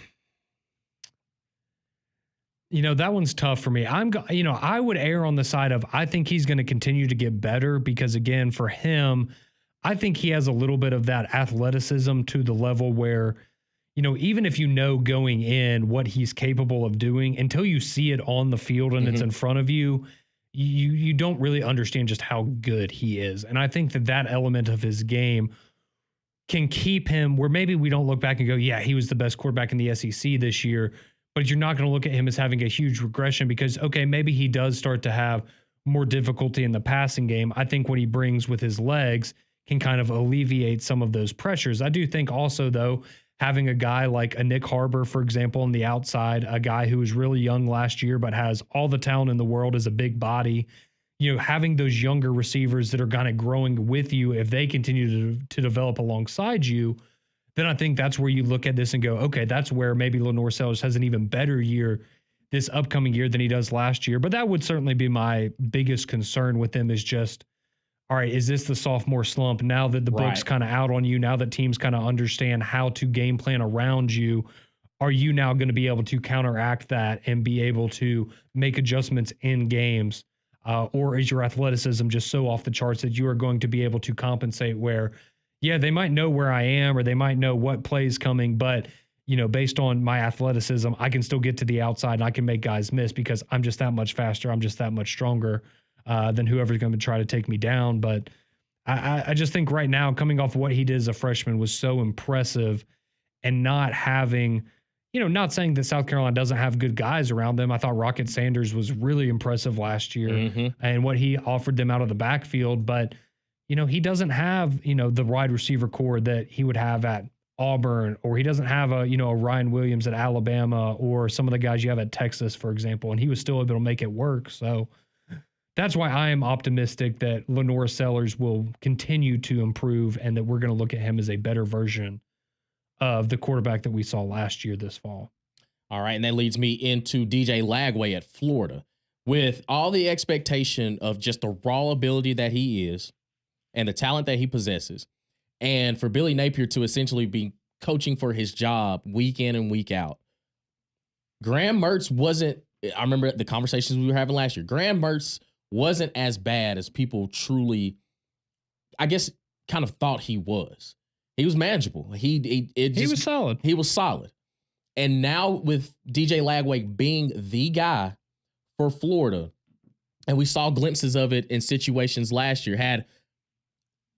S3: one's tough for me. I would err on the side of I think he's going to continue to get better because, again, for him, I think he has a little bit of that athleticism to the level where, even if going in what he's capable of doing, until you see it on the field and it's in front of you, you don't really understand just how good he is. And I think that element of his game can keep him where maybe we don't look back and go, yeah, he was the best quarterback in the SEC this year. But you're not going to look at him as having a huge regression because, okay, maybe he does start to have more difficulty in the passing game. I think what he brings with his legs can kind of alleviate some of those pressures. I do think also, though, having a guy like a Nick Harbor, for example, on the outside, a guy who was really young last year but has all the talent in the world as a big body, having those younger receivers that are kind of growing with you, if they continue to develop alongside you, then I think that's where you look at this and go, okay, that's where maybe Lenore Sellers has an even better year this upcoming year than he does last year. But that would certainly be my biggest concern with him is just, all right, is this the sophomore slump now that the book's kind of out on you, now that teams kind of understand how to game plan around you? Are you now going to be able to counteract that and be able to make adjustments in games? Or is your athleticism just so off the charts that you are going to be able to compensate where, yeah, they might know where I am or they might know what play is coming, but, based on my athleticism, I can still get to the outside and I can make guys miss because I'm just that much faster. I'm just that much stronger than whoever's going to try to take me down. But I just think right now, coming off of what he did as a freshman was so impressive and not having, not saying that South Carolina doesn't have good guys around them. I thought Rocket Sanders was really impressive last year and what he offered them out of the backfield. But he doesn't have, the wide receiver core that he would have at Auburn, or he doesn't have a Ryan Williams at Alabama or some of the guys you have at Texas, for example, and he was still able to make it work. So that's why I am optimistic that Lenore Sellers will continue to improve and that we're going to look at him as a better version of the quarterback that we saw last year this fall.
S1: All right, and that leads me into DJ Lagway at Florida. With all the expectation of just the raw ability that he is, and the talent that he possesses, and for Billy Napier to essentially be coaching for his job week in and week out. Graham Mertz wasn't, I remember the conversations we were having last year, Graham Mertz wasn't as bad as people truly, I guess, kind of thought he was. He was manageable. He was solid. He was solid. And now with DJ Lagway being the guy for Florida, and we saw glimpses of it in situations last year,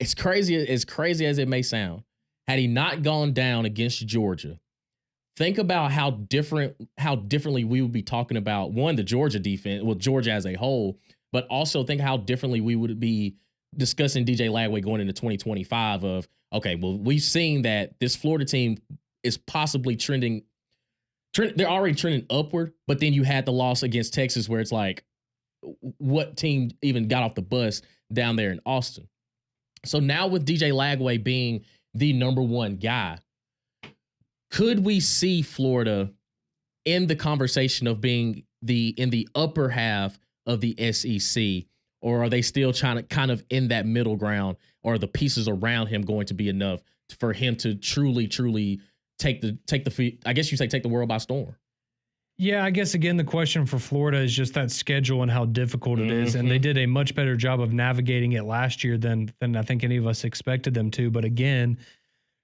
S1: as crazy as it may sound, had he not gone down against Georgia, think about how differently we would be talking about, one, the Georgia defense, well, Georgia as a whole, but also think how differently we would be discussing DJ Lagway going into 2025 of, okay, well, we've seen that this Florida team is possibly trending, they're already trending upward, but then you had the loss against Texas where it's like, what team even got off the bus down there in Austin? So now with DJ Lagway being the number one guy, could we see Florida in the conversation of being in the upper half of the SEC, or are they still trying to kind of in that middle ground, or are the pieces around him going to be enough for him to truly take the world by storm?
S3: Yeah, I guess, again, the question for Florida is just that schedule and how difficult it is. And they did a much better job of navigating it last year than I think any of us expected them to. But again,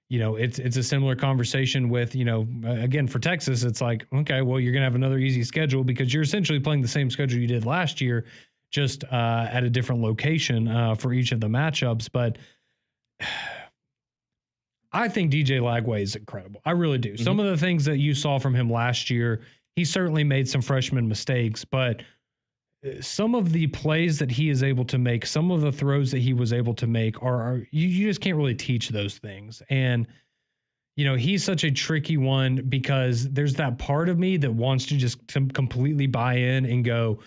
S3: it's a similar conversation with, again, for Texas, it's like, okay, well, you're going to have another easy schedule because you're essentially playing the same schedule you did last year, just at a different location for each of the matchups. But I think DJ Lagway is incredible. I really do. Some of the things that you saw from him last year, he certainly made some freshman mistakes, but some of the plays that he is able to make, some of the throws that he was able to make are you just can't really teach those things. And he's such a tricky one because there's that part of me that wants to just completely buy in and go,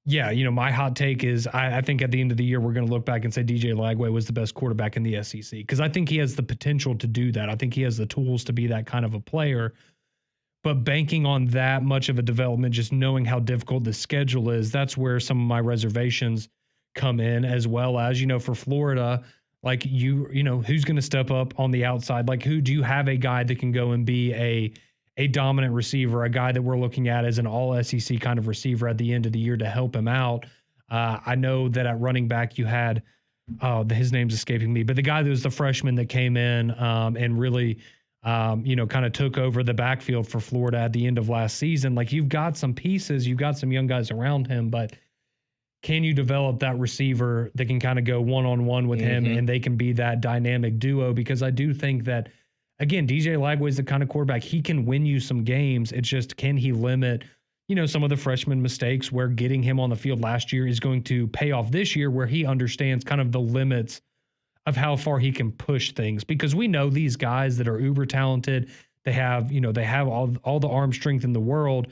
S3: yeah, my hot take is I think at the end of the year, we're going to look back and say DJ Lagway was the best quarterback in the SEC because I think he has the potential to do that. I think he has the tools to be that kind of a player. But banking on that much of a development, just knowing how difficult the schedule is, that's where some of my reservations come in, as well as, for Florida, like who's going to step up on the outside? Like, who do you have a guy that can go and be a dominant receiver, a guy that we're looking at as an all SEC kind of receiver at the end of the year to help him out? I know that at running back you had, his name's escaping me, but the guy that was the freshman that came in and really, kind of took over the backfield for Florida at the end of last season. Like, you've got some pieces, you've got some young guys around him, but can you develop that receiver that can kind of go one-on-one with him and they can be that dynamic duo? Because I do think that, again, DJ Lagway is the kind of quarterback, he can win you some games. It's just, can he limit, some of the freshman mistakes where getting him on the field last year is going to pay off this year, where he understands kind of the limits of how far he can push things. Because we know these guys that are uber talented, they have all the arm strength in the world.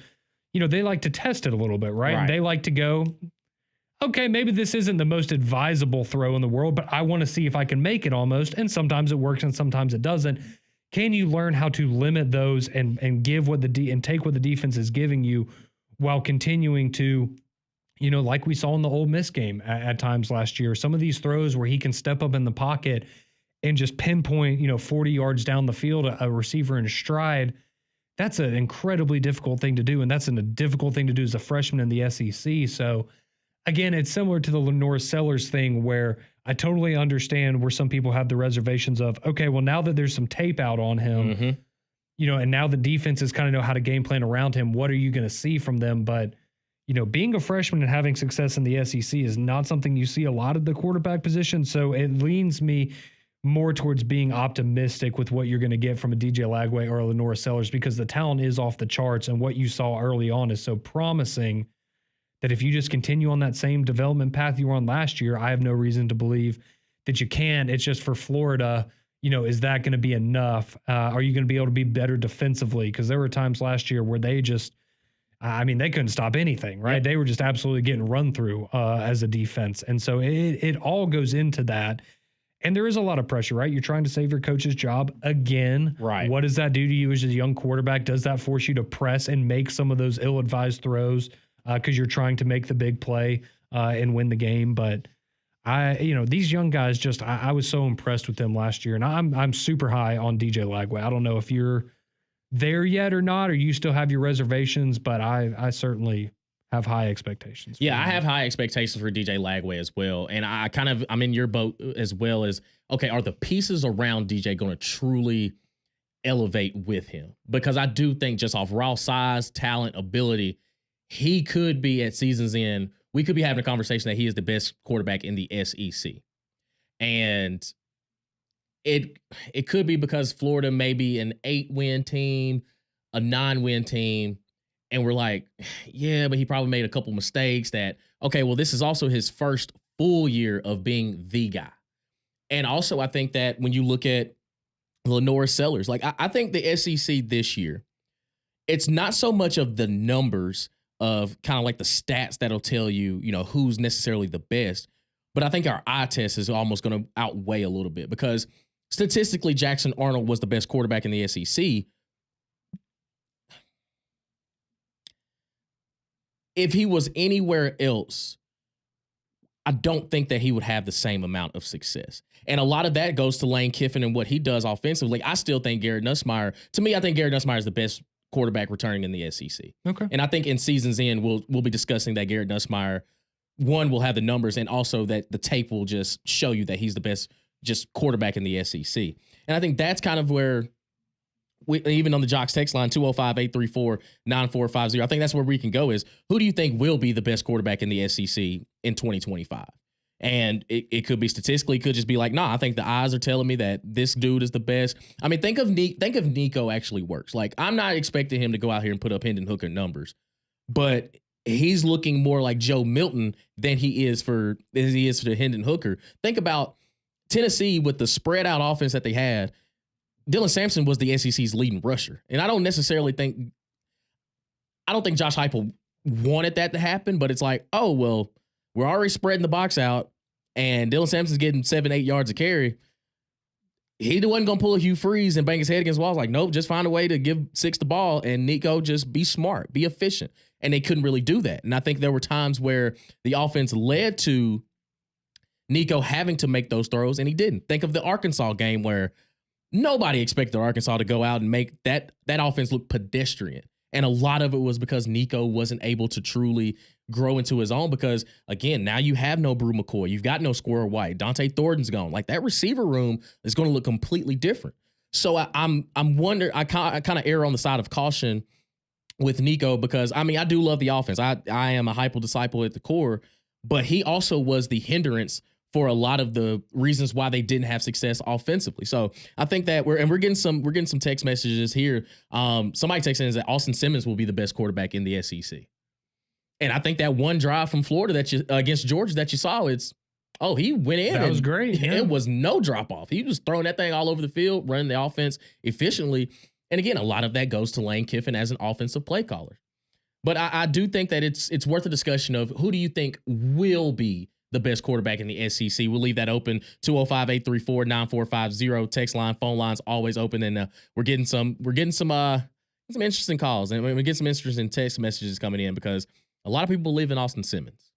S3: They like to test it a little bit, right? They like to go, okay, maybe this isn't the most advisable throw in the world, but I want to see if I can make it almost. And sometimes it works and sometimes it doesn't. Can you learn how to limit those and give and take what the defense is giving you while continuing to, like we saw in the Ole Miss game at times last year, some of these throws where he can step up in the pocket and just pinpoint, 40 yards down the field, a receiver in stride. That's an incredibly difficult thing to do. And that's a difficult thing to do as a freshman in the SEC. So again, it's similar to the Lenore Sellers thing, where I totally understand where some people have the reservations of, okay, well, now that there's some tape out on him, and now the defenses kind of know how to game plan around him, what are you going to see from them? But, being a freshman and having success in the SEC is not something you see a lot of the quarterback position. So it leans me more towards being optimistic with what you're going to get from a DJ Lagway or a Lenore Sellers, because the talent is off the charts. And what you saw early on is so promising that if you just continue on that same development path you were on last year, I have no reason to believe that you can. It's just for Florida, is that going to be enough? Are you going to be able to be better defensively? Because there were times last year where they just, they couldn't stop anything, right? Yep. They were just absolutely getting run through as a defense. And so it all goes into that. And there is a lot of pressure, right? You're trying to save your coach's job again.
S1: Right.
S3: What does that do to you as a young quarterback? Does that force you to press and make some of those ill-advised throws because you're trying to make the big play and win the game? But these young guys, just I was so impressed with them last year, and I'm super high on DJ Lagway. I don't know if you're there yet or not, or you still have your reservations, but I certainly have high expectations.
S1: Yeah, I have high expectations for DJ Lagway as well. And I'm in your boat as well. As, okay, are the pieces around DJ going to truly elevate with him? Because I do think just off raw size, talent, ability, he could be at season's end. We could be having a conversation that he is the best quarterback in the SEC. And it could be because Florida may be an 8-win team, a 9-win team. And we're like, yeah, but he probably made a couple mistakes that, okay, well, this is also his first full year of being the guy. And also, I think that when you look at Lenore Sellers, like I think the SEC this year, it's not so much of the numbers of kind of like the stats that'll tell you, who's necessarily the best. But I think our eye test is almost going to outweigh a little bit, because statistically, Jackson Arnold was the best quarterback in the SEC. If he was anywhere else, I don't think that he would have the same amount of success. And a lot of that goes to Lane Kiffin and what he does offensively. I still think Garrett Nussmeier, I think Garrett Nussmeier is the best quarterback returning in the SEC.
S3: Okay.
S1: And I think in season's end, we'll be discussing that Garrett Nussmeier, one, will have the numbers, and also that the tape will just show you that he's the best just quarterback in the SEC. And I think that's kind of where, even on the Jocks text line, 205-834-9450, I think that's where we can go is, who do you think will be the best quarterback in the SEC in 2025? And it could be statistically, it could just be like, nah, I think the eyes are telling me that this dude is the best. I mean, think of Nico actually works. Like, I'm not expecting him to go out here and put up Hendon Hooker numbers, but he's looking more like Joe Milton than he is for Hendon Hooker. Think about Tennessee with the spread out offense that they had. Dylan Sampson was the SEC's leading rusher. And I don't think Josh Heupel wanted that to happen, but it's like, oh, well, we're already spreading the box out and Dylan Sampson's getting 7-8 yards a carry. He wasn't going to pull a Hugh Freeze and bang his head against walls. Like, nope, just find a way to give Six the ball and Nico just be smart, be efficient. And they couldn't really do that. And I think there were times where the offense led to Nico having to make those throws, and he didn't. Think of the Arkansas game where nobody expected Arkansas to go out and make that offense look pedestrian. And a lot of it was because Nico wasn't able to truly grow into his own because, again, now you have no Brew McCoy. You've got no Square White. Dante Thornton's gone. Like, that receiver room is going to look completely different. So I'm wondering, I kind of err on the side of caution with Nico because, I mean, I do love the offense. I am a Heupel disciple at the core, but he also was the hindrance for a lot of the reasons why they didn't have success offensively. So I think that we're getting some text messages here. Somebody texting is that Austin Simmons will be the best quarterback in the SEC. And I think that one drive from Florida against Georgia that you saw, he went in.
S3: That was great. Yeah.
S1: It was no drop off. He was throwing that thing all over the field, running the offense efficiently. And again, a lot of that goes to Lane Kiffin as an offensive play caller. But I do think that it's worth a discussion of who do you think will be the best quarterback in the SEC. We'll leave that open. 205-834-9450. Text line, phone lines always open. And we're getting some interesting calls. And we get some interesting text messages coming in because a lot of people believe in Austin Simmons.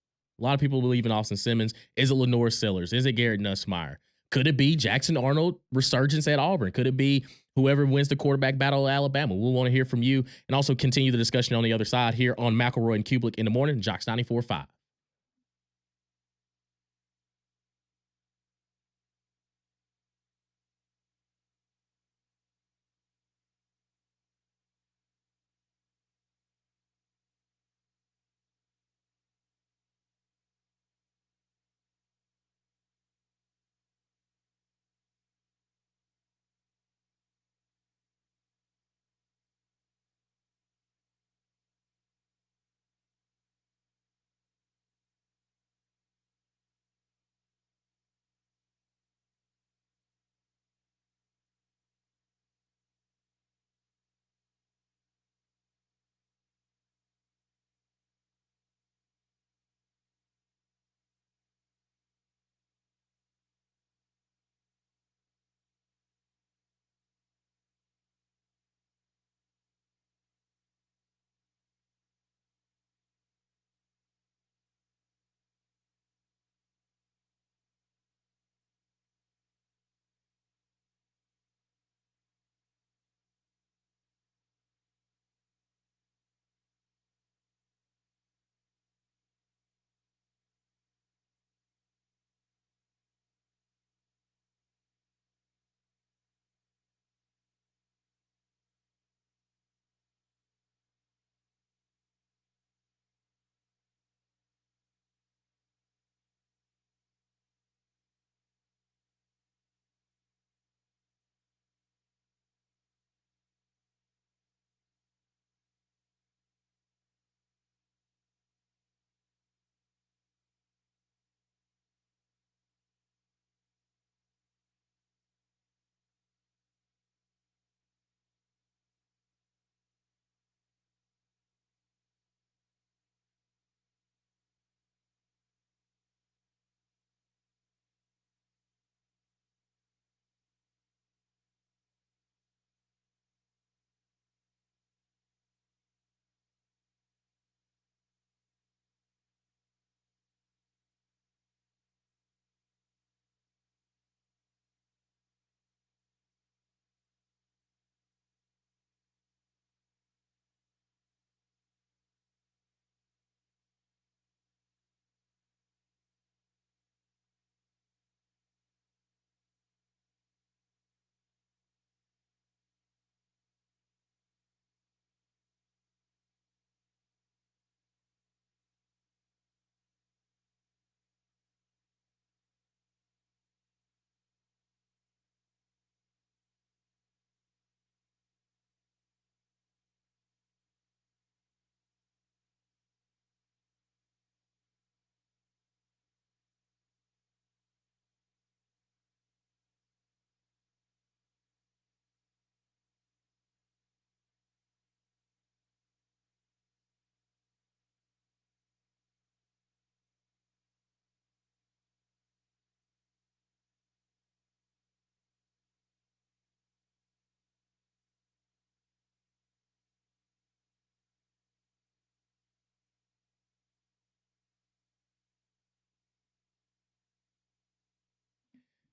S1: Is it Lenore Sellers? Is it Garrett Nussmeier? Could it be Jackson Arnold resurgence at Auburn? Could it be whoever wins the quarterback battle at Alabama? We'll want to hear from you and also continue the discussion on the other side here on McElroy and Cubelic in the morning. Jocks 94.5.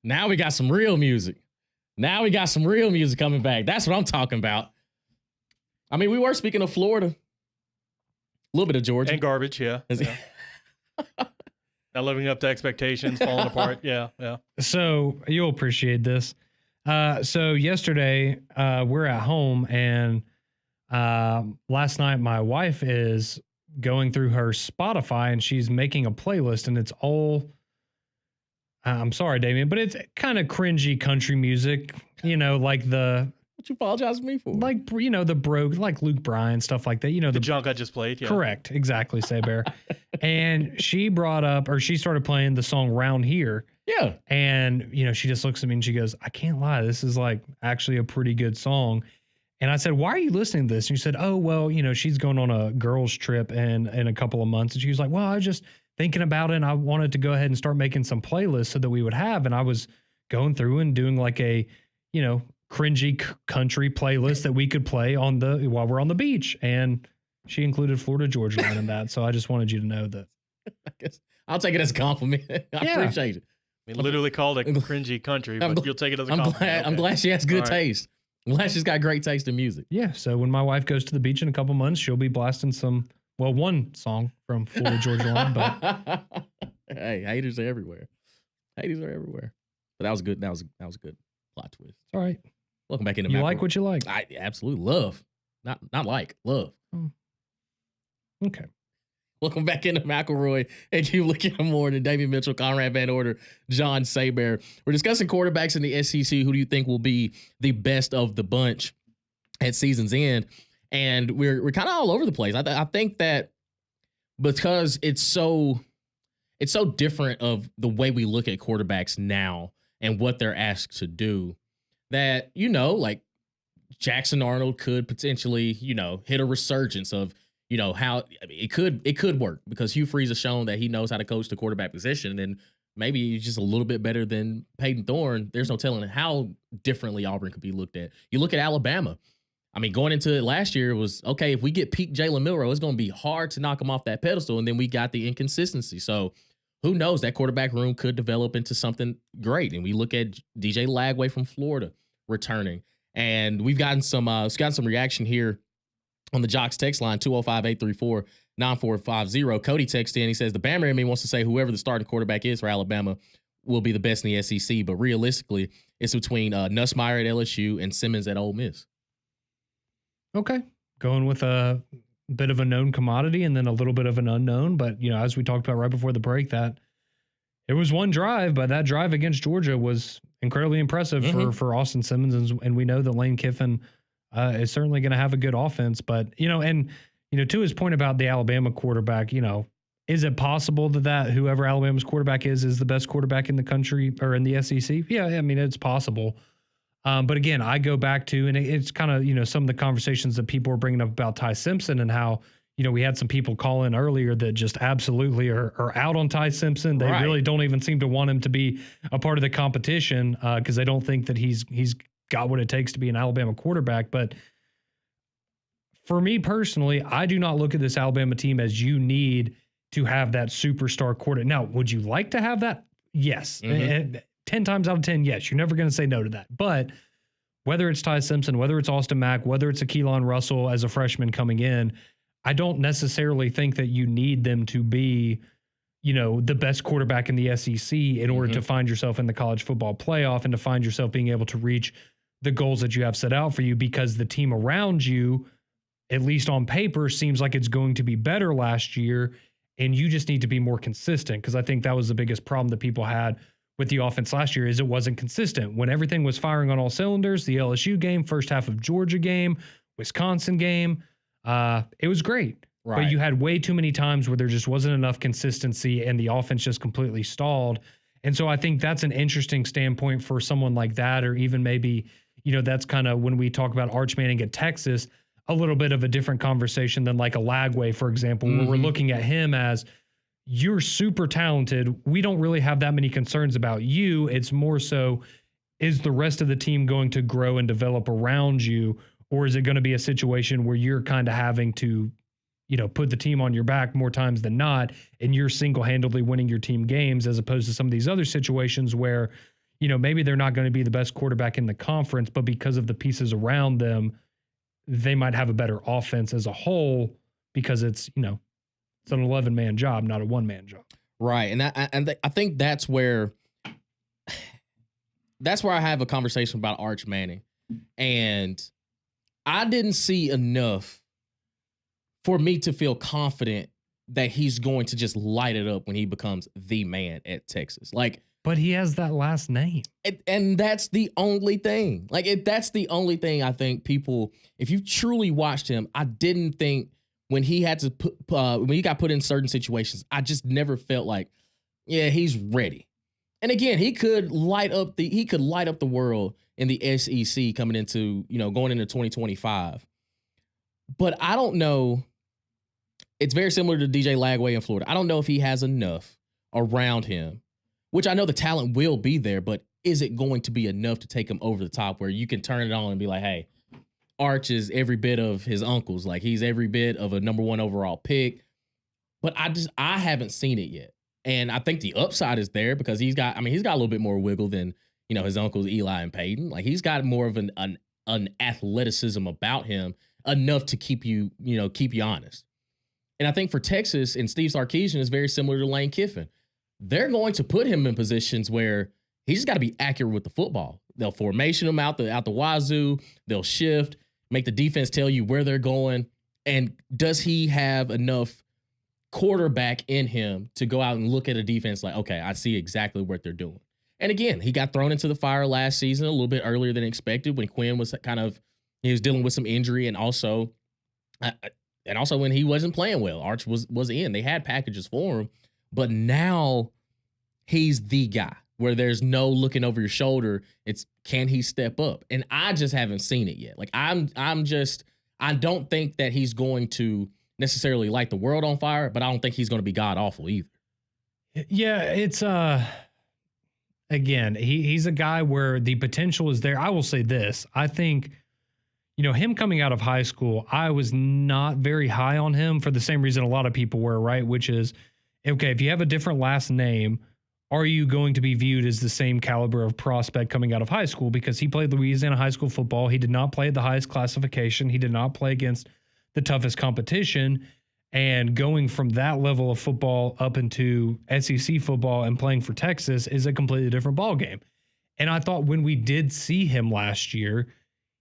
S1: Now we got some real music. Now we got some real music coming back. That's what I'm talking about. I mean, we were speaking of Florida. A little bit of Georgia.
S2: And garbage, yeah. Not living up to expectations, falling apart. Yeah.
S3: So you'll appreciate this. So yesterday, we're at home, and last night my wife is going through her Spotify, and she's making a playlist, and it's all, I'm sorry, Damien, but it's kind of cringy country music, like
S1: what you apologize to me for?
S3: Like, the broke, like Luke Bryan, stuff like that.
S2: The junk I just played. Yeah.
S3: Correct. Exactly, Saber. And she started playing the song Round Here.
S1: Yeah.
S3: And, she just looks at me and she goes, I can't lie. This is like actually a pretty good song. And I said, why are you listening to this? And she said, oh, well, she's going on a girls trip in a couple of months. And she was like, well, I was just thinking about it, and I wanted to go ahead and start making some playlists so that we would have. And I was going through and doing like a, cringy country playlist that we could play while we're on the beach. And she included Florida Georgia Line in that. So I just wanted you to know that.
S1: I guess I'll take it as a compliment. I appreciate it.
S2: I mean, literally called it cringy country, but you'll take it as a compliment.
S1: I'm glad she has good taste. I'm glad she's got great taste in music.
S3: Yeah. So when my wife goes to the beach in a couple months, she'll be blasting one song from Florida Georgia Line. But
S1: hey, haters are everywhere. Haters are everywhere. But that was good. That was a good plot twist.
S3: It's all right.
S1: Welcome back into
S3: You like what you like.
S1: I absolutely love. Not like, love.
S3: Okay.
S1: Welcome back into McElroy and Cubelic in the morning. David Mitchell, Conrad Van Order, John Saber. We're discussing quarterbacks in the SEC. Who do you think will be the best of the bunch at season's end? And we're kind of all over the place. I think that because it's so different of the way we look at quarterbacks now and what they're asked to do, that, like Jackson Arnold could potentially, hit a resurgence of, how it could work, because Hugh Freeze has shown that he knows how to coach the quarterback position, and maybe he's just a little bit better than Peyton Thorne. There's no telling how differently Auburn could be looked at. You look at Alabama. I mean, going into it last year, it was, okay, if we get peak Jalen Milroe, it's going to be hard to knock him off that pedestal, and then we got the inconsistency. So who knows? That quarterback room could develop into something great. And we look at DJ Lagway from Florida returning, and we've gotten some reaction here on the Jocks text line, 205-834-9450. Cody texted in. He says, the Bammer in me wants to say whoever the starting quarterback is for Alabama will be the best in the SEC, but realistically, it's between Nussmeier at LSU and Simmons at Ole Miss.
S3: Okay. Going with a bit of a known commodity and then a little bit of an unknown. But, as we talked about right before the break, that it was one drive, but that drive against Georgia was incredibly impressive for Austin Simmons. And we know that Lane Kiffin is certainly going to have a good offense. But, to his point about the Alabama quarterback, is it possible that whoever Alabama's quarterback is the best quarterback in the country or in the SEC? Yeah, I mean, it's possible. But again, I go back to, and it's kind of, some of the conversations that people were bringing up about Ty Simpson and how, we had some people call in earlier that just absolutely are out on Ty Simpson. They really don't even seem to want him to be a part of the competition because they don't think that he's got what it takes to be an Alabama quarterback. But for me personally, I do not look at this Alabama team as you need to have that superstar quarterback. Now, would you like to have that? Yes. 10 times out of 10, yes. You're never going to say no to that. But whether it's Ty Simpson, whether it's Austin Mack, whether it's a Keelan Russell as a freshman coming in, I don't necessarily think that you need them to be, the best quarterback in the SEC in order to find yourself in the college football playoff and to find yourself being able to reach the goals that you have set out for you, because the team around you, at least on paper, seems like it's going to be better last year, and you just need to be more consistent, because I think that was the biggest problem that people had with the offense last year is it wasn't consistent. When everything was firing on all cylinders, the LSU game, first half of Georgia game, Wisconsin game, it was great. Right. But you had way too many times where there just wasn't enough consistency and the offense just completely stalled. And so I think that's an interesting standpoint for someone like that, or even maybe, that's kind of when we talk about Arch Manning at Texas, a little bit of a different conversation than like a Lagway, for example, where we're looking at him as, you're super talented. We don't really have that many concerns about you. It's more so, is the rest of the team going to grow and develop around you? Or is it going to be a situation where you're kind of having to, put the team on your back more times than not, and you're single-handedly winning your team games, as opposed to some of these other situations where, maybe they're not going to be the best quarterback in the conference, but because of the pieces around them, they might have a better offense as a whole because it's an 11-man job, not a one-man job.
S1: Right. And I think that's where I have a conversation about Arch Manning. And I didn't see enough for me to feel confident that he's going to just light it up when he becomes the man at Texas.
S3: But he has that last name.
S1: And that's the only thing. That's the only thing I think people, if you truly watched him, I didn't think when he had to when he got put in certain situations, I just never felt like, yeah, he's ready. And again, he could light up the world in the SEC coming into, going into 2025. But I don't know. It's very similar to DJ Lagway in Florida. I don't know if he has enough around him, which I know the talent will be there, but is it going to be enough to take him over the top where you can turn it on and be like, hey, Arch is every bit of his uncles. He's every bit of a number 1 overall pick. But I haven't seen it yet. And I think the upside is there because he's got a little bit more wiggle than, his uncles Eli and Peyton. He's got more of an athleticism about him enough to keep you honest. And I think for Texas and Steve Sarkisian is very similar to Lane Kiffin. They're going to put him in positions where he's just got to be accurate with the football. They'll formation him out the wazoo. They'll shift, make the defense tell you where they're going. And does he have enough quarterback in him to go out and look at a defense like, okay, I see exactly what they're doing. And again, he got thrown into the fire last season a little bit earlier than expected when Quinn was he was dealing with some injury and also when he wasn't playing well. Arch was in. They had packages for him, but now he's the guy where there's no looking over your shoulder. It's can he step up? And I just haven't seen it yet. I don't think that he's going to necessarily light the world on fire, but I don't think he's going to be god awful either.
S3: Yeah, it's again, he's a guy where the potential is there. I will say this. I think, him coming out of high school, I was not very high on him for the same reason a lot of people were, right? Which is, okay, if you have a different last name, are you going to be viewed as the same caliber of prospect coming out of high school? Because he played Louisiana high school football. He did not play at the highest classification. He did not play against the toughest competition. And going from that level of football up into SEC football and playing for Texas is a completely different ballgame. And I thought when we did see him last year,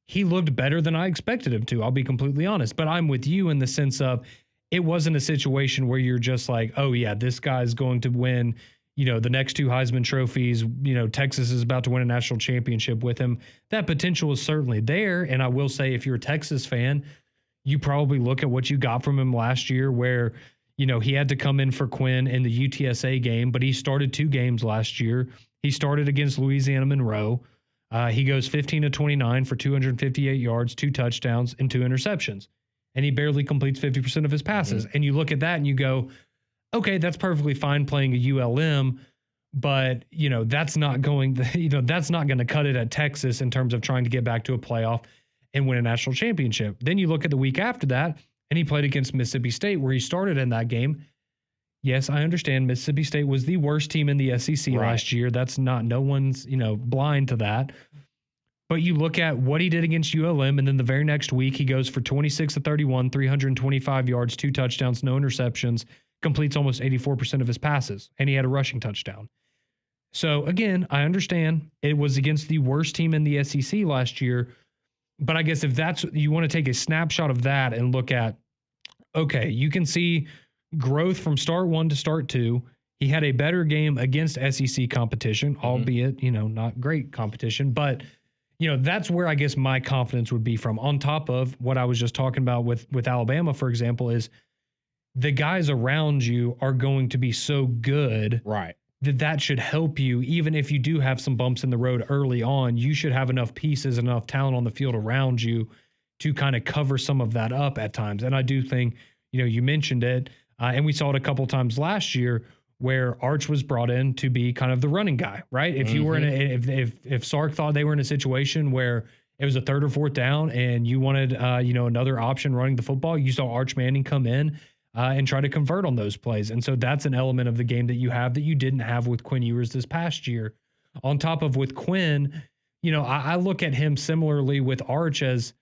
S3: he looked better than I expected him to. I'll be completely honest. But I'm with you in the sense of it wasn't a situation where you're just like, oh, yeah, this guy's going to win, the next 2 Heisman trophies. Texas is about to win a national championship with him. That potential is certainly there. And I will say, if you're a Texas fan, you probably look at what you got from him last year where, he had to come in for Quinn in the UTSA game, but he started 2 games last year. He started against Louisiana Monroe. He goes 15 of 29 for 258 yards, 2 touchdowns, and 2 interceptions. And he barely completes 50% of his passes. Mm-hmm. And you look at that and you go, okay, that's perfectly fine playing a ULM, but that's not going to cut it at Texas in terms of trying to get back to a playoff and win a national championship. Then you look at the week after that, and he played against Mississippi State, where he started in that game. Yes, I understand Mississippi State was the worst team in the SEC last year. That's not, no one's, blind to that. But you look at what he did against ULM, and then the very next week, he goes for 26 of 31, 325 yards, 2 touchdowns, no interceptions, completes almost 84% of his passes, and he had a rushing touchdown. So again, I understand it was against the worst team in the SEC last year. But I guess if that's, you want to take a snapshot of that and look at, okay, you can see growth from start 1 to start 2. He had a better game against SEC competition, albeit, not great competition, but that's where I guess my confidence would be from. On top of what I was just talking about with Alabama, for example, is the guys around you are going to be so good.
S1: Right.
S3: That should help you. Even if you do have some bumps in the road early on, you should have enough pieces, enough talent on the field around you to kind of cover some of that up at times. And I do think, you mentioned it, and we saw it a couple times last year where Arch was brought in to be kind of the running guy, right? If you were if Sark thought they were in a situation where it was a 3rd or 4th down and you wanted, another option running the football, you saw Arch Manning come in and try to convert on those plays. And so that's an element of the game that you have that you didn't have with Quinn Ewers this past year. On top of with Quinn, I look at him similarly with Arch as,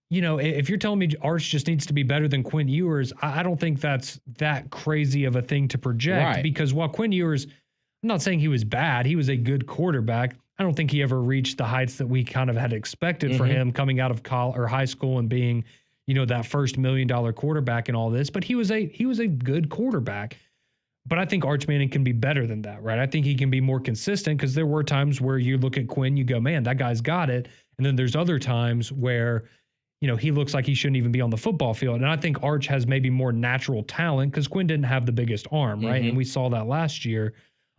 S3: if you're telling me Arch just needs to be better than Quinn Ewers, I don't think that's that crazy of a thing to project
S1: Right.
S3: because while Quinn Ewers, I'm not saying he was bad, he was a good quarterback. I don't think he ever reached the heights that we kind of had expected for him coming out of college or high school and being, that first $1 million quarterback and all this, but he was a good quarterback. But I think Arch Manning can be better than that, right? I think he can be more consistent because there were times where you look at Quinn, you go, man, that guy's got it. And then there's other times where, he looks like he shouldn't even be on the football field. And I think Arch has maybe more natural talent because Quinn didn't have the biggest arm, right? And we saw that last year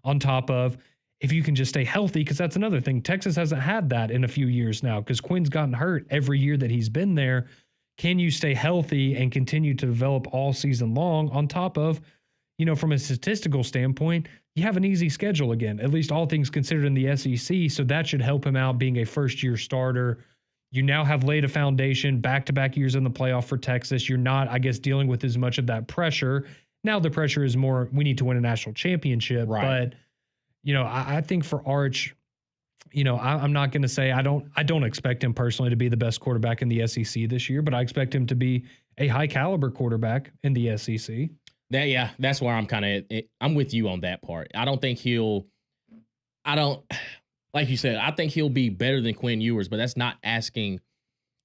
S3: on top of if you can just stay healthy, because that's another thing. Texas hasn't had that in a few years now because Quinn's gotten hurt every year that he's been there. Can you stay healthy and continue to develop all season long on top of, from a statistical standpoint, you have an easy schedule again, at least all things considered in the SEC. So that should help him out being a first-year starter. You now have laid a foundation, back-to-back years in the playoff for Texas. You're not, I guess, dealing with as much of that pressure. Now the pressure is more, we need to win a national championship.
S1: Right.
S3: But, I think for Arch, I'm not going to say I don't expect him personally to be the best quarterback in the SEC this year, but I expect him to be a high-caliber quarterback in the SEC.
S1: That's where I'm with you on that part. Like you said, I think he'll be better than Quinn Ewers, but that's not asking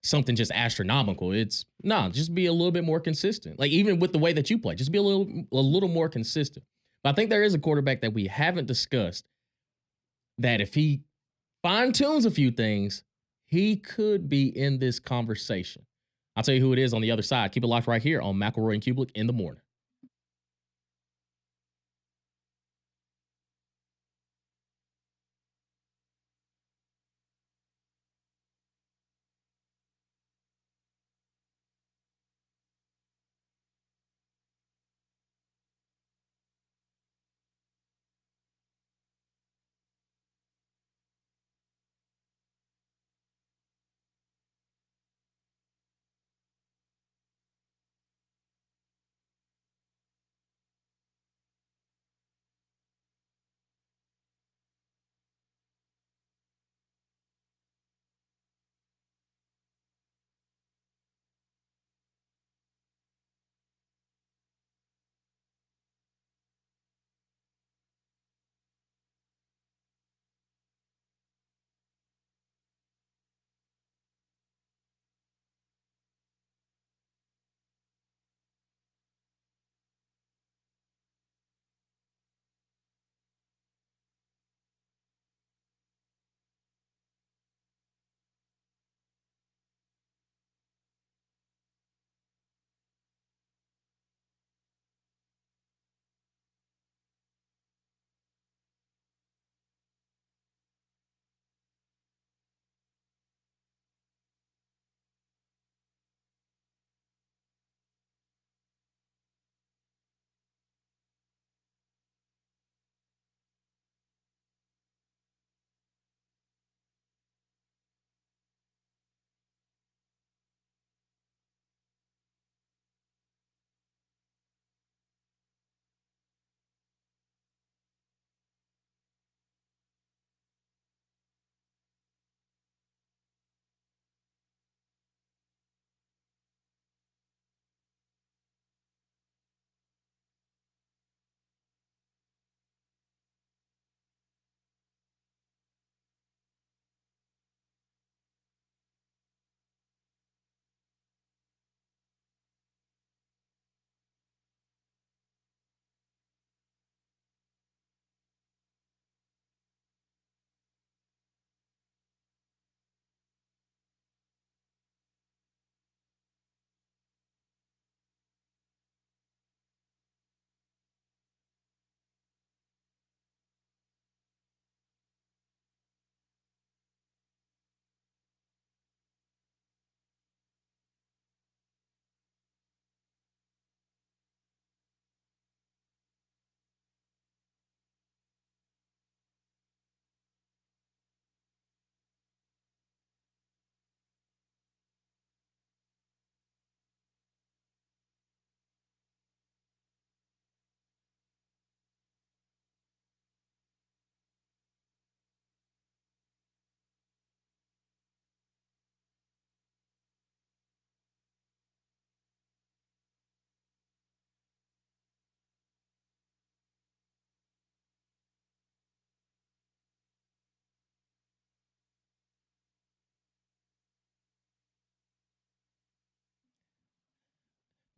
S1: something just astronomical. It's just be a little bit more consistent. Like even with the way that you play, just be a little more consistent. But I think there is a quarterback that we haven't discussed that if he fine-tunes a few things, he could be in this conversation. I'll tell you who it is on the other side. Keep it locked right here on McElroy and Cubelic in the morning.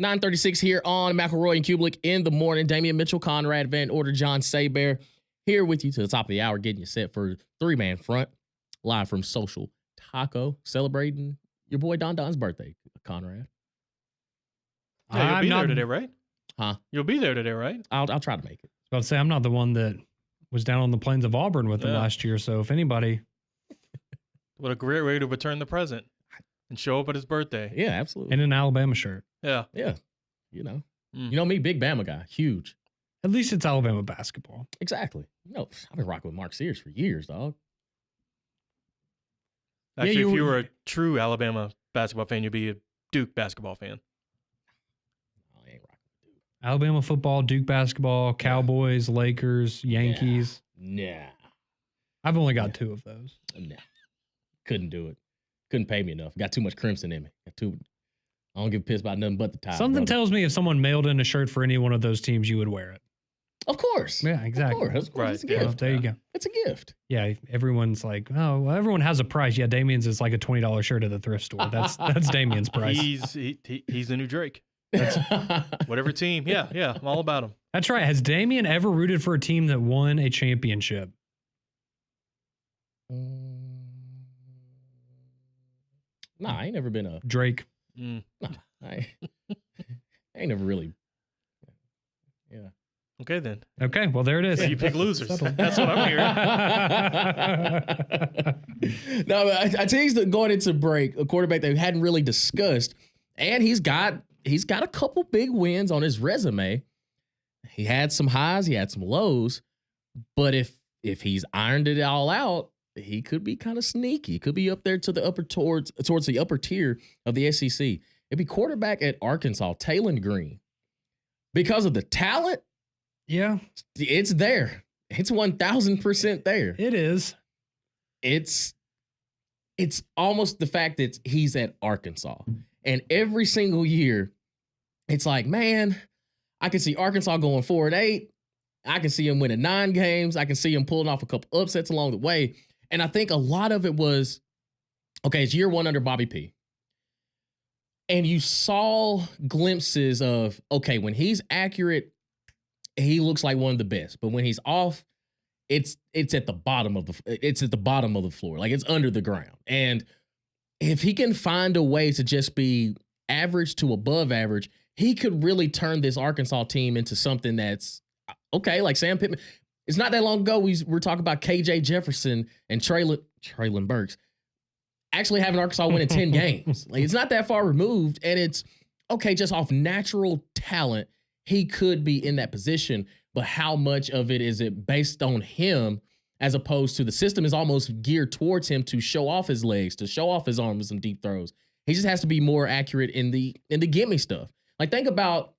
S1: 9:36 here on McElroy and Cubelic in the morning. Damian Mitchell, Conrad Van Order, John Saybear here with you to the top of the hour, getting you set for three-man front, live from Social Taco, celebrating your boy Don Don's birthday, Conrad.
S2: Yeah, you'll be there today, right?
S1: Huh?
S2: You'll be there today, right?
S1: I'll try to make it.
S3: I was about to say, I'm not the one that was down on the plains of Auburn with him last year, so if anybody...
S2: What a great way to return the present and show up at his birthday.
S1: Yeah, absolutely.
S3: In an Alabama shirt.
S2: Yeah.
S1: Yeah. You know me, big Bama guy, huge.
S3: At least it's Alabama basketball.
S1: Exactly. No, I've been rocking with Mark Sears for years, dog.
S2: Actually, if you were a true Alabama basketball fan, you'd be a Duke basketball fan.
S1: I ain't rocking with Duke.
S3: Alabama football, Duke basketball, Cowboys, Lakers, Yankees.
S1: Nah.
S3: I've only got two of those.
S1: Nah. Couldn't do it. Couldn't pay me enough. Got too much crimson in me. I don't give a piss about nothing but the tie.
S3: Something tells me if someone mailed in a shirt for any one of those teams, you would wear it.
S1: Of course.
S3: Yeah, exactly.
S1: Of course.
S2: Right.
S1: It's a gift.
S3: There you go.
S1: It's a gift.
S3: Yeah, everyone's like, oh, well, everyone has a price. Yeah, Damien's is like a $20 shirt at the thrift store. That's Damien's price.
S2: He's the new Drake. Whatever team. Yeah, I'm all about him.
S3: That's right. Has Damien ever rooted for a team that won a championship?
S1: Nah, I ain't never been a
S3: Drake.
S1: Nah, I ain't never really. Yeah.
S2: Okay, then.
S3: Okay, well, there it is.
S2: Yeah, you pick losers. That's what I'm hearing.
S1: No, I teased that going into break, a quarterback that we hadn't really discussed, and he's got a couple big wins on his resume. He had some highs, he had some lows, but if he's ironed it all out, he could be kind of sneaky. He could be up there to the towards the upper tier of the SEC. It'd be quarterback at Arkansas, Taylon Green. Because of the talent,
S3: yeah,
S1: it's there. It's 1,000% there.
S3: It is.
S1: It's almost the fact that he's at Arkansas. And every single year, it's like, man, I can see Arkansas going 4-8. I can see him winning 9 games. I can see him pulling off a couple upsets along the way. And I think a lot of it was, okay, it's year 1 under Bobby P. And you saw glimpses of, okay, when he's accurate, he looks like one of the best. But when he's off, it's at the bottom of the floor. Like it's under the ground. And if he can find a way to just be average to above average, he could really turn this Arkansas team into something that's okay, like Sam Pittman. It's not that long ago we're talking about KJ Jefferson and Traylon Burks actually having Arkansas winning 10 games. Like it's not that far removed, and it's okay, just off natural talent, he could be in that position, but how much of it is it based on him as opposed to the system is almost geared towards him to show off his legs, to show off his arm with some deep throws. He just has to be more accurate in the gimme stuff. Like think about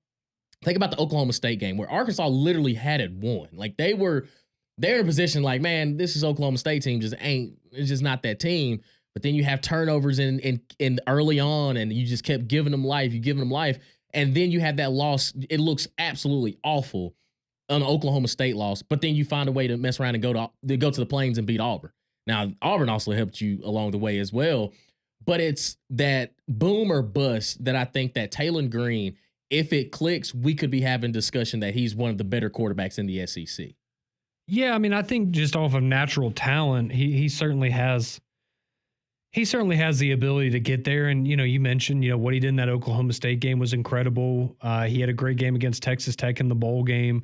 S1: the Oklahoma State game where Arkansas literally had it won. Like they're in a position like, man, this is Oklahoma State team it's just not that team. But then you have turnovers in early on, and you just kept giving them life. And then you have that loss. It looks absolutely awful, an Oklahoma State loss. But then you find a way to mess around and go to the Plains and beat Auburn. Now Auburn also helped you along the way as well. But it's that boom or bust that I think that Taylon Green, if it clicks, we could be having discussion that he's one of the better quarterbacks in the SEC.
S3: Yeah, I mean, I think just off of natural talent, he certainly has. He certainly has the ability to get there. And, you mentioned, what he did in that Oklahoma State game was incredible. He had a great game against Texas Tech in the bowl game,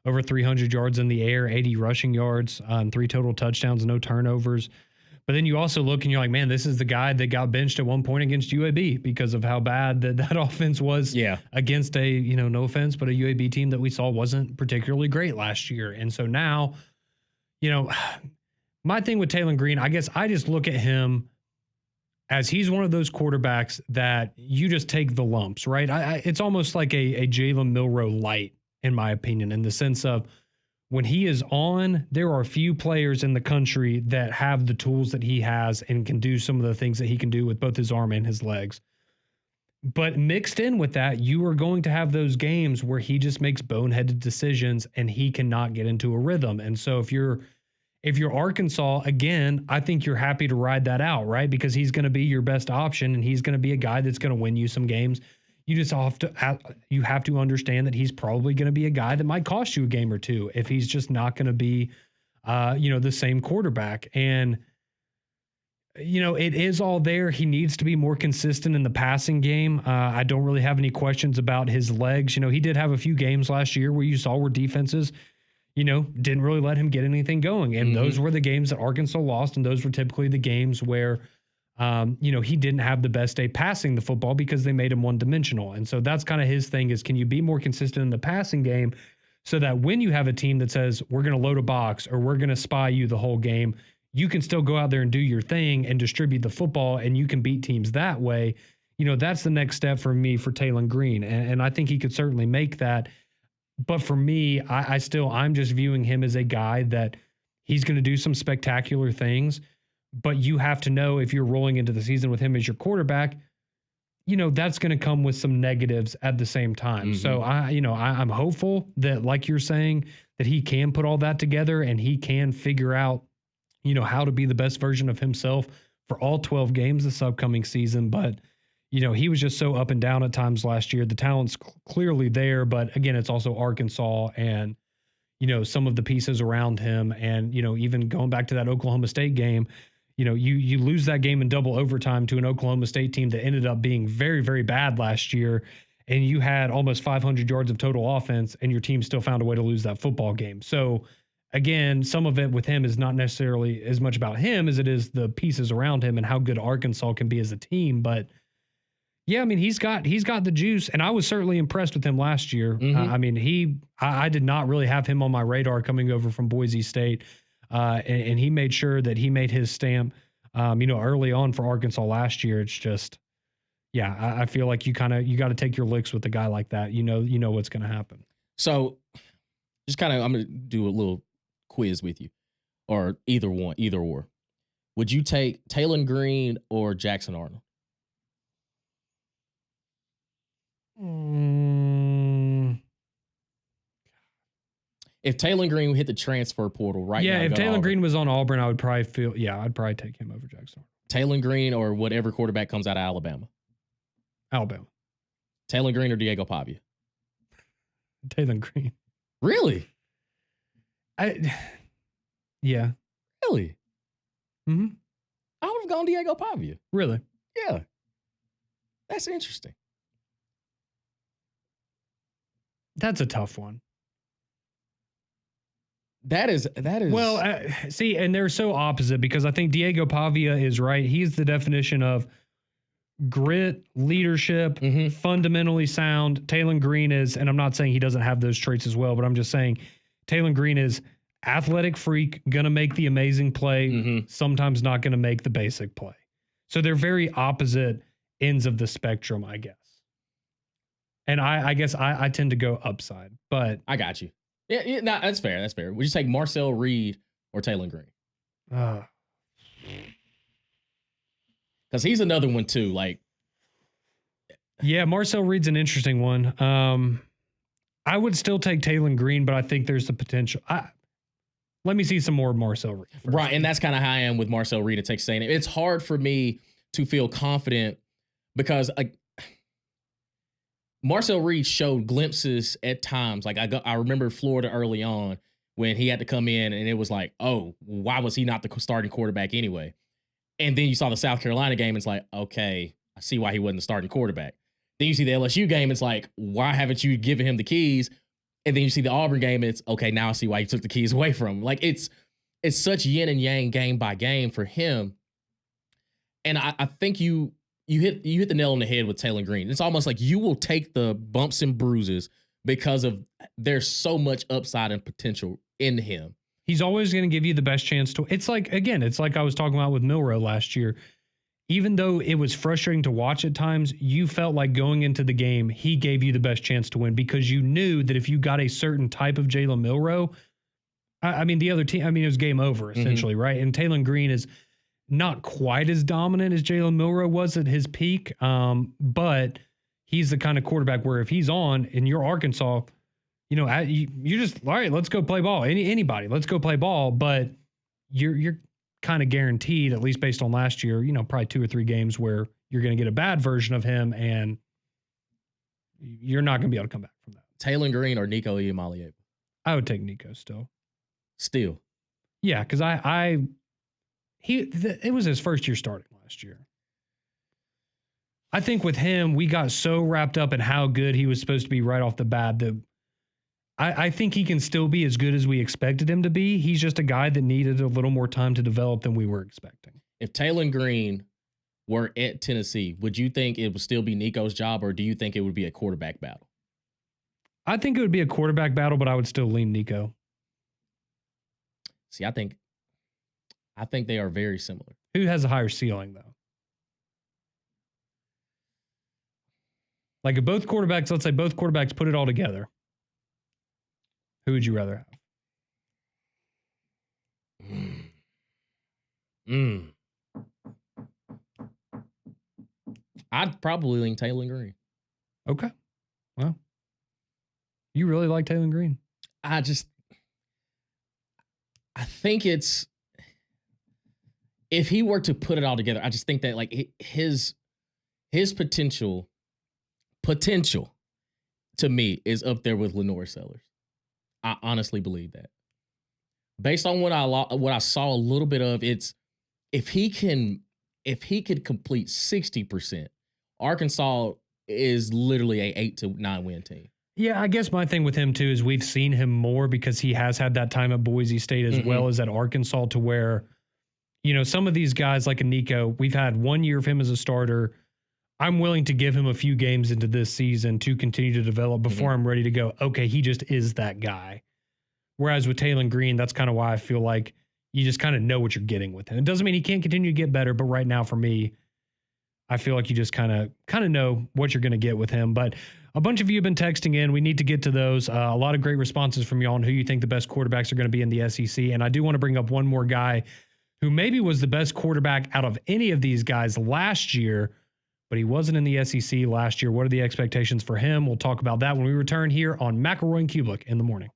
S3: over 300 yards in the air, 80 rushing yards, 3 total touchdowns, no turnovers. But then you also look and you're like, man, this is the guy that got benched at one point against UAB because of how bad that offense was against a, no offense, but a UAB team that we saw wasn't particularly great last year. And so now, my thing with Taylon Green, I guess I just look at him as he's one of those quarterbacks that you just take the lumps, right? It's almost like a Jalen Milroe light, in my opinion, in the sense of when he is on, there are a few players in the country that have the tools that he has and can do some of the things that he can do with both his arm and his legs. But mixed in with that, you are going to have those games where he just makes boneheaded decisions and he cannot get into a rhythm. And so if you're Arkansas, again, I think you're happy to ride that out, right? Because he's going to be your best option and he's going to be a guy that's going to win you some games. you have to understand that he's probably going to be a guy that might cost you a game or two if he's just not going to be, the same quarterback. And, it is all there. He needs to be more consistent in the passing game. I don't really have any questions about his legs. He did have a few games last year where you saw where defenses, didn't really let him get anything going. And those were the games that Arkansas lost. And those were typically the games where, he didn't have the best day passing the football because they made him one-dimensional. And so that's kind of his thing is, can you be more consistent in the passing game so that when you have a team that says, we're going to load a box or we're going to spy you the whole game, you can still go out there and do your thing and distribute the football and you can beat teams that way. That's the next step for me for Taylon Green. And I think he could certainly make that. But for me, I'm just viewing him as a guy that he's going to do some spectacular things. But you have to know if you're rolling into the season with him as your quarterback, that's going to come with some negatives at the same time. So I'm hopeful that, like you're saying, that he can put all that together and he can figure out, how to be the best version of himself for all 12 games this upcoming season. But, he was just so up and down at times last year. The talent's clearly there, but again, it's also Arkansas and, some of the pieces around him. And, even going back to that Oklahoma State game, you lose that game in double overtime to an Oklahoma State team that ended up being very, very bad last year. And you had almost 500 yards of total offense and your team still found a way to lose that football game. So again, some of it with him is not necessarily as much about him as it is the pieces around him and how good Arkansas can be as a team. But yeah, I mean, he's got the juice, and I was certainly impressed with him last year. I did not really have him on my radar coming over from Boise State. And he made sure that he made his stamp, early on for Arkansas last year. It's just, I feel like you got to take your licks with a guy like that. You know what's going to happen.
S1: So just I'm going to do a little quiz with you, or either or. Would you take Taylon Green or Jackson Arnold? If Taylon Green hit the transfer portal right now.
S3: Yeah, if Taylon Green was on Auburn, I'd probably take him over Jackson.
S1: Taylon Green or whatever quarterback comes out of Alabama.
S3: Alabama.
S1: Taylon Green or Diego Pavia?
S3: Taylon Green.
S1: Really?
S3: Yeah.
S1: Really?
S3: Mm-hmm.
S1: I would have gone Diego Pavia.
S3: Really?
S1: Yeah. That's interesting.
S3: That's a tough one.
S1: That is.
S3: Well, see, and they're so opposite because I think Diego Pavia is right. He's the definition of grit, leadership, fundamentally sound. Taylon Green is, and I'm not saying he doesn't have those traits as well, but I'm just saying Taylon Green is athletic freak, going to make the amazing play, sometimes not going to make the basic play. So they're very opposite ends of the spectrum, I guess. And I guess I tend to go upside, but
S1: I got you. Yeah, no, that's fair. That's fair. Would you take Marcel Reed or Taylon Green? Because he's another one too.
S3: Yeah, Marcel Reed's an interesting one. I would still take Taylon Green, but I think there's the potential. Let me see some more Marcel Reed first.
S1: Right, and that's kind of how I am with Marcel Reed at Texas A&M. It's hard for me to feel confident because Marcel Reed showed glimpses at times. I remember Florida early on when he had to come in and it was like, oh, why was he not the starting quarterback anyway? And then you saw the South Carolina game. It's like, okay, I see why he wasn't the starting quarterback. Then you see the LSU game. It's like, why haven't you given him the keys? And then you see the Auburn game. It's okay. Now I see why you took the keys away from him. It's such yin and yang game by game for him. And I think you hit the nail on the head with Taylon Green. It's almost like you will take the bumps and bruises because of there's so much upside and potential in him.
S3: He's always going to give you the best chance to. It's like I was talking about with Milroe last year. Even though it was frustrating to watch at times, you felt like going into the game, he gave you the best chance to win because you knew that if you got a certain type of Jalen Milroe, the other team, it was game over essentially, right? And Taylon Green is not quite as dominant as Jalen Milroe was at his peak, but he's the kind of quarterback where if he's on and you're Arkansas, you're just, all right, let's go play ball. Anybody, let's go play ball. But you're kind of guaranteed, at least based on last year, probably 2 or 3 games where you're going to get a bad version of him and You're not going to be able to come back from that.
S1: Taylor Green or Nico Iamaleava?
S3: I would take Nico still.
S1: Still.
S3: Yeah, because it was his first year starting last year. I think with him, we got so wrapped up in how good he was supposed to be right off the bat that I think he can still be as good as we expected him to be. He's just a guy that needed a little more time to develop than we were expecting.
S1: If Taylor Green were at Tennessee, would you think it would still be Nico's job, or do you think it would be a quarterback battle?
S3: I think it would be a quarterback battle, but I would still lean Nico.
S1: See, I think they are very similar.
S3: Who has a higher ceiling, though? Like if both quarterbacks, let's say both quarterbacks put it all together, who would you rather have?
S1: I'd probably lean Taylor Green.
S3: Okay. Well, you really like Taylor Green.
S1: I think it's, if he were to put it all together, I just think that like his potential to me is up there with Lenore Sellers. I honestly believe that. Based on what I saw a little bit of, it's if he could complete 60%, Arkansas is literally a 8 to 9 win team.
S3: Yeah, I guess my thing with him too is we've seen him more because he has had that time at Boise State as well as at Arkansas, to where, you know, some of these guys like a Nico, we've had 1 year of him as a starter. I'm willing to give him a few games into this season to continue to develop before I'm ready to go, okay, he just is that guy. Whereas with Taylor Green, that's kind of why I feel like you just kind of know what you're getting with him. It doesn't mean he can't continue to get better, but right now for me, I feel like you just kind of know what you're going to get with him. But a bunch of you have been texting in. We need to get to those. A lot of great responses from y'all on who you think the best quarterbacks are going to be in the SEC. And I do want to bring up one more guy who maybe was the best quarterback out of any of these guys last year, but he wasn't in the SEC last year. What are the expectations for him? We'll talk about that when we return here on McElroy and Cubelic in the morning.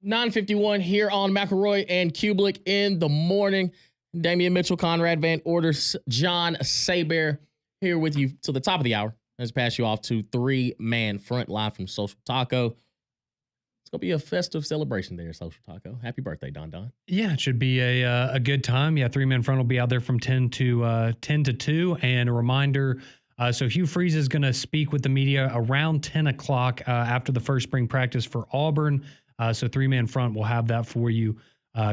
S1: 9:51 here on McElroy and Cubelic in the morning. Damian Mitchell, Conrad Van Order, John Saber here with you till the top of the hour. Let's pass you off to Three-Man Front live from Social Taco. It's going to be a festive celebration there, Social Taco. Happy birthday, Don Don.
S3: Yeah, it should be a good time. Yeah, Three-Man Front will be out there from 10 to 2. And a reminder, so Hugh Freeze is going to speak with the media around 10 o'clock after the first spring practice for Auburn. So Three-Man Front will have that for you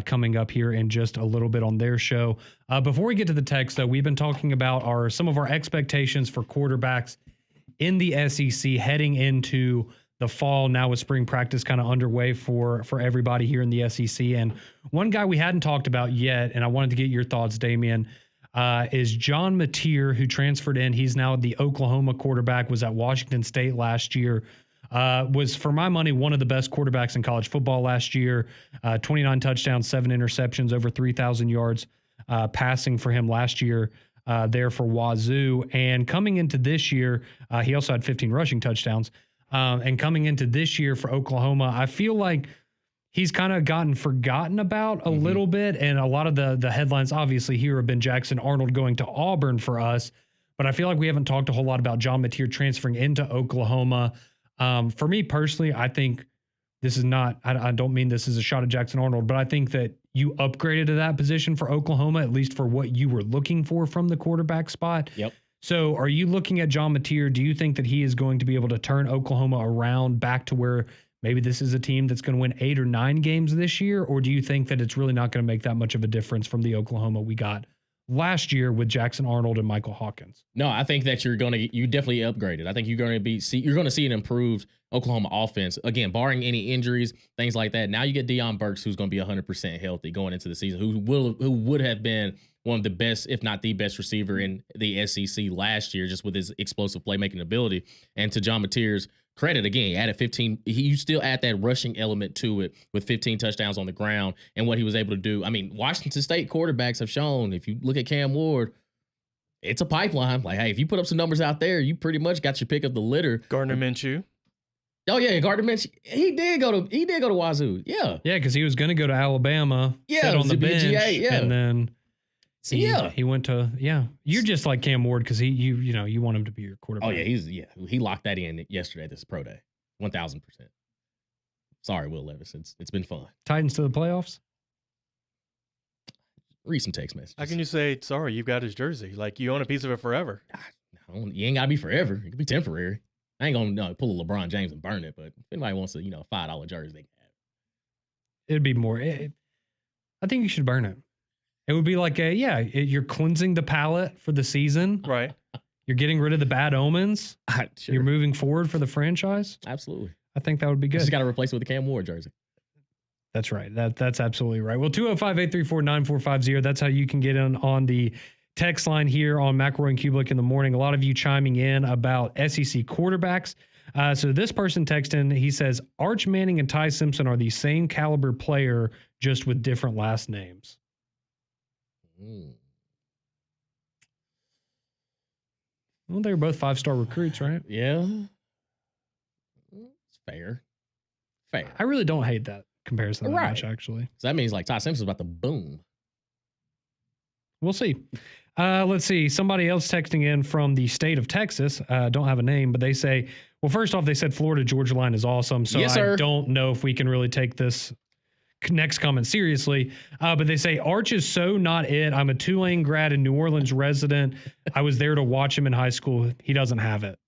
S3: coming up here in just a little bit on their show. Before we get to the text, though, we've been talking about some of our expectations for quarterbacks in the SEC heading into the fall, now with spring practice kind of underway for everybody here in the SEC. And one guy we hadn't talked about yet, and I wanted to get your thoughts, Damian, is John Mateer, who transferred in. He's now the Oklahoma quarterback, was at Washington State last year. Was, for my money, one of the best quarterbacks in college football last year. 29 touchdowns, 7 interceptions, over 3,000 yards passing for him last year there for Wazoo. And coming into this year, he also had 15 rushing touchdowns. And coming into this year for Oklahoma, I feel like he's kind of gotten forgotten about a little bit. And a lot of the headlines, obviously, here have been Jackson Arnold going to Auburn for us. But I feel like we haven't talked a whole lot about John Mateer transferring into Oklahoma. For me personally, I think this is not, I don't mean this is a shot at Jackson Arnold, but I think that you upgraded to that position for Oklahoma, at least for what you were looking for from the quarterback spot.
S1: Yep.
S3: So are you looking at John Mateer? Do you think that he is going to be able to turn Oklahoma around back to where maybe this is a team that's going to win 8 or 9 games this year? Or do you think that it's really not going to make that much of a difference from the Oklahoma we got last year with Jackson Arnold and Michael Hawkins?
S1: No, I think that you definitely upgraded. I think you're going to see an improved Oklahoma offense. Again, barring any injuries, things like that. Now you get Deion Burks, who's going to be 100% healthy going into the season, who would have been one of the best, if not the best receiver in the SEC last year, just with his explosive playmaking ability. And to John Mateer's credit, again, he added 15. You still add that rushing element to it with 15 touchdowns on the ground and what he was able to do. I mean, Washington State quarterbacks have shown, if you look at Cam Ward, it's a pipeline. Like, hey, if you put up some numbers out there, you pretty much got your pick of the litter.
S2: Gardner Minshew.
S1: Oh yeah, Gardner Minshew. He did go to Wazoo. Yeah.
S3: Yeah, because he was going to go to Alabama.
S1: Yeah,
S3: sat on the bench.
S1: Yeah.
S3: And then he went to You're just like Cam Ward because you want him to be your quarterback.
S1: Oh yeah, he locked that in yesterday. This pro day, 1,000%. Sorry, Will Levis. It's been fun.
S3: Titans to the playoffs.
S1: Read some text messages.
S2: How can you say sorry? You've got his jersey. Like, you own a piece of it forever.
S1: You ain't gotta be forever. It could be temporary. I ain't gonna pull a LeBron James and burn it. But if anybody wants a $5 jersey, they can have it.
S3: It'd be more. I think you should burn it. It would be like you're cleansing the palate for the season.
S2: Right.
S3: You're getting rid of the bad omens.
S1: Sure.
S3: You're moving forward for the franchise.
S1: Absolutely.
S3: I think that would be good.
S1: Just got to replace it with a Cam Ward jersey.
S3: That's right. That's absolutely right. Well, 205-834-9450. That's how you can get in on the text line here on McElroy and Cubelic in the morning. A lot of you chiming in about SEC quarterbacks. So this person texted in, he says, Arch Manning and Ty Simpson are the same caliber player, just with different last names. Well, they were both 5-star recruits, right?
S1: Yeah. It's fair.
S3: I really don't hate that comparison that
S1: Right.
S3: much, actually.
S1: So that means like Ty Simpson's about to boom.
S3: We'll see. Let's see. Somebody else texting in from the state of Texas. Don't have a name, but they say, well, first off, they said Florida-Georgia line is awesome. So
S1: Yes, sir.
S3: I don't know if we can really take this next comment seriously. But they say, Arch is so not it. I'm a Tulane grad and New Orleans resident. I was there to watch him in high school. He doesn't have it.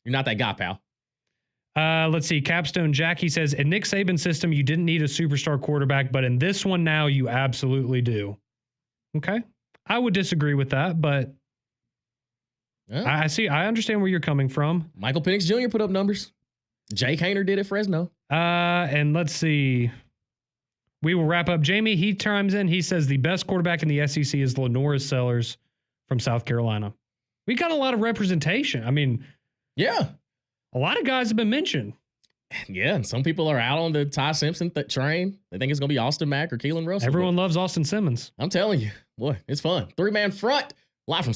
S1: You're not that guy, pal.
S3: Let's see. Capstone Jackie says, in Nick Saban's system, you didn't need a superstar quarterback, but in this one now, you absolutely do. Okay. I would disagree with that, but
S1: Yeah.
S3: I understand where you're coming from.
S1: Michael Penix Jr. put up numbers. Jake Hayner did at Fresno.
S3: And let's see. We will wrap up. Jamie, he chimes in. He says the best quarterback in the SEC is Lenoris Sellers from South Carolina. We got a lot of representation. I mean,
S1: Yeah.
S3: a lot of guys have been mentioned.
S1: Yeah, and some people are out on the Ty Simpson train. They think it's going to be Austin Mack or Keelan Russell.
S3: Everyone loves Austin Simmons.
S1: I'm telling you, boy, it's fun. Three-man front, live from